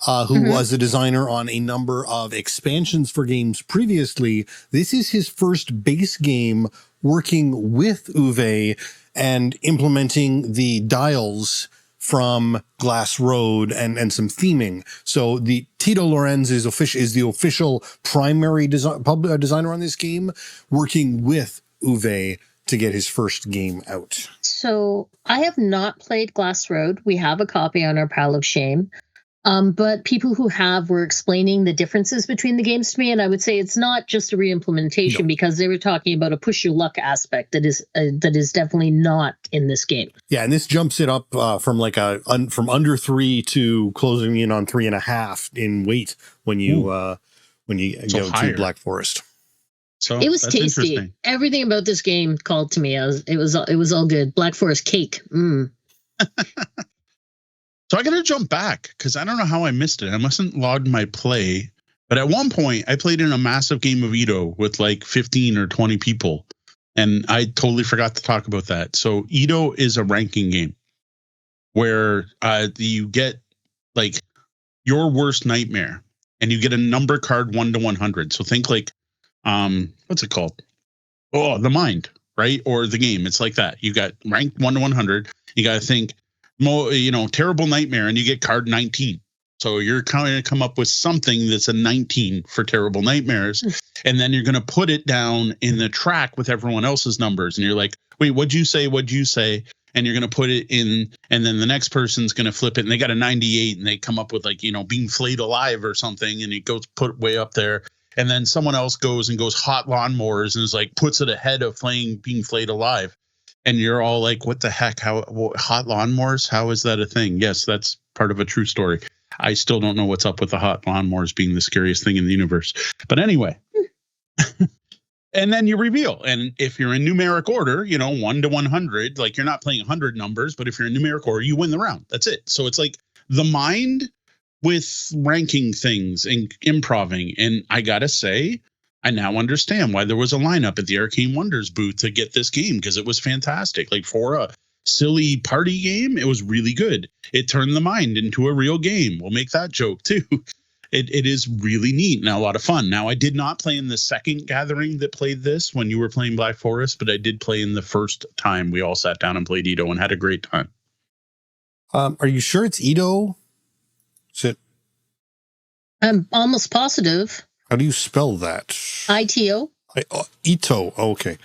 who was a designer on a number of expansions for games previously, this is his first base game working with Uwe and implementing the dials from Glass Road and some theming. So the Tito Lorenz is the official primary designer on this game, working with Uwe to get his first game out. So I have not played Glass Road. We have a copy on our pile of shame. But people who have were explaining the differences between the games to me, and I would say it's not just a re-implementation because they were talking about a push your luck aspect that is definitely not in this game. Yeah, and this jumps it up from like from under 3 to closing in on 3.5 in weight when you go to Black Forest. So it was tasty. Everything about this game called to me. It was all good. Black Forest cake. So I got to jump back because I don't know how I missed it. I mustn't logged my play. But at one point, I played in a massive game of Ito with like 15 or 20 people. And I totally forgot to talk about that. So Ito is a ranking game where you get like your worst nightmare. And you get a number card 1 to 100. So think like, what's it called? Oh, the mind, right? Or the game. It's like that. You got ranked 1 to 100. You got to think, terrible nightmare, and you get card 19. So you're going to come up with something that's a 19 for terrible nightmares. And then you're going to put it down in the track with everyone else's numbers. And you're like, wait, what'd you say? What'd you say? And you're going to put it in, and then the next person's going to flip it, and they got a 98, and they come up with like, being flayed alive or something, and it goes put way up there. And then someone else goes hot lawnmowers and is like, puts it ahead of being flayed alive. And you're all like, what the heck? Hot lawnmowers? How is that a thing? Yes, that's part of a true story. I still don't know what's up with the hot lawnmowers being the scariest thing in the universe. But anyway. And then you reveal. And if you're in numeric order, 1 to 100, like you're not playing 100 numbers, but if you're in numeric order, you win the round. That's it. So it's like the mind with ranking things and improving. And I got to say, I now understand why there was a lineup at the Arcane Wonders booth to get this game, because it was fantastic. Like for a silly party game, it was really good. It turned the mind into a real game. We'll make that joke too. It is really neat and a lot of fun. Now, I did not play in the second gathering that played this when you were playing Black Forest, but I did play in the first time we all sat down and played Ito and had a great time. Are you sure it's Ito? Is it? I'm almost positive. How do you spell that? ITO. Ito. Oh, okay.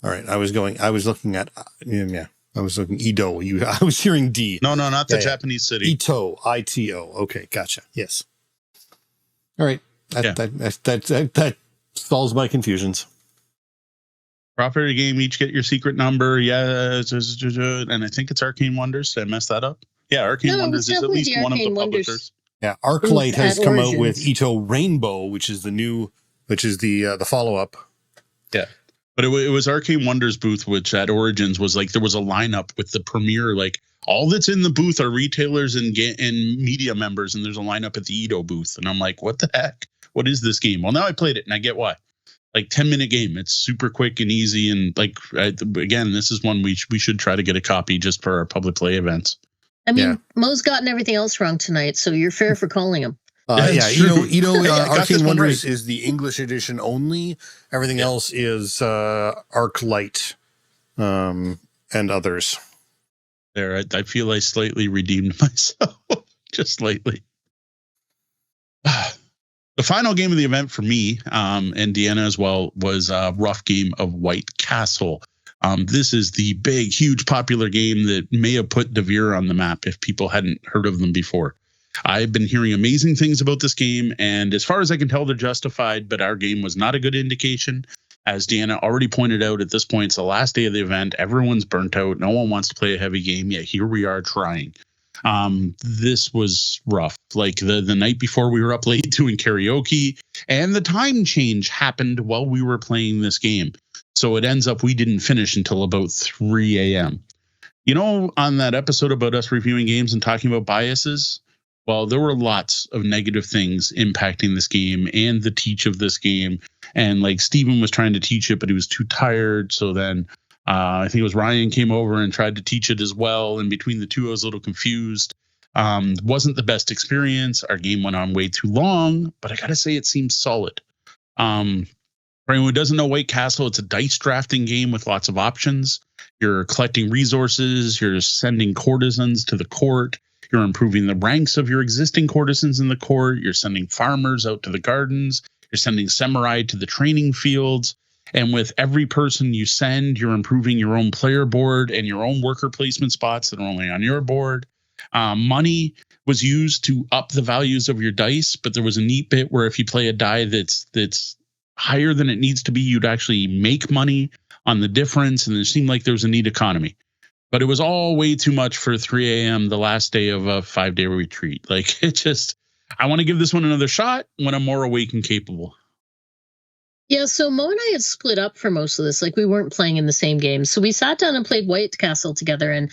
All right. I was looking at, I was looking Ito. I was hearing D. No, not the Japanese city. Ito. ITO. Okay. Gotcha. Yes. All right. That solves my confusions. Property game, each get your secret number. Yeah. And I think it's Arcane Wonders. Did I mess that up? Yeah. Arcane Wonders is at least one of the publishers. Yeah, Arclight has come out with Ito Rainbow, which is the follow-up. Yeah, but it was Arcane Wonders booth, which at Origins was like there was a lineup with the premiere. Like all that's in the booth are retailers and media members, and there's a lineup at the Ito booth. And I'm like, what the heck? What is this game? Well, now I played it, and I get why. Like 10-minute game. It's super quick and easy, and like again, this is one we should try to get a copy just for our public play events. I mean, Mo's gotten everything else wrong tonight, so you're fair for calling him. Ito Arcane Wonders is the English edition only. Everything else is Arclight and others. There, I feel I slightly redeemed myself, just slightly. The final game of the event for me, and Deanna as well, was a rough game of White Castle. This is the big, huge, popular game that may have put Devere on the map if people hadn't heard of them before. I've been hearing amazing things about this game, and as far as I can tell, they're justified, but our game was not a good indication. As Deanna already pointed out, at this point, it's the last day of the event. Everyone's burnt out. No one wants to play a heavy game, yet here we are trying. This was rough. Like the night before, we were up late doing karaoke, and the time change happened while we were playing this game. So it ends up we didn't finish until about 3 a.m. You know, on that episode about us reviewing games and talking about biases, well, there were lots of negative things impacting this game and the teach of this game. And like Steven was trying to teach it, but he was too tired. So then I think it was Ryan came over and tried to teach it as well. And between the two, I was a little confused. Wasn't the best experience. Our game went on way too long, but I got to say it seems solid. For anyone who doesn't know White Castle, it's a dice drafting game with lots of options. You're collecting resources. You're sending courtesans to the court. You're improving the ranks of your existing courtesans in the court. You're sending farmers out to the gardens. You're sending samurai to the training fields. And with every person you send, you're improving your own player board and your own worker placement spots that are only on your board. Money was used to up the values of your dice, but there was a neat bit where if you play a die that's higher than it needs to be, you'd actually make money on the difference. And it seemed like there was a neat economy. But it was all way too much for 3 a.m. the last day of a 5-day retreat. Like it just, I want to give this one another shot when I'm more awake and capable. Yeah, so Mo and I had split up for most of this. Like we weren't playing in the same game. So we sat down and played White Castle together, and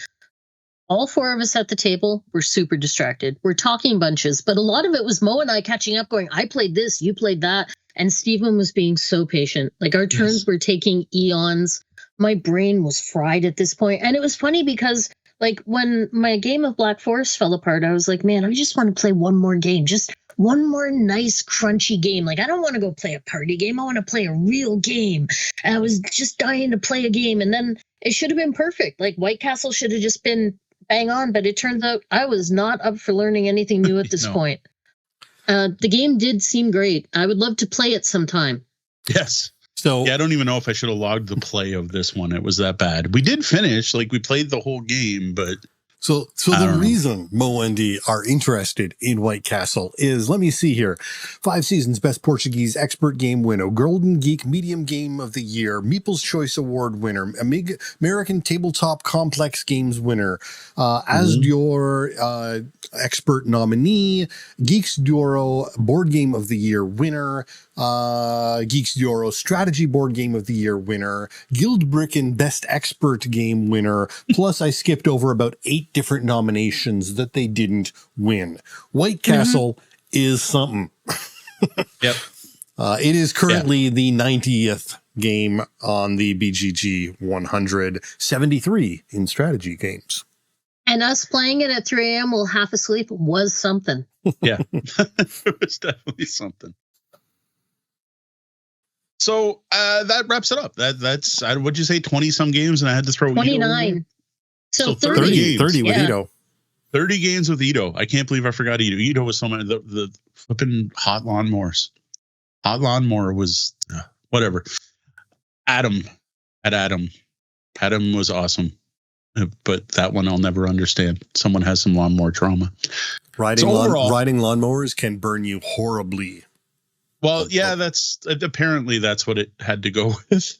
all four of us at the table were super distracted. We're talking bunches, but a lot of it was Mo and I catching up going, I played this, you played that. And Stephen was being so patient. Like our turns were taking eons. My brain was fried at this point. And it was funny because like when my game of Black Forest fell apart, I was like, man, I just want to play one more game. Just one more nice, crunchy game. Like, I don't want to go play a party game. I want to play a real game. And I was just dying to play a game. And then it should have been perfect. Like White Castle should have just been bang on. But it turns out I was not up for learning anything new at this point. The game did seem great. I would love to play it sometime. Yes. So yeah, I don't even know if I should have logged the play of this one. It was that bad. We did finish, like we played the whole game, but So the reason Mo and Dee are interested in White Castle is, let me see here, 5 seasons Best Portuguese Expert Game winner, Golden Geek Medium Game of the Year, Meeple's Choice Award winner, American Tabletop Complex Games winner, as your expert nominee, Geeks d'Oro Board Game of the Year winner, Geeks d'Oro Strategy Board Game of the Year winner, Guildbricken Best Expert Game winner, plus I skipped over about 8 different nominations that they didn't win. White Castle is something. Yep. It is currently the 90th game on the BGG 173 in strategy games. And us playing it at 3 a.m. while half asleep was something. Yeah, it was definitely something. So that wraps it up. That's what'd you say, 20 some games, and I had to throw 29. So 30 with Ito. 30 games with Ito. I can't believe I forgot Ito. Ito was so many. The flipping hot lawnmowers. Hot lawnmower was whatever. Adam was awesome, but that one I'll never understand. Someone has some lawnmower trauma. Riding lawnmowers can burn you horribly. Well, yeah, that's apparently that's what it had to go with.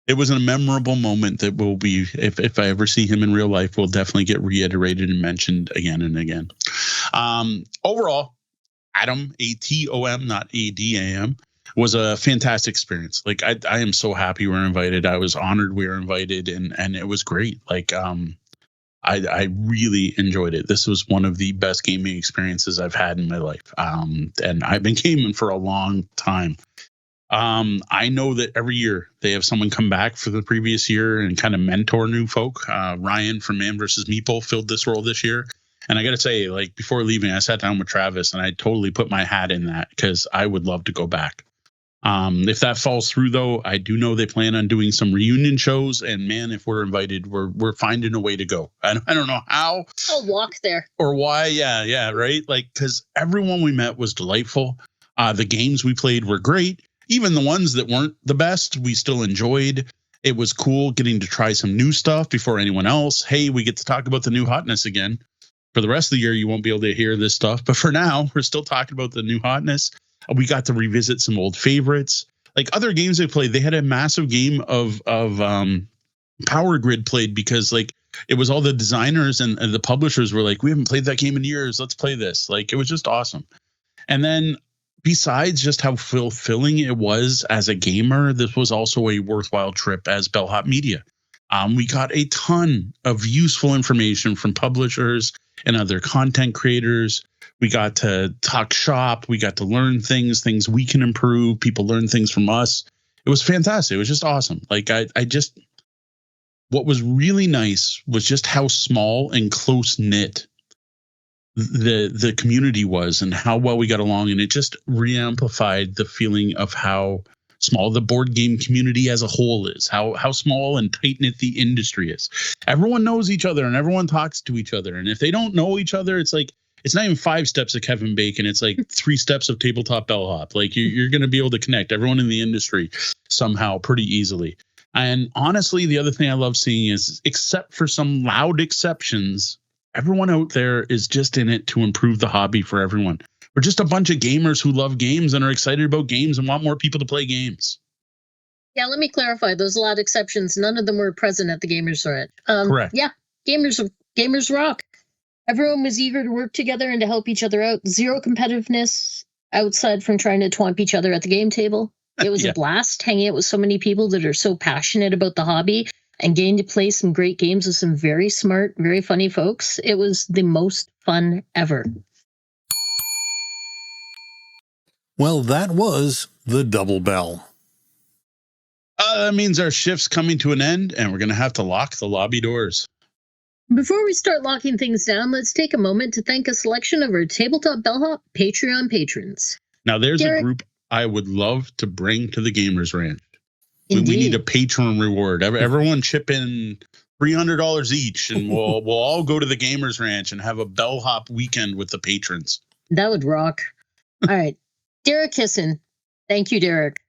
It was a memorable moment that will be, if I ever see him in real life, will definitely get reiterated and mentioned again and again. Overall, Adam, A-T-O-M, not A-D-A-M, was a fantastic experience. Like, I am so happy we were invited. I was honored we were invited, and it was great. Like, I really enjoyed it. This was one of the best gaming experiences I've had in my life. And I've been gaming for a long time. I know that every year they have someone come back for the previous year and kind of mentor new folk. Ryan from Man vs. Meeple filled this role this year. And I got to say, like, before leaving, I sat down with Travis and I totally put my hat in that because I would love to go back. If that falls through, though, I do know they plan on doing some reunion shows. And man, if we're invited, we're finding a way to go. I don't know how. I'll walk there. Or why. Yeah, right? Like, because everyone we met was delightful. The games we played were great. Even the ones that weren't the best, we still enjoyed. It was cool getting to try some new stuff before anyone else. Hey, we get to talk about the new hotness again. For the rest of the year, you won't be able to hear this stuff. But for now, we're still talking about the new hotness. We got to revisit some old favorites. Like other games they played, they had a massive game of Power Grid played because like it was all the designers and the publishers were like, we haven't played that game in years. Let's play this. Like it was just awesome. And then besides just how fulfilling it was as a gamer, this was also a worthwhile trip as Bellhop Media. We got a ton of useful information from publishers and other content creators. We got to talk shop. We got to learn things we can improve. People learn things from us. It was fantastic. It was just awesome. Like what was really nice was just how small and close knit the community was and how well we got along. And it just re-amplified the feeling of how small the board game community as a whole is, how small and tight knit the industry is. Everyone knows each other and everyone talks to each other. And if they don't know each other, it's like, it's not even 5 steps of Kevin Bacon. It's like 3 steps of Tabletop Bellhop. Like you're going to be able to connect everyone in the industry somehow pretty easily. And honestly, the other thing I love seeing is, except for some loud exceptions, everyone out there is just in it to improve the hobby for everyone. We're just a bunch of gamers who love games and are excited about games and want more people to play games. Yeah, let me clarify. Those loud exceptions, none of them were present at the Gamers Ranch. Correct. Yeah, gamers rock. Everyone was eager to work together and to help each other out. Zero competitiveness outside from trying to twomp each other at the game table. It was a blast hanging out with so many people that are so passionate about the hobby and getting to play some great games with some very smart, very funny folks. It was the most fun ever. Well, that was the double bell. That means our shift's coming to an end and we're going to have to lock the lobby doors. Before we start locking things down, let's take a moment to thank a selection of our Tabletop Bellhop Patreon patrons. Now, there's a group I would love to bring to the Gamers Ranch. We need a patron reward. Everyone chip in $300 each, and we'll all go to the Gamers Ranch and have a bellhop weekend with the patrons. That would rock. All right. Derek Kisson. Thank you, Derek.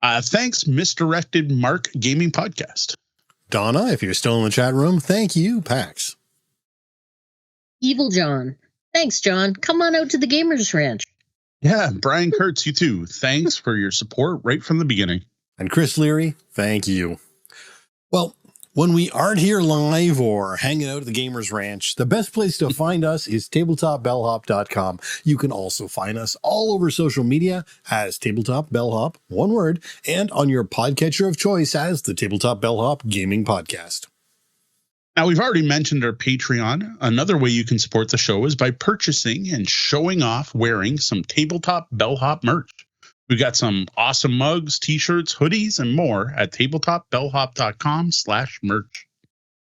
Thanks, Misdirected Mark Gaming Podcast. Donna, if you're still in the chat room, thank you, Pax. Evil John. Thanks, John. Come on out to the Gamers Ranch. Yeah, Brian Kurtz, you too. Thanks for your support right from the beginning. And Chris Leary, thank you. Well, when we aren't here live or hanging out at the Gamers Ranch, the best place to find us is tabletopbellhop.com. You can also find us all over social media as Tabletop Bellhop, one word, and on your podcatcher of choice as the Tabletop Bellhop Gaming Podcast. Now, we've already mentioned our Patreon. Another way you can support the show is by purchasing and showing off wearing some Tabletop Bellhop merch. We've got some awesome mugs, t-shirts, hoodies, and more at tabletopbellhop.com/merch.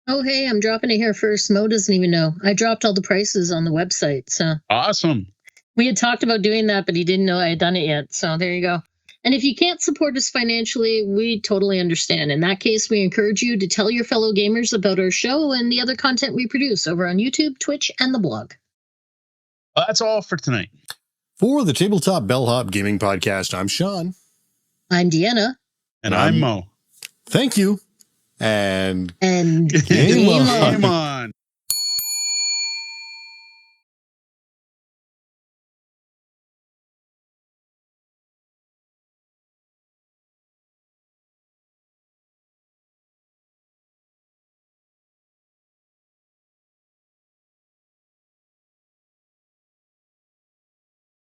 Oh, hey, I'm dropping it here first. Mo doesn't even know. I dropped all the prices on the website. So awesome. We had talked about doing that, but he didn't know I had done it yet. So there you go. And if you can't support us financially, we totally understand. In that case, we encourage you to tell your fellow gamers about our show and the other content we produce over on YouTube, Twitch, and the blog. Well, that's all for tonight. For the Tabletop Bellhop Gaming Podcast, I'm Sean. I'm Deanna. And I'm Mo. Thank you. And game on. Game on.